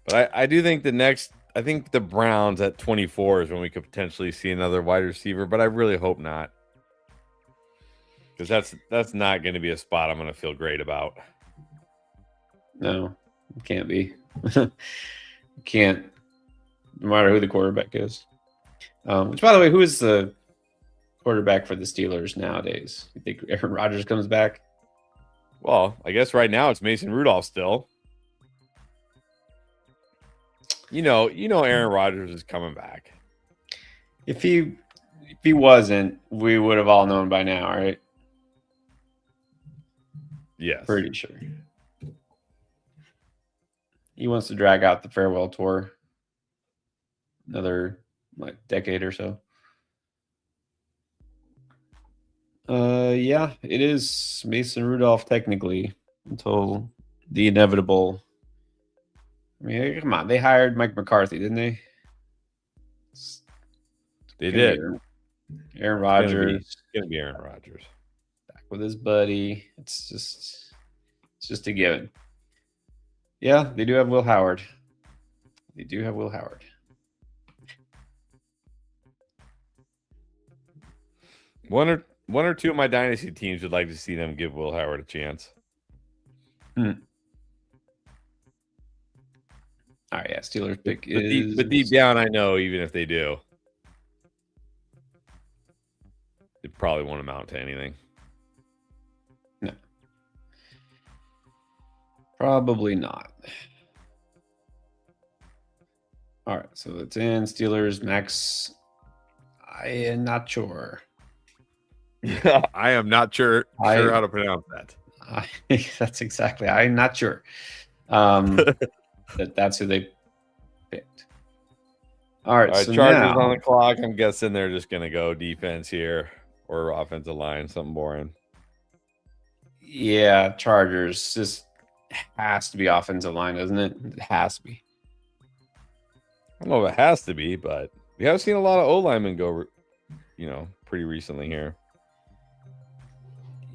But I do think I think the Browns at 24 is when we could potentially see another wide receiver, but I really hope not. Because that's not going to be a spot I'm going to feel great about. No, it can't be. Can't, no matter who the quarterback is. Which, by the way, who is the quarterback for the Steelers nowadays? You think Aaron Rodgers comes back? Well, I guess right now it's Mason Rudolph still. You know, Aaron Rodgers is coming back. If he wasn't, we would have all known by now, right? Yes. Pretty sure. He wants to drag out the farewell tour another decade or so. Yeah, it is Mason Rudolph technically until the inevitable. I mean, come on, they hired Mike McCarthy, didn't they? They did. Aaron Rodgers. It's gonna be Aaron Rodgers. Back with his buddy. It's just a given. Yeah, they do have Will Howard. One or two of my dynasty teams would like to see them give Will Howard a chance. All right, yeah, Steelers pick is. But deep down, I know even if they do, it probably won't amount to anything. No. Probably not. All right, so it's in Steelers, Max. I am not sure. I am not sure how to pronounce that. That's exactly. I'm not sure. That's who they picked. All right, so Chargers now on the clock. I'm guessing they're just gonna go defense here or offensive line, something boring. yeah, Chargers just has to be offensive line, doesn't it? It has to be. I don't know if it has to be, but we have seen a lot of O linemen go, pretty recently here.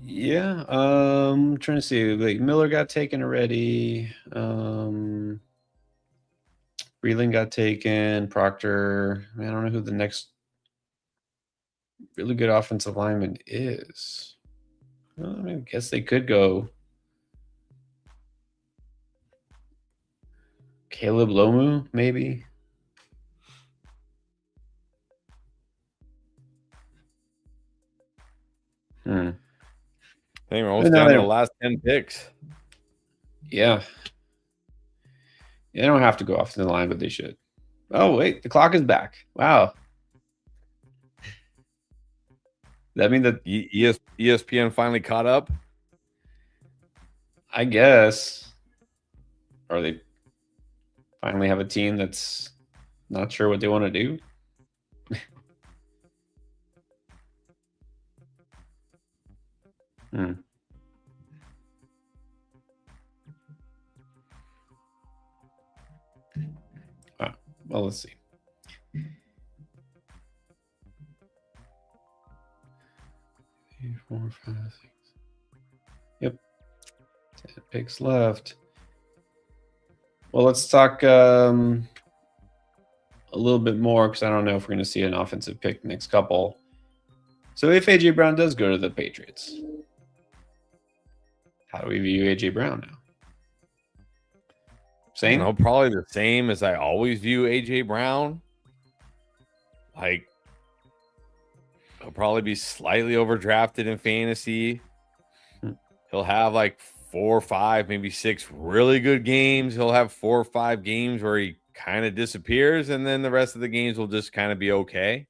Yeah, trying to see. Like Miller got taken already. Breland got taken. Proctor. I don't know who the next really good offensive lineman is. I guess they could go Caleb Lomu, maybe. I think we're almost down to the last 10 picks. Yeah. They don't have to go off the line, but they should. Oh, wait. The clock is back. Wow. That mean that ESPN finally caught up? I guess. Or they finally have a team that's not sure what they want to do. Well, let's see. 3, 4, 5, 6. Yep. 10 picks left. Well, let's talk a little bit more because I don't know if we're going to see an offensive pick next couple. So if A.J. Brown does go to the Patriots, how do we view A.J. Brown now? Same? Probably the same as I always view A.J. Brown. Like, he'll probably be slightly overdrafted in fantasy. He'll have like 4 or 5, maybe 6 really good games. He'll have 4 or 5 games where he kind of disappears, and then the rest of the games will just kind of be okay.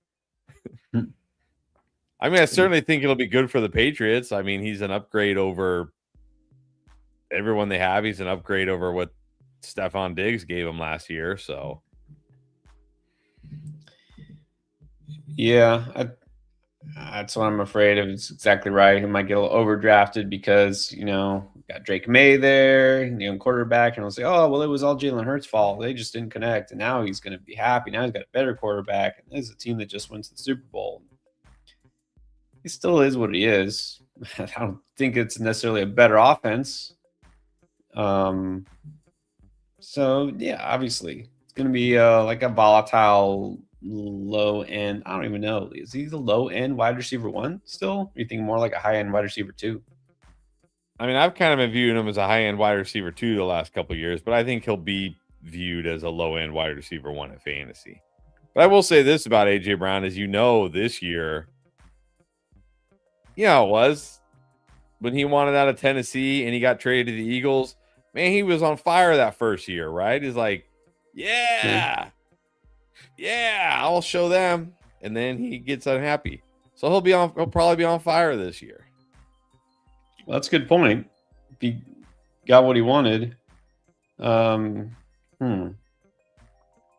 I mean, I certainly think it'll be good for the Patriots. I mean, he's an upgrade over everyone they have. He's an upgrade over what Stephon Diggs gave him last year. So, yeah, that's what I'm afraid of. It's exactly right. He might get a little overdrafted because, got Drake May there, quarterback, and I'll say, oh, well, it was all Jalen Hurts' fault. They just didn't connect. And now he's going to be happy. Now he's got a better quarterback. And this is a team that just went to the Super Bowl. He still is what he is. I don't think it's necessarily a better offense. So, yeah, obviously, it's going to be like a volatile low end. I don't even know. Is he the low end wide receiver 1 still? Or you think more like a high end wide receiver 2? I mean, I've kind of been viewing him as a high end wide receiver 2 the last couple of years, but I think he'll be viewed as a low end wide receiver 1 in fantasy. But I will say this about A.J. Brown is, this year, it was when he wanted out of Tennessee and he got traded to the Eagles. Man, he was on fire that first year, right? He's like, yeah, I'll show them. And then he gets unhappy. So he'll probably be on fire this year. Well, that's a good point. If he got what he wanted.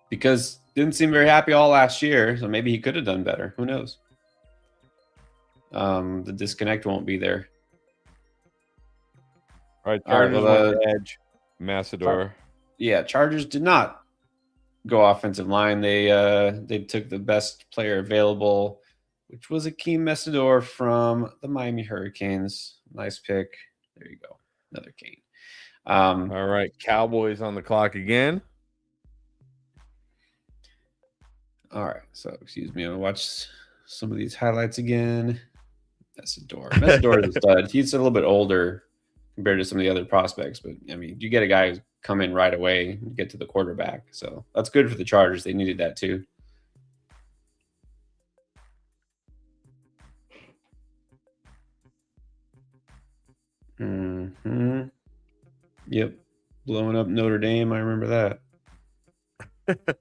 Because didn't seem very happy all last year, so maybe he could have done better. Who knows? The disconnect won't be there. All right, Chargers went edge. Massador. Chargers did not go offensive line. They took the best player available, which was Akeem Massador from the Miami Hurricanes. Nice pick. There you go. Another Kane. All right, Cowboys on the clock again. All right, so excuse me. I'll watch some of these highlights again. Massador is a stud. He's a little bit older compared to some of the other prospects, but I mean, you get a guy who's come in right away and get to the quarterback. So that's good for the Chargers. They needed that too. Yep. blowing up Notre Dame. I remember that.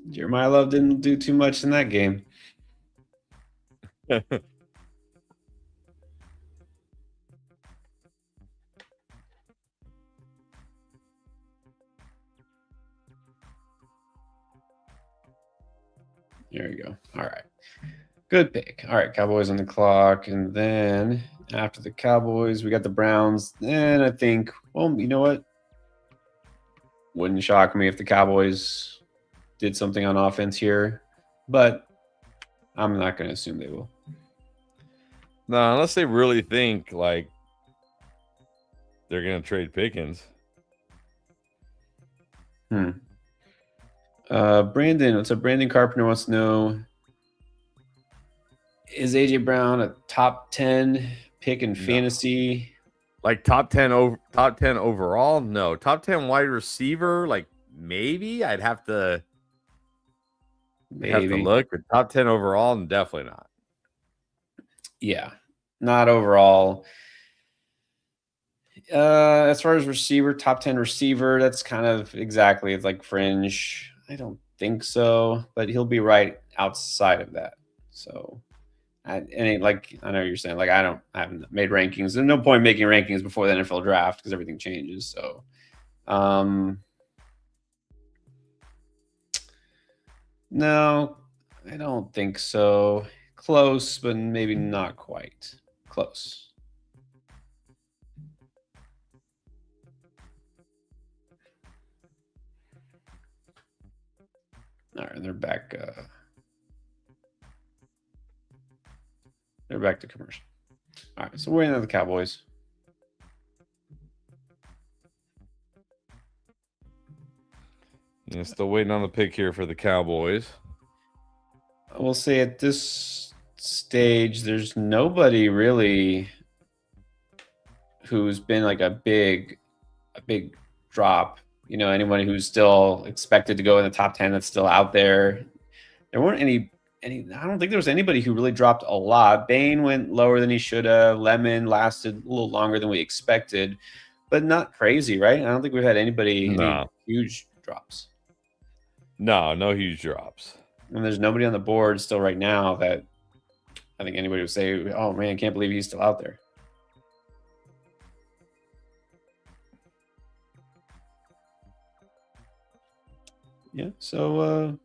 Jeremiah Love didn't do too much in that game. There you go. All right. Good pick. All right, Cowboys on the clock. And then after the Cowboys, we got the Browns. And I think, well, you know what? Wouldn't shock me if the Cowboys did something on offense here, but I'm not going to assume they will. No, unless they really think like they're going to trade Pickens. Brandon, what's up? Brandon Carpenter wants to know, is AJ Brown a top 10 pick in fantasy? Like top 10 overall? No. Top 10 wide receiver? Like maybe I'd have to look, but top 10 overall, definitely not. Yeah, not overall. As far as receiver, top 10 receiver, that's kind of exactly, it's like fringe. I don't think so, but he'll be right outside of that. So, I know you're saying, like, I haven't made rankings. There's no point making rankings before the NFL draft because everything changes. So, no, I don't think so. Close, but maybe not quite. Close. All right, they're back. They're back to commercial. All right, so we're waiting on the Cowboys. Yeah, still waiting on the pick here for the Cowboys. I will say at this stage, there's nobody really who's been like a big drop. You know, anyone who's still expected to go in the top 10 that's still out there. There weren't any. I don't think there was anybody who really dropped a lot. Bain went lower than he should have. Lemon lasted a little longer than we expected, but not crazy, right? I don't think we've had any huge drops. No huge drops. And there's nobody on the board still right now that I think anybody would say, oh man, can't believe he's still out there. Yeah, so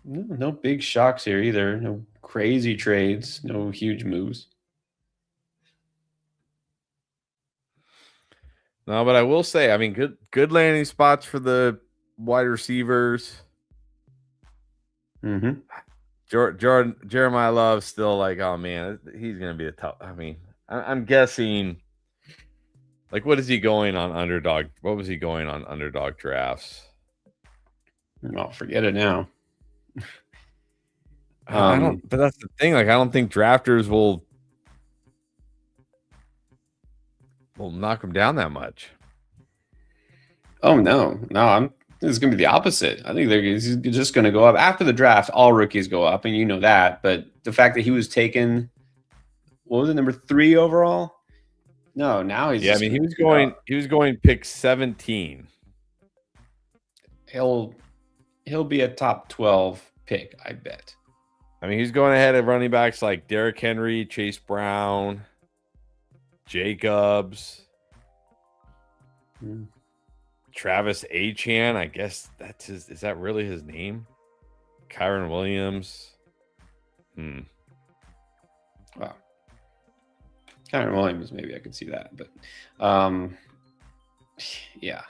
no big shocks here either. No crazy trades, no huge moves. No, but I will say, I mean, good landing spots for the wide receivers. Mm-hmm. Jeremiah Love still like, oh man, he's gonna be a tough. I mean, I'm guessing. Like, what is he going on underdog? What was he going on underdog drafts? I'll forget it now. I don't. But that's the thing. Like, I don't think drafters will knock him down that much. Oh no! It's going to be the opposite. I think he's just going to go up after the draft. All rookies go up, and you know that. But the fact that he was taken, what was it, number 3 overall? No, now he's. Yeah, I mean, he was going pick 17. He'll be a top 12 pick, I bet. I mean, he's going ahead of running backs like Derrick Henry, Chase Brown, Jacobs, Travis Etienne. I guess that's his. Is that really his name? Kyron Williams. Wow. Kyron Williams, maybe I could see that, but yeah,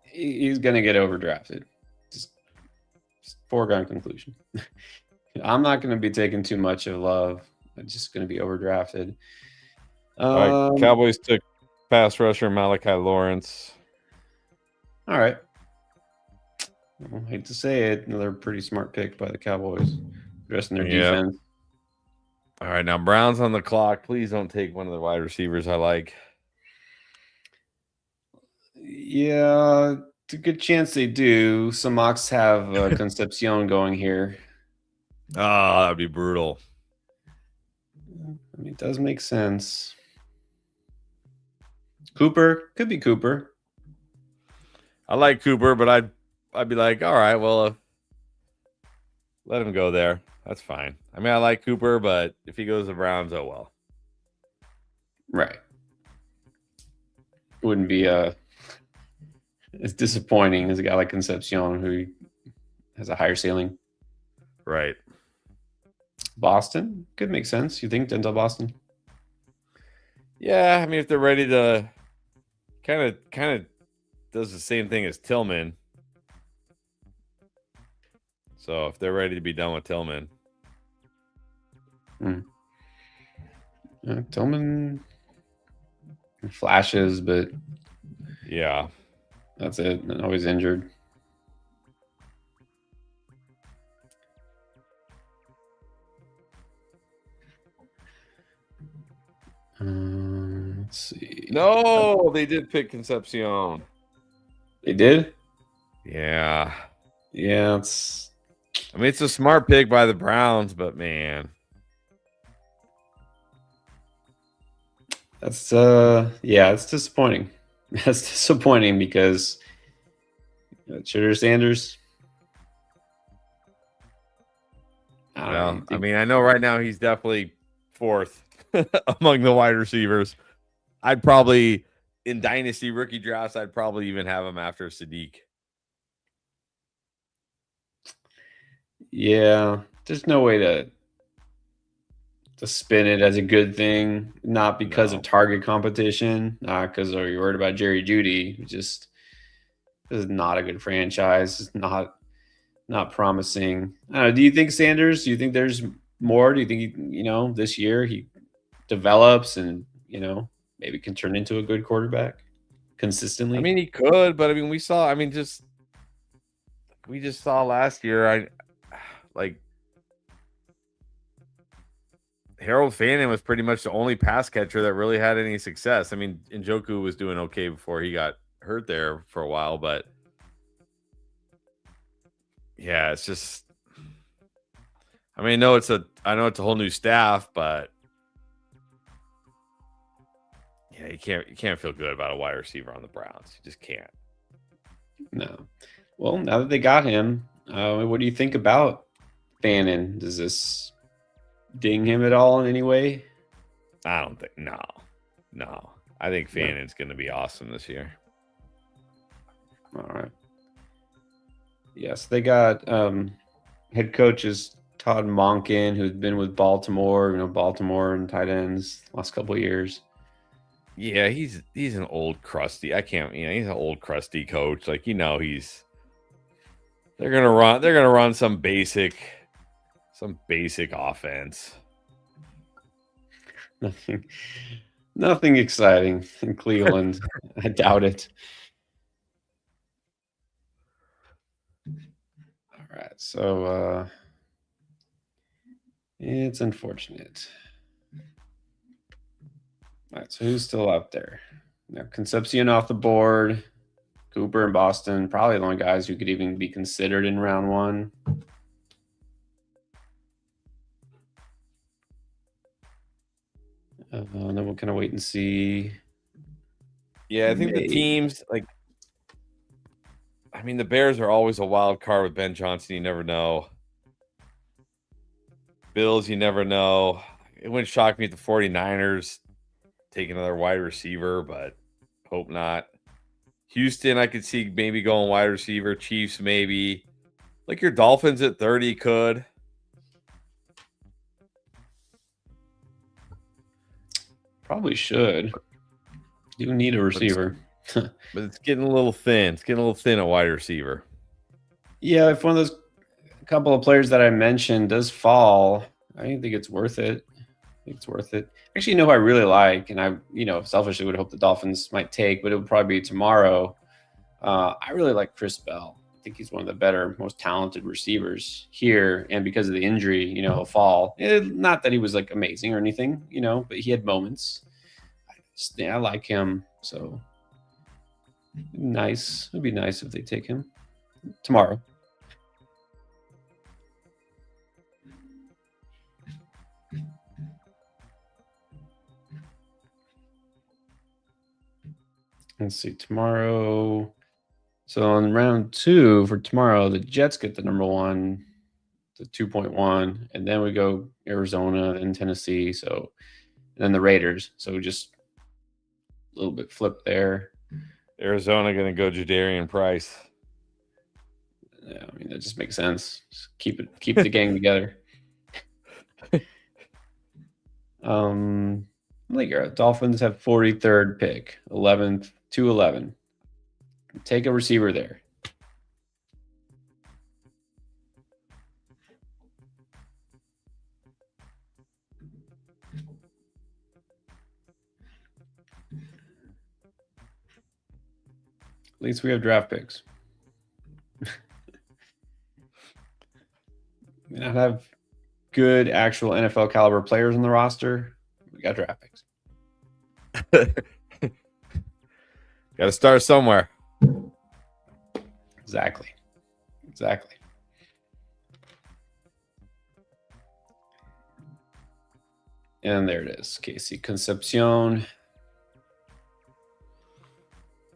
he's gonna get overdrafted. Just foregone conclusion. I'm not going to be taking too much of Love. I'm just going to be overdrafted. All right, Cowboys took pass rusher Malachi Lawrence. All right. I hate to say it, another pretty smart pick by the Cowboys, addressing their defense. All right, now Browns on the clock. Please don't take one of the wide receivers I like. Yeah, it's a good chance they do. Some mocks have Concepcion going here. Oh, that'd be brutal. I mean, it does make sense. Cooper could be Cooper. I like Cooper, but I'd be like, all right, well, let him go there. That's fine. I mean, I like Cooper, but if he goes to Browns, oh well. Right. Wouldn't be as disappointing as a guy like Concepcion who has a higher ceiling. Right. Boston could make sense. You think Denzel Boston? Yeah, I mean, if they're ready to kind of does the same thing as Tillman. So if they're ready to be done with Tillman. Tillman flashes, but yeah, that's it. Always injured. Let's see. No, they did pick Concepcion. They did? Yeah. Yeah, I mean, it's a smart pick by the Browns, but man. That's yeah, it's disappointing. That's disappointing because Shedeur Sanders. I mean, I know right now he's definitely fourth among the wide receivers. I'd probably in dynasty rookie drafts, I'd probably even have him after Sadiq. Yeah, there's no way to spin it as a good thing, not because of target competition, not because you're worried about Jerry Jeudy. Just this is not a good franchise. It's not promising. Do you think Sanders? Do you think there's more? Do you think this year he develops and maybe can turn into a good quarterback consistently? I mean, he could, but I mean, we just saw last year. Harold Fannin was pretty much the only pass catcher that really had any success. I mean, Njoku was doing okay before he got hurt there for a while, but yeah, it's just. I mean, I know it's a whole new staff, but yeah, you can't feel good about a wide receiver on the Browns. You just can't. No. Well, now that they got him, what do you think about Fannin? Does this ding him at all in any way? I don't think. No. I think Fannin's going to be awesome this year. All right. Yes, they got head coaches Todd Monken, who's been with Baltimore. Baltimore and tight ends last couple of years. Yeah, he's an old crusty. I can't. He's an old crusty coach. Like they're gonna run some basic offense. Nothing exciting in Cleveland. I doubt it. All right, so it's unfortunate. All right, so who's still out there? Now, Concepcion off the board. Cooper and Boston, probably the only guys who could even be considered in round one. And then we'll kind of wait and see. Yeah, I think the teams the Bears are always a wild card with Ben Johnson. You never know. Bills, you never know. It wouldn't shock me if the 49ers take another wide receiver, but hope not. Houston, I could see maybe going wide receiver. Chiefs, maybe. Like your Dolphins at 30 could. Probably should. You need a receiver. But it's getting a little thin. It's getting a little thin at wide receiver. Yeah, if one of those couple of players that I mentioned does fall, I think it's worth it. Actually, who I really like, and I, selfishly would hope the Dolphins might take, but it would probably be tomorrow. I really like Chris Bell. I think he's one of the better, most talented receivers here. And because of the injury, he'll fall. Not that he was like amazing or anything, but he had moments. I like him. So nice. It'd be nice if they take him tomorrow. Let's see, tomorrow. So on round 2 for tomorrow, the Jets get the number 1, the 2.1, and then we go Arizona and Tennessee. So and then the Raiders. So just a little bit flip there. Arizona going to go Jadarian Price. Yeah, I mean that just makes sense. Just keep the gang together. Like Dolphins have 43rd pick, 11th to 11. Take a receiver there. At least we have draft picks. We don't have good actual NFL caliber players on the roster. We got draft picks. Got to start somewhere. Exactly. And there it is. Casey Concepcion.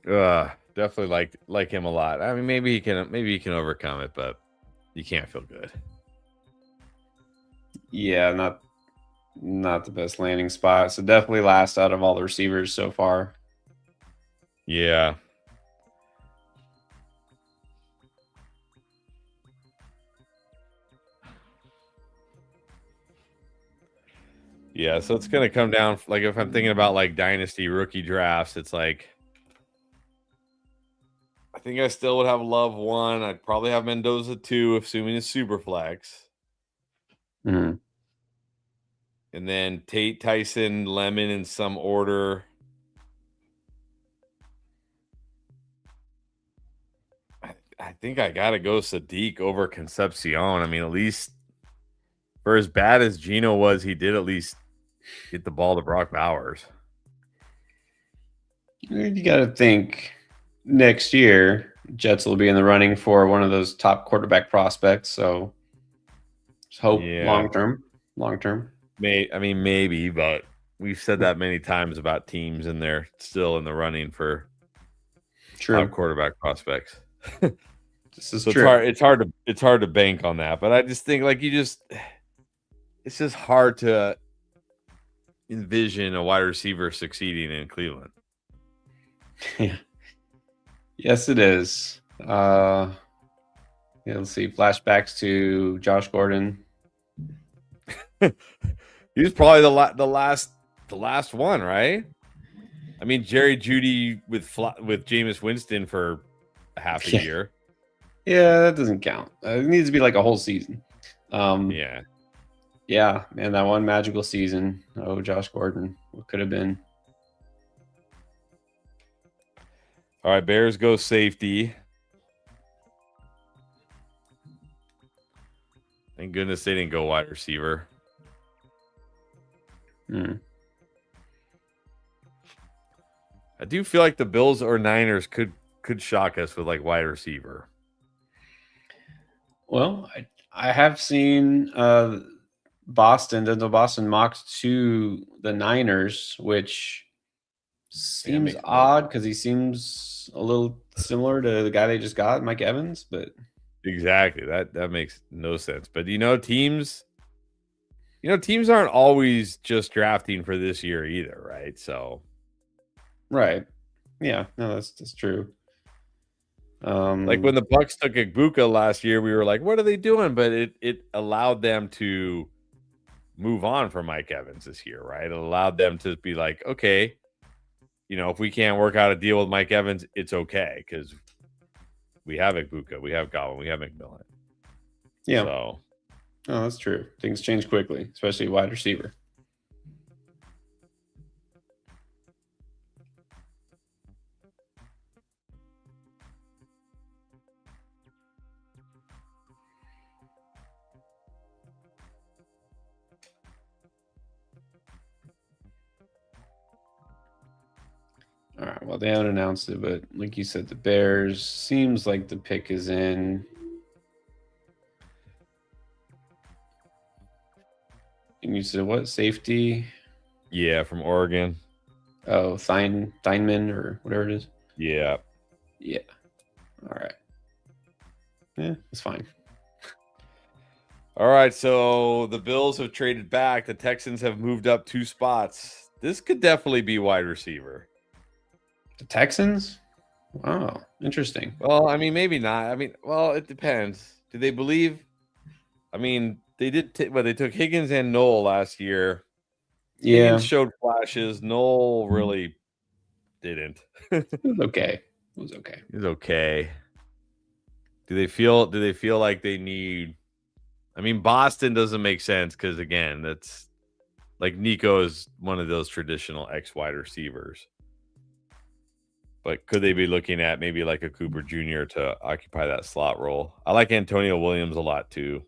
Definitely like him a lot. I mean, maybe he can overcome it, but you can't feel good. Yeah, not the best landing spot. So definitely last out of all the receivers so far. Yeah. Yeah, so it's going to come down, like if I'm thinking about like dynasty rookie drafts, it's like I think I still would have Love 1. I'd probably have Mendoza 2, assuming it's super flex. Mm-hmm. And then Tate, Tyson, Lemon in some order. I think I got to go Sadiq over Concepcion. I mean, at least for as bad as Gino was, he did at least get the ball to Brock Bowers. You got to think next year, Jets will be in the running for one of those top quarterback prospects. So just hope long term. Maybe, but we've said that many times about teams, and they're still in the running for top quarterback prospects. This is so true. It's hard to bank on that, but I just think like it's just hard to envision a wide receiver succeeding in Cleveland. Yeah. Yes, it is. Let's see. Flashbacks to Josh Gordon. He was probably the last one, right? I mean, Jerry Jeudy with Jameis Winston for half a year. Yeah, that doesn't count. It needs to be like a whole season. Yeah, man, that one magical season. Oh, Josh Gordon, what could have been? All right, Bears go safety. Thank goodness they didn't go wide receiver. I do feel like the Bills or Niners could shock us with like wide receiver. Well, I have seen Denzel Boston mocked to the Niners, which seems odd because he seems a little similar to the guy they just got, Mike Evans. But exactly, that makes no sense. But teams aren't always just drafting for this year either, right? So, right, yeah, no, that's true. Like when the Bucks took Igbokwe last year, we were like, "What are they doing?" But it allowed them to move on from Mike Evans this year, right? It allowed them to be like, "Okay, if we can't work out a deal with Mike Evans, it's okay because we have Igbokwe, we have Godwin, we have McMillan." Yeah. So, oh, that's true. Things change quickly, especially wide receiver. All right. Well, they haven't announced it, but like you said, the Bears seems like the pick is in. And you said what? Safety? Yeah, from Oregon. Oh, Theinman or whatever it is. Yeah. Yeah. All right. Yeah, it's fine. All right, so the Bills have traded back. The Texans have moved up 2 spots. This could definitely be wide receiver. The Texans? Wow, interesting. Well, I mean, maybe not. I mean, well, it depends. Do they believe? I mean, they did. They took Higgins and Knoll last year. Yeah, Higgins showed flashes. Knoll really didn't. it was okay. It was okay. He's okay. Do they feel like they need? I mean, Boston doesn't make sense because again, that's like Nico is one of those traditional X wide receivers. But could they be looking at maybe like a Cooper Jr. to occupy that slot role? I like Antonio Williams a lot too.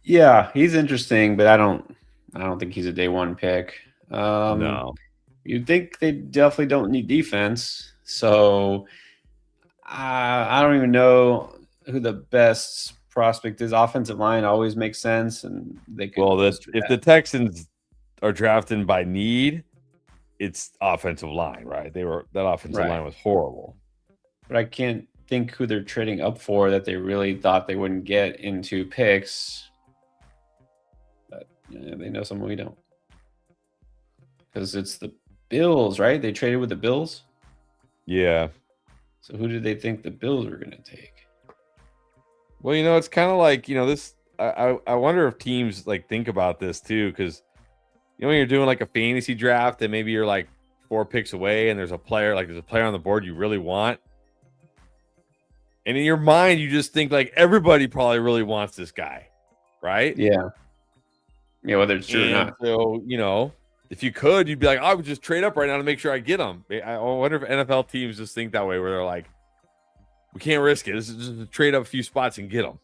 Yeah, he's interesting, but I don't think he's a day one pick. No. You'd think they definitely don't need defense. So I don't even know who the best prospect is. Offensive line always makes sense, and they could. Well, if the Texans are drafting by need, it's offensive line, right? That offensive line was horrible. But I can't think who they're trading up for that they really thought they wouldn't get into picks. But they know someone we don't. Because it's the Bills, right? They traded with the Bills. Yeah. So who did they think the Bills were going to take? Well, it's kind of like, this. I wonder if teams like think about this too, because when you're doing like a fantasy draft and maybe you're like 4 picks away and there's a player on the board you really want. And in your mind, you just think like everybody probably really wants this guy, right? Yeah. Yeah, whether it's true or not. So, if you could, you'd be like, I would just trade up right now to make sure I get him. I wonder if NFL teams just think that way, where they're like, we can't risk it. This is just trade up a few spots and get them.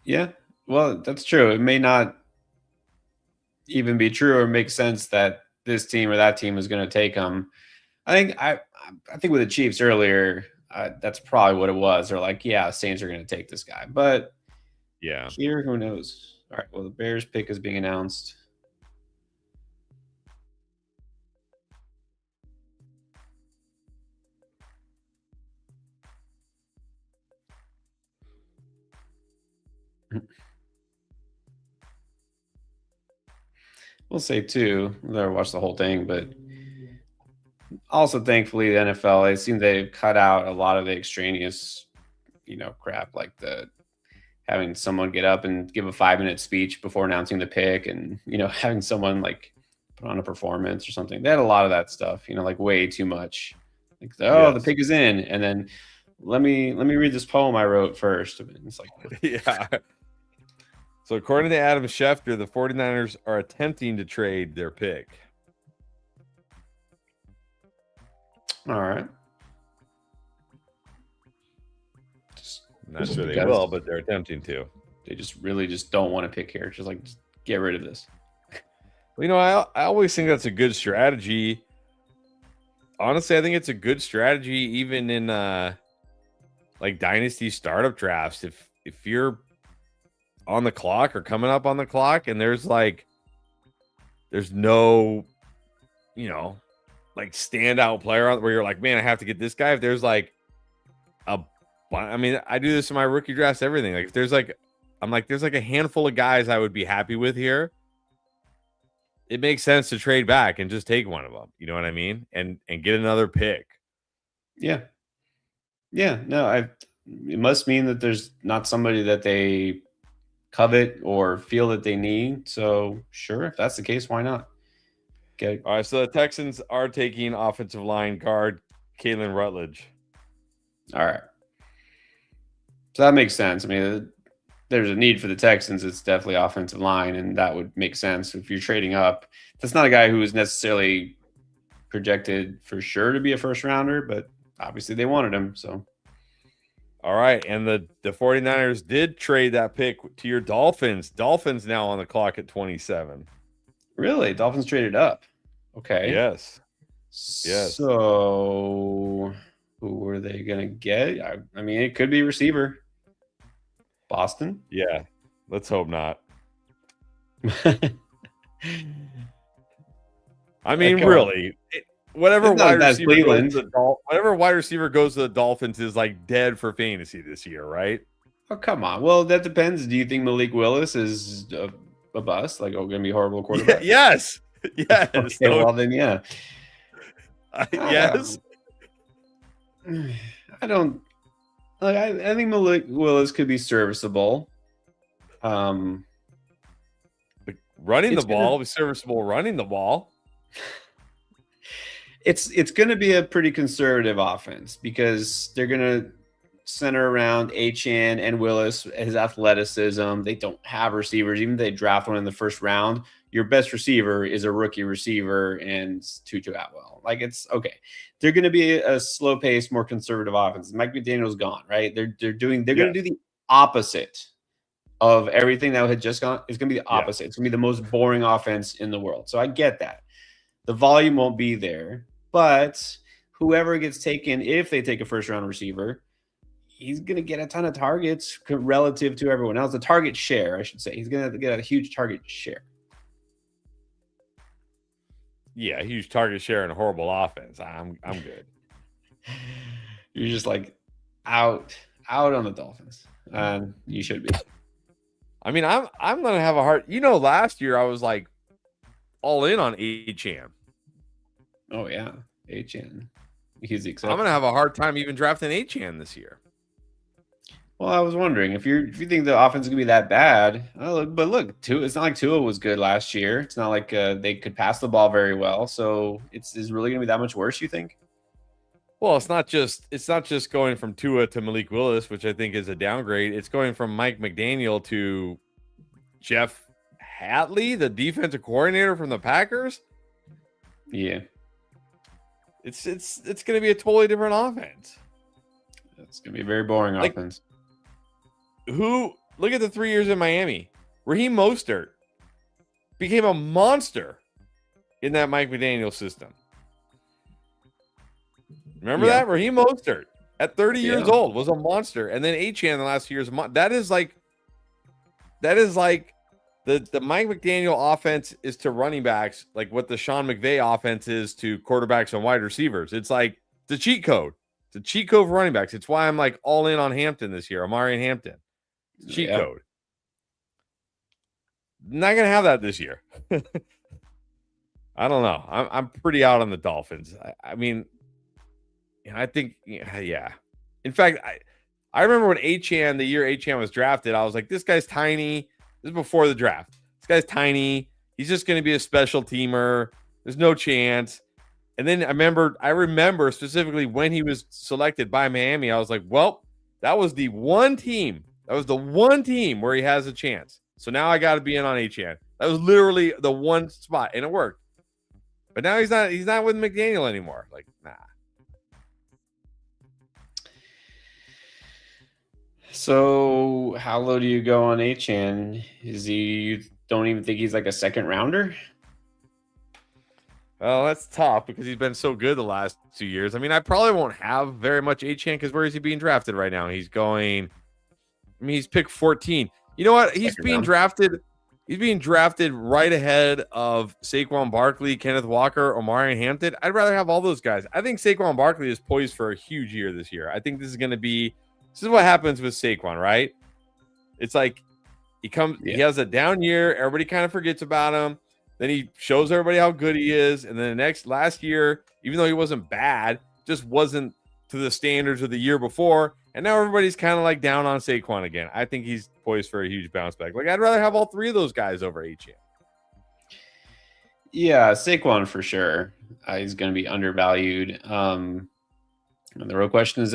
Yeah, well, that's true. It may not even be true or make sense that this team or that team is going to take them. I think with the Chiefs earlier, that's probably what it was. They're like, yeah, Saints are going to take this guy. But yeah, here, who knows? All right, well, the Bears pick is being announced. We'll say too. I'll never watch the whole thing, but also thankfully the NFL, it seems they've cut out a lot of the extraneous, crap like the having someone get up and give a 5-minute speech before announcing the pick, and having someone like put on a performance or something. They had a lot of that stuff, like way too much. Like, the pick is in, and then let me read this poem I wrote first. It's like, yeah. So according to Adam Schefter, the 49ers are attempting to trade their pick. All right. Not sure they will, but they're attempting to. They just really just don't want to pick here. Just get rid of this. Well, I always think that's a good strategy. Honestly, I think it's a good strategy even in like dynasty startup drafts. If you're on the clock or coming up on the clock and there's no like standout player where you're like, man, I have to get this guy. If there's like I do this in my rookie drafts, everything. Like if there's like a handful of guys I would be happy with here, it makes sense to trade back and just take one of them. You know what I mean? And get another pick. Yeah. Yeah. No, it must mean that there's not somebody that they covet or feel that they need. So sure, if that's the case, why not? Okay. All right. So the Texans are taking offensive line guard Kalen Rutledge. All right. So that makes sense. I mean, there's a need for the Texans. It's definitely offensive line, and that would make sense if you're trading up. That's not a guy who is necessarily projected for sure to be a first rounder, but obviously they wanted him. So, all right. And the 49ers did trade that pick to your Dolphins. Dolphins now on the clock at 27. Really? Dolphins traded up. Okay. Yes. So who were they going to get? I mean, it could be receiver. Boston? Yeah. Let's hope not. I mean, Come on. really, whatever It's not wide like that's receiver goes to Cleveland. whatever wide receiver goes to the Dolphins is like dead for fantasy this year, right? Oh, come on. Well, that depends. Do you think Malik Willis is a bust? Like, oh, going to be a horrible Yeah, quarterback? yes, yes, Okay, well then, yeah. yes. I don't like. I think Malik Willis could be serviceable. Um, Running the it's gonna ball, be serviceable. Running the ball. it's gonna be a pretty conservative offense because they're gonna center around Achan and Willis, his athleticism. They don't have receivers. Even if they draft one in the first round, your best receiver is a rookie receiver and Tutu Atwell. Like, it's okay. They're going to be a slow pace, more conservative offense. Mike McDaniel's gone, right? They're going to do the opposite of everything that had just gone. It's going to be the opposite. It's going to be the most boring offense in the world. So I get that. The volume won't be there, but whoever gets taken, if they take a first round receiver, he's going to get a ton of targets relative to everyone else. The target share, I should say. He's going to get a huge target share. Yeah, huge target share and a horrible offense. I'm good. You're just like out on the Dolphins. You should be. I mean, I'm gonna have a hard. Last year I was like all in on Achane. Oh yeah, Achan. He's the exception. I'm gonna have a hard time even drafting Achane this year. Well, I was wondering if you think the offense is gonna be that bad. But look, it's not like Tua was good last year. It's not like they could pass the ball very well. So is really gonna be that much worse, you think? Well, it's not just going from Tua to Malik Willis, which I think is a downgrade. It's going from Mike McDaniel to Jeff Hatley, the defensive coordinator from the Packers. Yeah, it's going to be a totally different offense. It's gonna be a very boring offense. Look at the 3 years in Miami. Raheem Mostert became a monster in that Mike McDaniel system. Remember that? Raheem Mostert at 30 years old was a monster. And then Achane the last few years. That is like the Mike McDaniel offense is to running backs like what the Sean McVay offense is to quarterbacks and wide receivers. It's like the cheat code. It's a cheat code for running backs. It's why I'm like all in on Hampton this year. Amari and Hampton. Cheat code. Not going to have that this year. I don't know. I'm pretty out on the Dolphins. I mean, I think, yeah. In fact, I remember when the year Achane was drafted, I was like, this guy's tiny. This is before the draft. This guy's tiny. He's just going to be a special teamer. There's no chance. And then I remember specifically when he was selected by Miami, I was like, well, that was the one team. That was the one team where he has a chance. So now I got to be in on Achane. That was literally the one spot, and it worked. But now he's not with McDaniel anymore. Like, nah. So how low do you go on Achane? You don't even think he's like a second rounder? Well, that's tough because he's been so good the last 2 years. I mean, I probably won't have very much Achane because where is he being drafted right now? He's picked 14. You know what? He's being drafted right ahead of Saquon Barkley, Kenneth Walker, Omari Hampton. I'd rather have all those guys. I think Saquon Barkley is poised for a huge year this year. I think this is what happens with Saquon, right? It's like he has a down year. Everybody kind of forgets about him. Then he shows everybody how good he is. And then last year, even though he wasn't bad, just wasn't to the standards of the year before. And now everybody's kind of like down on Saquon again. I think he's poised for a huge bounce back. Like, I'd rather have all three of those guys over Achane. Yeah, Saquon for sure. He's going to be undervalued. And the real question is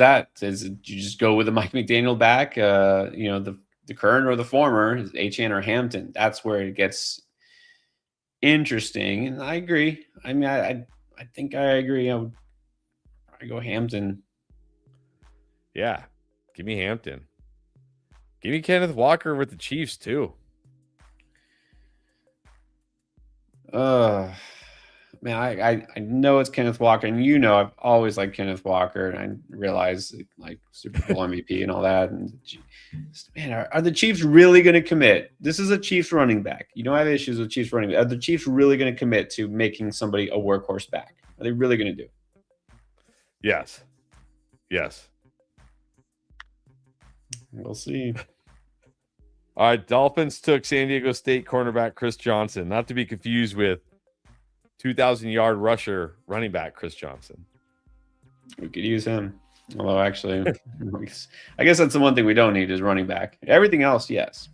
you just go with the Mike McDaniel back, the current or the former, Achane or Hampton. That's where it gets interesting. And I agree. I mean, I think I agree. I go Hampton. Yeah, give me Hampton. Give me Kenneth Walker with the Chiefs too. Man, I know it's Kenneth Walker, and I've always liked Kenneth Walker, and I realize like Super Bowl MVP and all that. And man, are the Chiefs really going to commit? This is a Chiefs running back. I have issues with Chiefs running back. Are the Chiefs really going to commit to making somebody a workhorse back? Are they really going to do it? Yes. Yes. We'll see. All right, Dolphins took San Diego State cornerback Chris Johnson, not to be confused with 2,000-yard rusher running back Chris Johnson. We could use him. Although, actually, I guess that's the one thing we don't need is running back. Everything else, yes.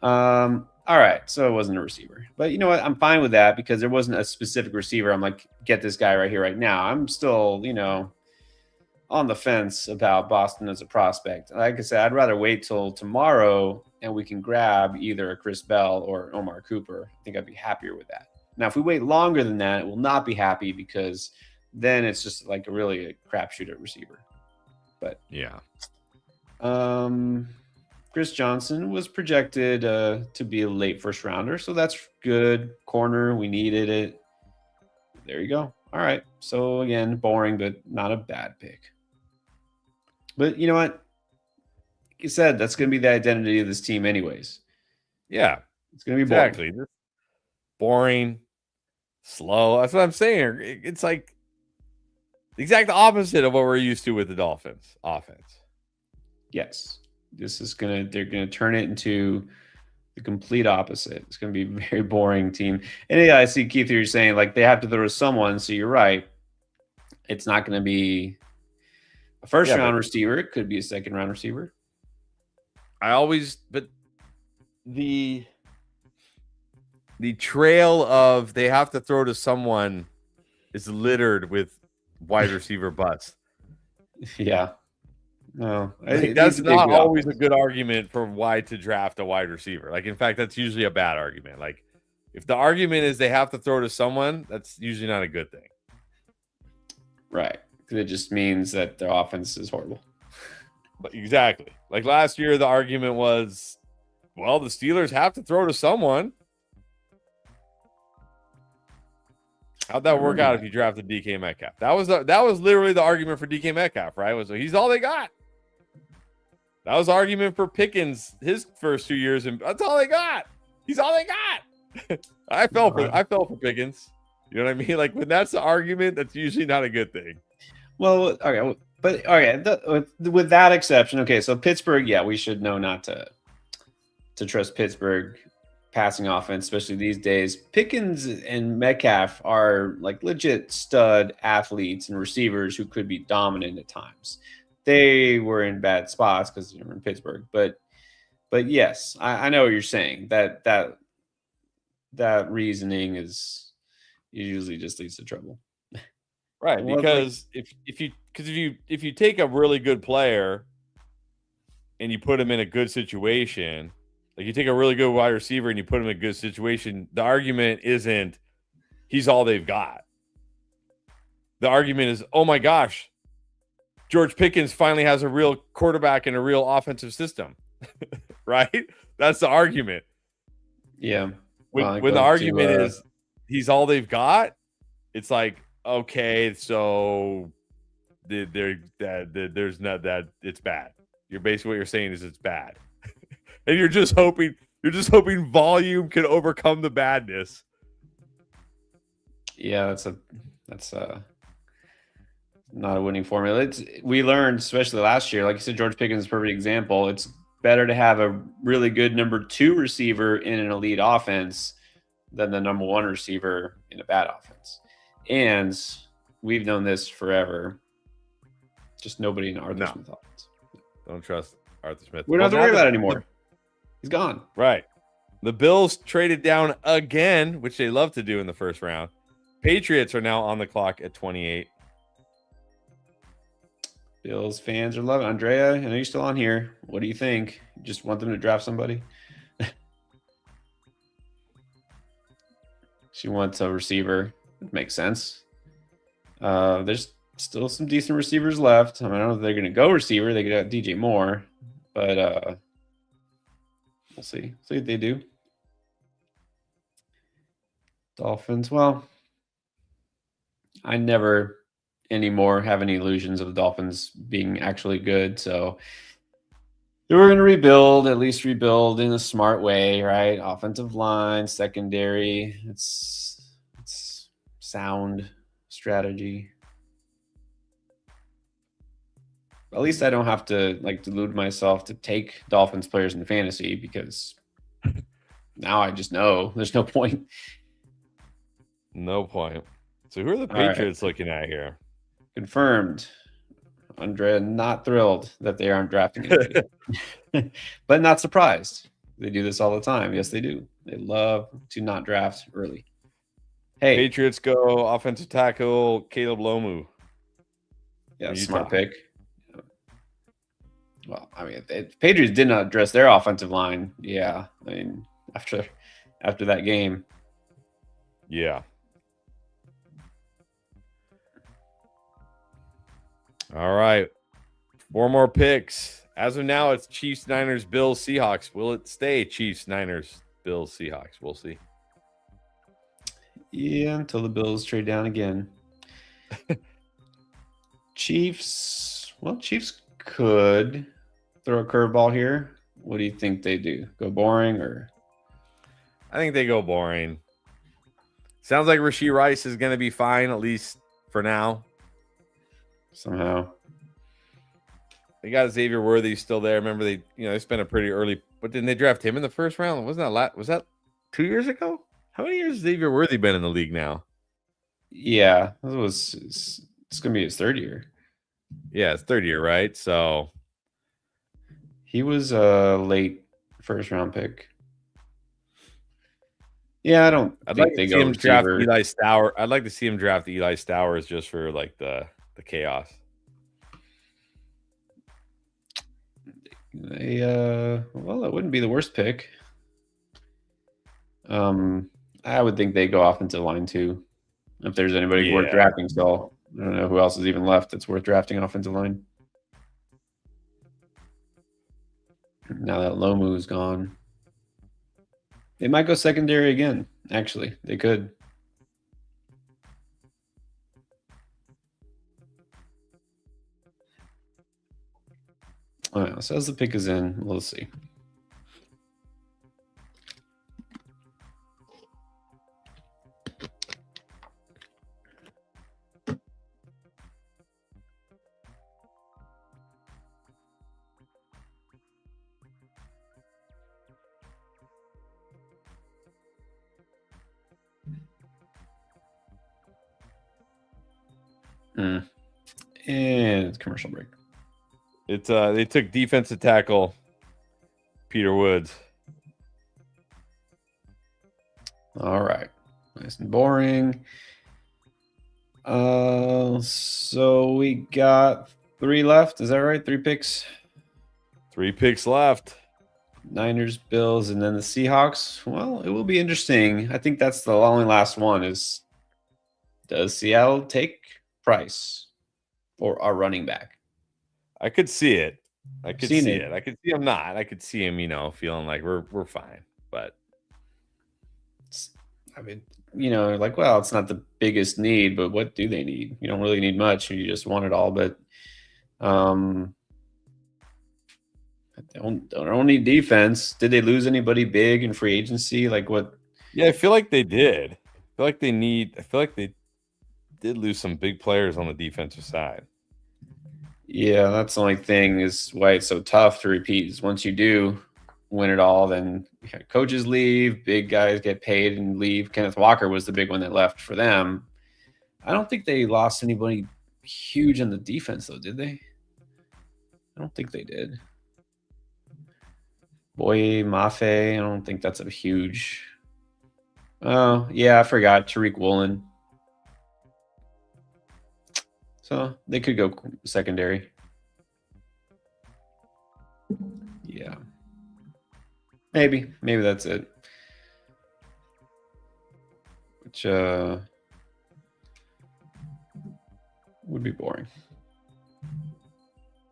All right, so it wasn't a receiver. But you know what? I'm fine with that because there wasn't a specific receiver. I'm like, get this guy right here, right now. I'm still, on the fence about Boston as a prospect. Like I said, I'd rather wait till tomorrow and we can grab either a Chris Bell or Omar Cooper. I think I'd be happier with that. Now, if we wait longer than that, we'll not be happy because then it's just like really a crapshoot at receiver. But yeah, Chris Johnson was projected to be a late first rounder, so that's good. Corner, we needed it. There you go. All right. So again, boring, but not a bad pick. But you know what? Like you said, that's going to be the identity of this team, anyways. Yeah, it's going to be boring. Exactly. Boring, slow. That's what I'm saying. It's like the exact opposite of what we're used to with the Dolphins offense. Yes, they're gonna turn it into the complete opposite. It's gonna be a very boring team. And yeah, I see Keith, you're saying like they have to throw to someone. So you're right. It's not going to be a first round receiver. It could be a second round receiver. But the trail of they have to throw to someone is littered with wide receiver busts. Yeah. No, that's not always a good argument for why to draft a wide receiver. Like, in fact, that's usually a bad argument. Like, if the argument is they have to throw to someone, that's usually not a good thing. Right. Because it just means that their offense is horrible. But exactly. Like last year, the argument was, well, the Steelers have to throw to someone. How'd that work out if you drafted DK Metcalf? That was literally the argument for DK Metcalf, right? Was he's all they got. That was the argument for Pickens his first 2 years, and that's all they got. He's all they got. I fell for Pickens. You know what I mean? Like when that's the argument, that's usually not a good thing. Well, okay, but okay, with that exception, okay. So Pittsburgh, yeah, we should know not to trust Pittsburgh passing offense, especially these days. Pickens and Metcalf are like legit stud athletes and receivers who could be dominant at times. They were in bad spots because you're in Pittsburgh, but yes, I know what you're saying. That reasoning is usually just leads to trouble, right? Because if you take a really good player and you put him in a good situation, like you take a really good wide receiver and you put him in a good situation, the argument isn't he's all they've got. The argument is, oh my gosh, George Pickens finally has a real quarterback and a real offensive system, right? That's the argument. Yeah. When the argument is he's all they've got, it's like, okay, so there's not that it's bad. You're basically what you're saying is it's bad. And you're just hoping volume can overcome the badness. Yeah, that's not a winning formula. We learned, especially last year, like you said, George Pickens is a perfect example. It's better to have a really good number 2 receiver in an elite offense than the number 1 receiver in a bad offense. And we've known this forever. Just nobody in Arthur Smith offense. Don't trust Arthur Smith. We don't have to worry about it anymore. He's gone. Right. The Bills traded down again, which they love to do in the first round. Patriots are now on the clock at 28. Bills fans are loving Andrea. I know you're still on here. What do you think? You just want them to draft somebody? She wants a receiver. It makes sense. There's still some decent receivers left. I don't know if they're going to go receiver. They could have DJ Moore, but we'll see. See what they do. Dolphins. Well, I never anymore have any illusions of the Dolphins being actually good. So we're going to rebuild, at least rebuild in a smart way, right? Offensive line, secondary. It's sound strategy. At least I don't have to like delude myself to take Dolphins players in fantasy, because now I just know there's no point. No point. So who are the All right. Patriots looking at here? Confirmed. Andrea not thrilled that they aren't drafting anybody, but not surprised. They do this all the time. Yes, they do. They love to not draft early. Hey, Patriots go offensive tackle Caleb Lomu. yeah, smart pick. Well, I mean, Patriots did not address their offensive line. Yeah, I mean, after that game. Yeah. All right. 4 more picks. As of now, it's Chiefs, Niners, Bills, Seahawks. Will it stay Chiefs, Niners, Bills, Seahawks? We'll see. Yeah, until the Bills trade down again. Chiefs. Well, Chiefs could throw a curveball here. What do you think they do? Go boring or? I think they go boring. Sounds like Rashee Rice is going to be fine, at least for now. Somehow. They got Xavier Worthy still there. Remember, they spent a pretty early, but didn't they draft him in the first round? Was that 2 years ago? How many years has Xavier Worthy been in the league now? Yeah, it's gonna be his third year. Yeah, it's third year, right? So he was a late first round pick. Yeah, I'd like to see him draft Eli Stowers. I'd like to see him draft Eli Stowers just for like the chaos. Well, that wouldn't be the worst pick. I would think they go offensive line too, if there's anybody worth drafting. So I don't know who else is even left that's worth drafting offensive line. Now that Lomu's gone, they might go secondary again. Actually, they could. All right, so as the pick is in, we'll see. And it's commercial break. It's they took defensive tackle Peter Woods. All right, nice and boring. So we got 3 left. Is that right? 3 picks. 3 picks left. Niners, Bills, and then the Seahawks. Well, it will be interesting. I think that's the only last one. Does Seattle take Price or our running back? I could see it. I could see it. I could see him not. I could see him, feeling like we're fine. But I mean, like, well, it's not the biggest need, but what do they need? You don't really need much. You just want it all. But they don't need defense. Did they lose anybody big in free agency? Like what? Yeah, I feel like they did. I feel like they did lose some big players on the defensive side. Yeah, that's the only thing is why it's so tough to repeat. Is once you do win it all, then coaches leave, big guys get paid and leave. Kenneth Walker was the big one that left for them. I don't think they lost anybody huge on the defense, though, did they? I don't think they did. Boye Mafe, I don't think that's a huge. Oh, yeah, I forgot. Tariq Woolen. So they could go secondary. Yeah. Maybe that's it. Which would be boring.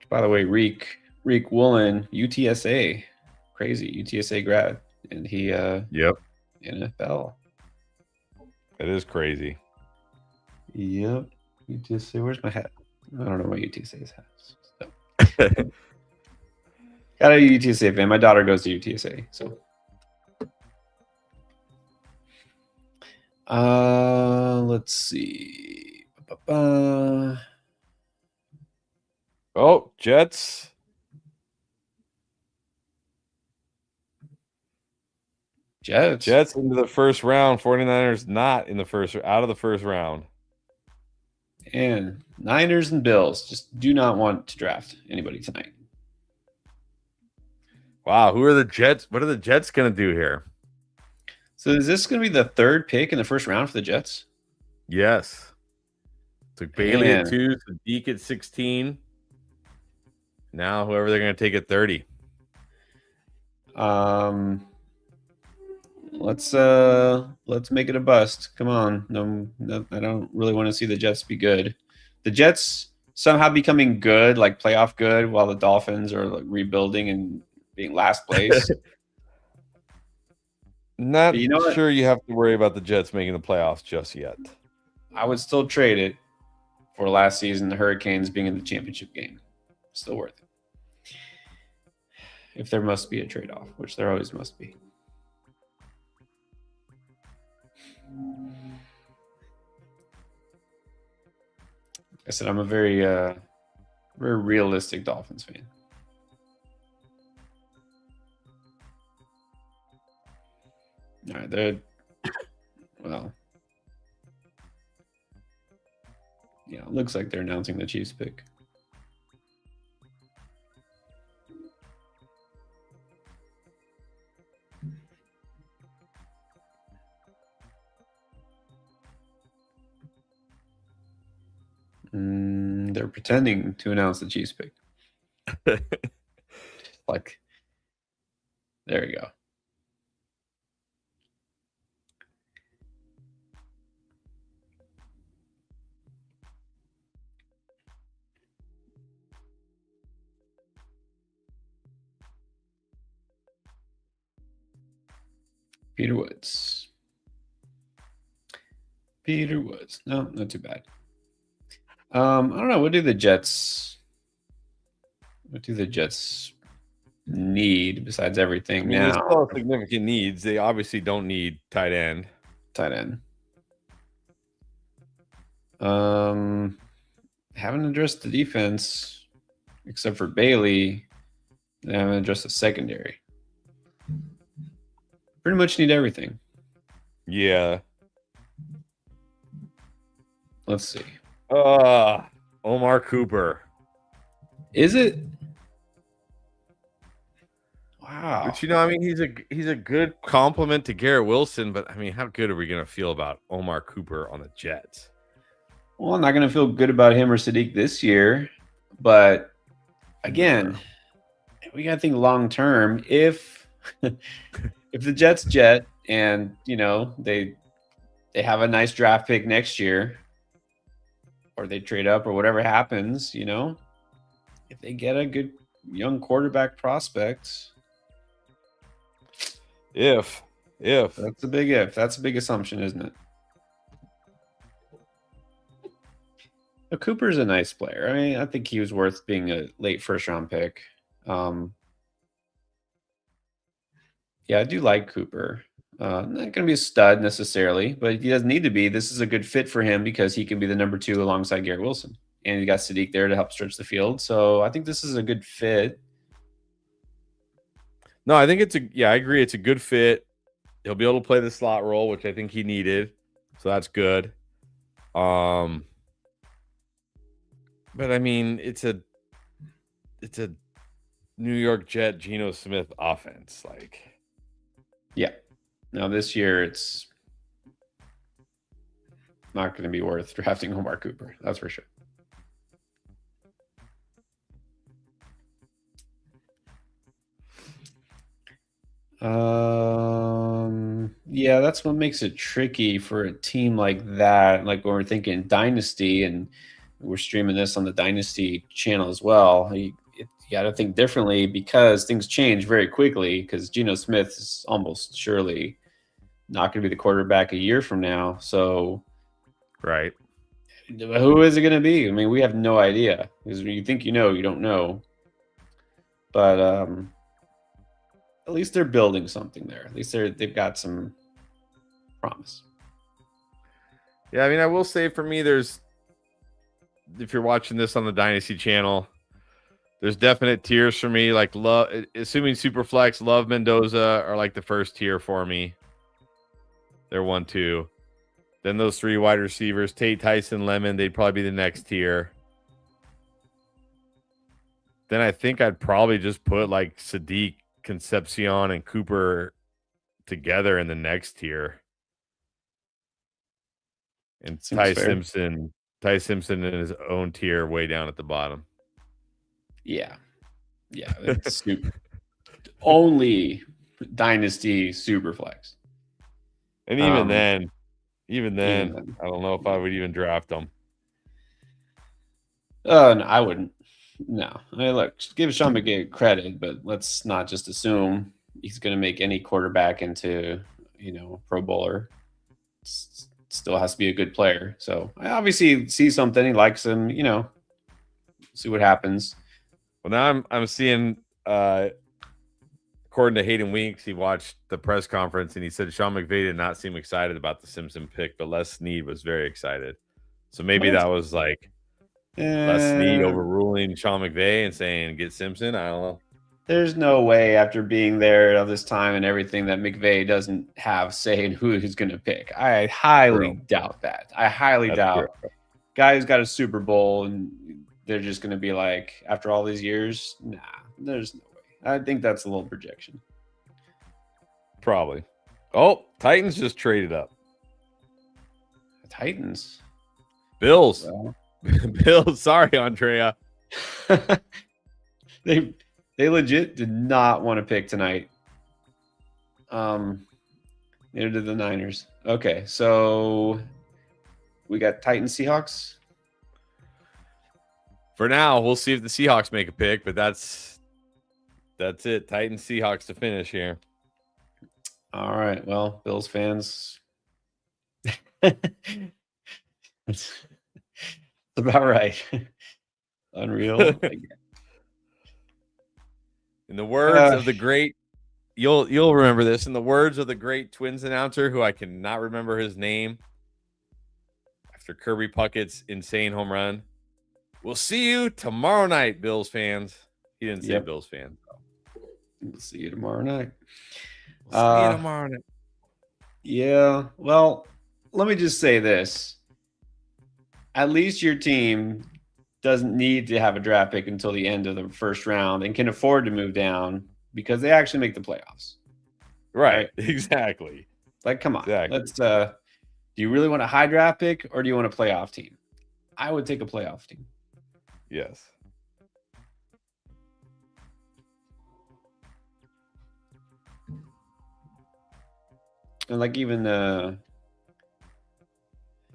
By the way, Reek Woolen, UTSA, crazy UTSA grad, and he yep, NFL. It is crazy. Yep. UTSA. Where's my hat? I don't know what UTSA's hat is. So. Got a UTSA fan. My daughter goes to UTSA. So. Let's see. Oh, Jets. Jets into the first round. 49ers not in the first, out of the first round. And Niners and Bills just do not want to draft anybody tonight. Wow, who are the Jets? What are the Jets going to do here? So is this going to be the third pick in the first round for the Jets? Yes. Took Bailey at 2, Sadiq at 16. Now whoever they're going to take at 30. Let's make it a bust. Come on. No, I don't really want to see the Jets be good. The Jets somehow becoming good, like playoff good, while the Dolphins are like rebuilding and being last place. Not sure you have to worry about the Jets making the playoffs just yet. I would still trade it for last season, the Hurricanes being in the championship game. Still worth it. If there must be a trade-off, which there always must be. I said I'm a very realistic Dolphins fan. All right, they're well. Yeah, it looks like they're announcing the Chiefs pick. They're pretending to announce the Chiefs pick. Like, there you go. Peter Woods. No, not too bad. I don't know. What do the Jets need besides everything now? They still have significant needs. They obviously don't need tight end. Haven't addressed the defense except for Bailey. They haven't addressed the secondary. Pretty much need everything. Yeah. Let's see. Omar Cooper. Is it? Wow. But I mean, he's a good compliment to Garrett Wilson, but I mean, how good are we gonna feel about Omar Cooper on the Jets? Well, I'm not gonna feel good about him or Sadiq this year, but again, we gotta think long term. If if the Jets jet and they have a nice draft pick next year, or they trade up or whatever happens, if they get a good young quarterback prospect. If that's a big if. That's a big assumption, isn't it? But Cooper's a nice player. I mean, I think he was worth being a late first round pick. Yeah, I do like Cooper. Not going to be a stud necessarily, but he doesn't need to be. This is a good fit for him because he can be the number 2 alongside Garrett Wilson. And you got Sadiq there to help stretch the field. So I think this is a good fit. No, I think I agree. It's a good fit. He'll be able to play the slot role, which I think he needed. So that's good. But I mean, it's a New York Jet Geno Smith offense. Yeah. Now this year it's not going to be worth drafting Omar Cooper. That's for sure. Yeah, that's what makes it tricky for a team like that. Like when we're thinking Dynasty, and we're streaming this on the Dynasty channel as well. You got to think differently because things change very quickly. Because Geno Smith is almost surely not going to be the quarterback a year from now. So, right. Who is it going to be? I mean, we have no idea because when you think you know, you don't know. But at least they're building something there. At least they've got some promise. Yeah, I mean, I will say for me, if you're watching this on the Dynasty channel, there's definite tiers for me. Like love, assuming Superflex, Love, Mendoza are like the first tier for me. They're 1, 2. Then those 3 wide receivers, Tate, Tyson, Lemon, they'd probably be the next tier. Then I think I'd probably just put like Sadiq, Concepcion, and Cooper together in the next tier. And Ty Simpson in his own tier way down at the bottom. Yeah. It's only Dynasty Superflex. And even then, I don't know if I would even draft them. No, I wouldn't. No. I mean, look, give Sean McVay credit, but let's not just assume he's going to make any quarterback into, Pro Bowler. Still has to be a good player. So I obviously see something. He likes him, see what happens. Well, now I'm seeing, according to Hayden Winks, he watched the press conference and he said Sean McVay did not seem excited about the Simpson pick, but Les Snead was very excited. So maybe that was like Les Snead overruling Sean McVay and saying get Simpson. I don't know. There's no way after being there all this time and everything that McVay doesn't have say in who he's going to pick. I highly doubt that. I highly doubt. Guy who's got a Super Bowl and they're just going to be like, after all these years, nah, there's no way. I think that's a little projection. Probably. Oh, Titans just traded up. Titans? Bills. Well. Bills. Sorry, Andrea. They legit did not want to pick tonight. Neither did the Niners. Okay, so we got Titans Seahawks. For now, we'll see if the Seahawks make a pick, but that's it. Titans Seahawks to finish here. All right. Well, Bills fans. That's about right. Unreal. In the words of the great, you'll remember this. In the words of the great Twins announcer, who I cannot remember his name, after Kirby Puckett's insane home run, we'll see you tomorrow night, Bills fans. He didn't say Bills fans. We'll see you tomorrow night. See you tomorrow night. Yeah. Well, let me just say this. At least your team doesn't need to have a draft pick until the end of the first round and can afford to move down because they actually make the playoffs. Right? Exactly. Like, come on. Exactly. Let's do you really want a high draft pick or do you want a playoff team? I would take a playoff team. Yes. And like even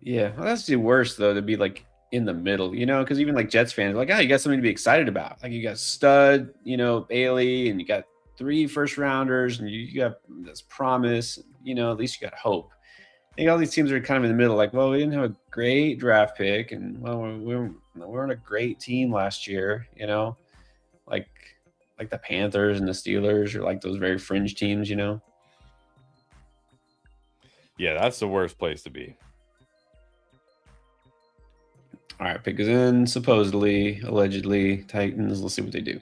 yeah, well, that's the worst though to be like in the middle, because even like Jets fans are like, oh, you got something to be excited about. Like you got stud, Bailey, and you got 3 first rounders, and you got this promise. At least you got hope. I think all these teams are kind of in the middle. Like, well, we didn't have a great draft pick, and well, we weren't a great team last year. Like the Panthers and the Steelers are like those very fringe teams. Yeah, that's the worst place to be. All right, pick is in. Supposedly, allegedly, Titans. Let's see what they do.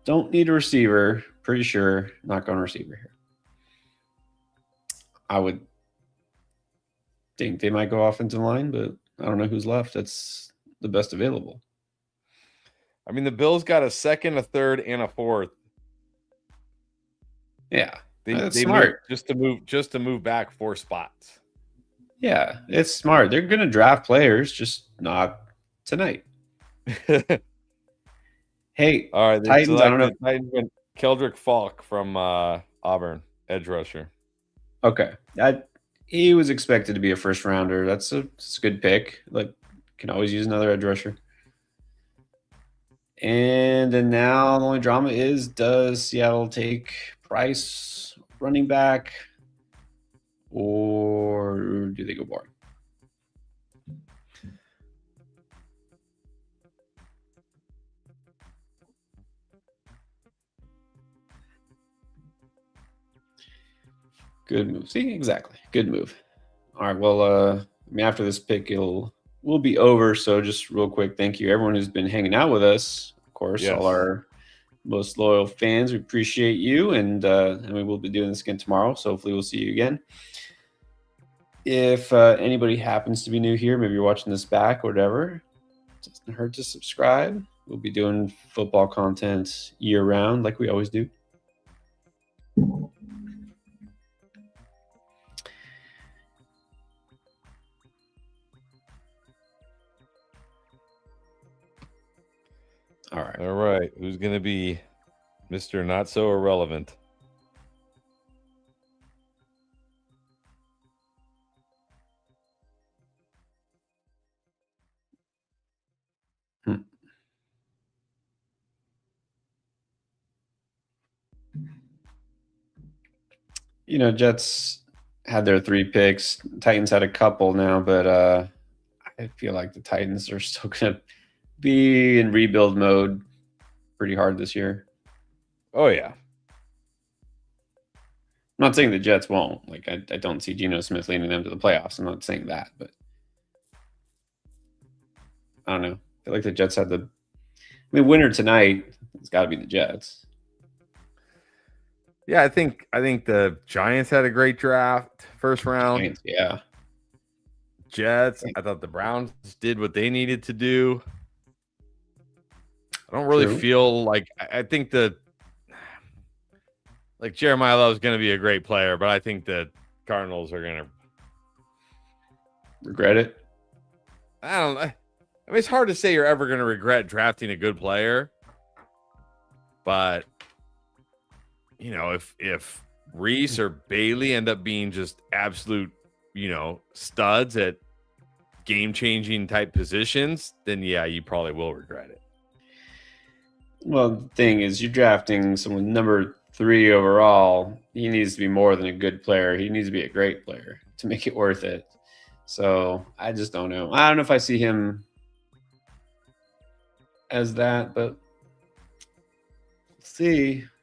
Don't need a receiver. Pretty sure not going receiver here. I would think they might go offensive line, but I don't know who's left. That's the best available. I mean, the Bills got a second, a third, and a fourth. Yeah, that's smart. Just to move back 4 spots. Yeah, it's smart. They're going to draft players, just not tonight. Hey, all right, Titans. I don't know. Titans went Keldrick Falk from Auburn, edge rusher. Okay, he was expected to be a first rounder. That's a good pick. Like, can always use another edge rusher. And then now the only drama is, does Seattle take Price running back, or do they go boring? Good move. See, exactly. Good move. All right. Well, after this pick, will be over. So just real quick, thank you everyone who's been hanging out with us. Of course, all Yes. our most loyal fans. We appreciate you, and we will be doing this again tomorrow. So hopefully, we'll see you again. If anybody happens to be new here, maybe you're watching this back or whatever, it doesn't hurt to subscribe. We'll be doing football content year round, like we always do. All right. All right. Who's going to be Mr. Not So Irrelevant? You know, Jets had their 3 picks. Titans had a couple now, but I feel like the Titans are still going to be in rebuild mode pretty hard this year. Oh, yeah. I'm not saying the Jets won't. Like, I don't see Geno Smith leading them to the playoffs. I'm not saying that, but I don't know. I feel like the Jets had winner tonight, it's got to be the Jets. Yeah, I think the Giants had a great draft, first round. Giants, yeah. Jets, I thought the Browns did what they needed to do. I don't really feel like I think that like Jeremiah Love is going to be a great player, but I think the Cardinals are going to regret it. I don't know. I mean, it's hard to say you're ever going to regret drafting a good player, but you know, if Reese or Bailey end up being just absolute, you know, studs at game-changing type positions, then yeah, you probably will regret it. Well, the thing is, you're drafting someone number 3 overall. He needs to be more than a good player. He needs to be a great player to make it worth it. So I just don't know. I don't know if I see him as that, but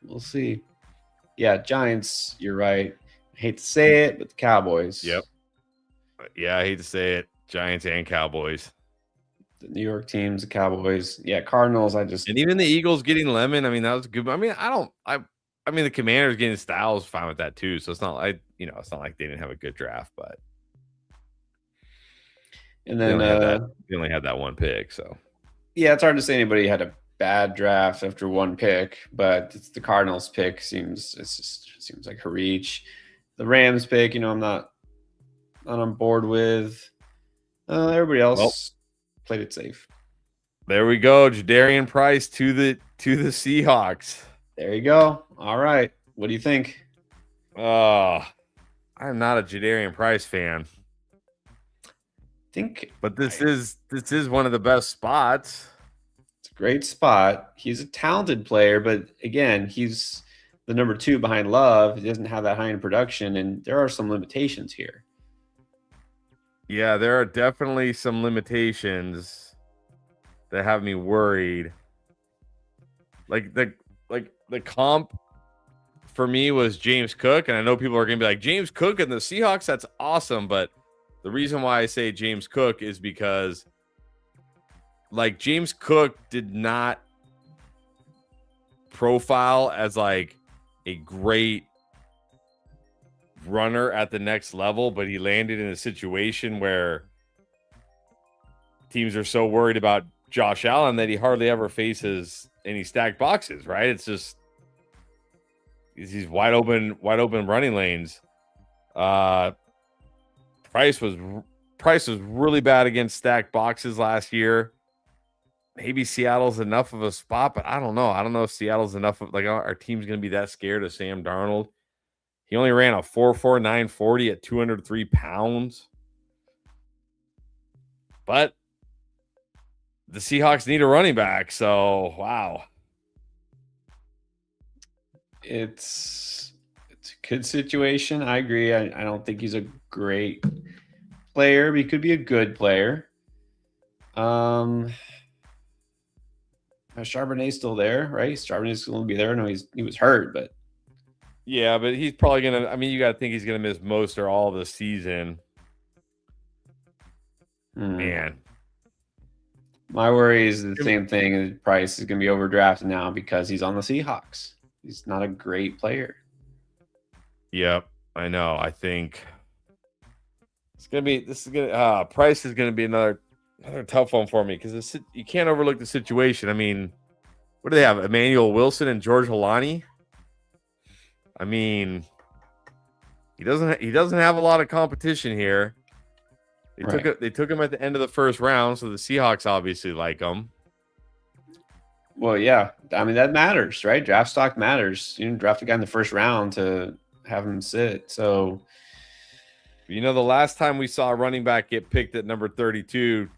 we'll see. Yeah, Giants, you're right. I hate to say it, but the Cowboys. Yep. Yeah, I hate to say it. Giants and Cowboys. The New York teams, the Cowboys. Yeah, Cardinals, and even the Eagles getting Lemon, I mean, that was good. I mean, I mean, the Commanders getting Styles fine with that too. So it's not like, you know, it's not like they didn't have a good draft, but and then they only had that one pick. So yeah, it's hard to say anybody had a bad draft after one pick, but it's the Cardinals pick seems like a reach. The Rams pick, you know, I'm not on board with. Everybody else played it safe. There we go, Jadarian Price to the Seahawks. There you go. All right, what do you think? I'm not a Jadarian Price fan. But this is one of the best spots. It's a great spot. He's a talented player, but again, he's the number 2 behind Love. He doesn't have that high in production, and there are some limitations here. Yeah, there are definitely some limitations that have me worried. Like the comp for me was James Cook, and I know people are going to be like, James Cook and the Seahawks, that's awesome, but the reason why I say James Cook is because like James Cook did not profile as like a great runner at the next level, but he landed in a situation where teams are so worried about Josh Allen that he hardly ever faces any stacked boxes, right? It's just these wide open running lanes. Price was really bad against stacked boxes last year. Maybe Seattle's enough of a spot, but I don't know. I don't know if Seattle's enough of like our team's going to be that scared of Sam Darnold. He only ran a 4.49 40 at 203 pounds. But the Seahawks need a running back, so wow. It's a good situation. I agree. I don't think he's a great player, but he could be a good player. Charbonnet's still there, right? Charbonnet's going to be there. No, he was hurt, but Yeah, but he's probably gonna. I mean, you got to think he's gonna miss most or all of the season. Man, My worry is the same thing. Price is going to be overdrafted now because he's on the Seahawks. He's not a great player. Yep, I know. I think it's gonna be. This is gonna. Price is gonna be another tough one for me because you can't overlook the situation. I mean, what do they have? Emmanuel Wilson and George Holani. I mean, he doesn't have a lot of competition here. They took him at the end of the first round, so the Seahawks obviously like him. Well, yeah. I mean, that matters, right? Draft stock matters. You draft a guy in the first round to have him sit. So, the last time we saw a running back get picked at number 32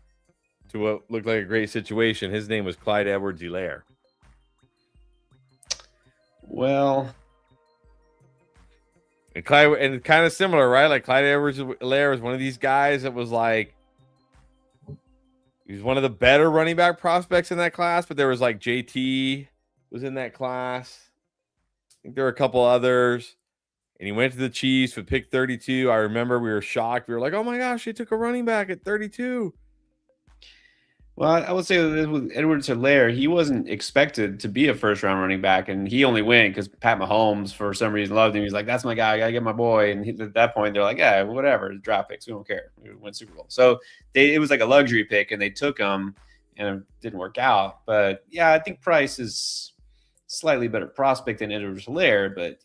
to what looked like a great situation, his name was Clyde Edwards-Helaire. Well, and kind of similar, right? Like Clyde Edwards-Helaire was one of these guys that was like, he was one of the better running back prospects in that class, but there was like JT was in that class. I think there were a couple others. And he went to the Chiefs with pick 32. I remember we were shocked. We were like, oh my gosh, they took a running back at 32. Well, I would say with Edwards-Helaire, he wasn't expected to be a first-round running back, and he only went because Pat Mahomes, for some reason, loved him. He's like, that's my guy. I got to get my boy. And at that point, they're like, yeah, whatever. Draft picks. We don't care. We win Super Bowl. So it was like a luxury pick, and they took him, and it didn't work out. But, yeah, I think Price is slightly better prospect than Edwards-Helaire, but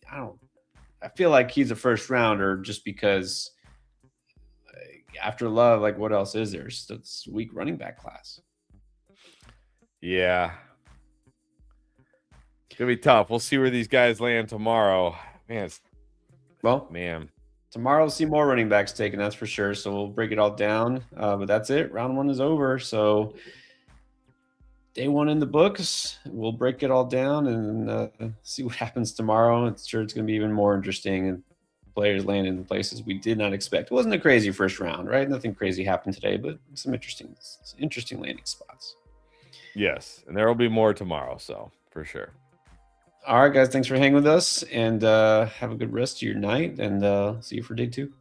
I feel like he's a first-rounder just because – after Love, like what else is there? It's a weak running back class. Yeah. It's going to be tough. We'll see where these guys land tomorrow. Man. Tomorrow we'll see more running backs taken, that's for sure. So we'll break it all down. But that's it. Round 1 is over. So day 1 in the books. We'll break it all down and see what happens tomorrow. I'm sure it's going to be even more interesting. And players land in places we did not expect. It wasn't a crazy first round, right? Nothing crazy happened today, but some interesting landing spots. Yes, and there will be more tomorrow, so for sure. All right, guys, thanks for hanging with us, and have a good rest of your night, and see you for day 2.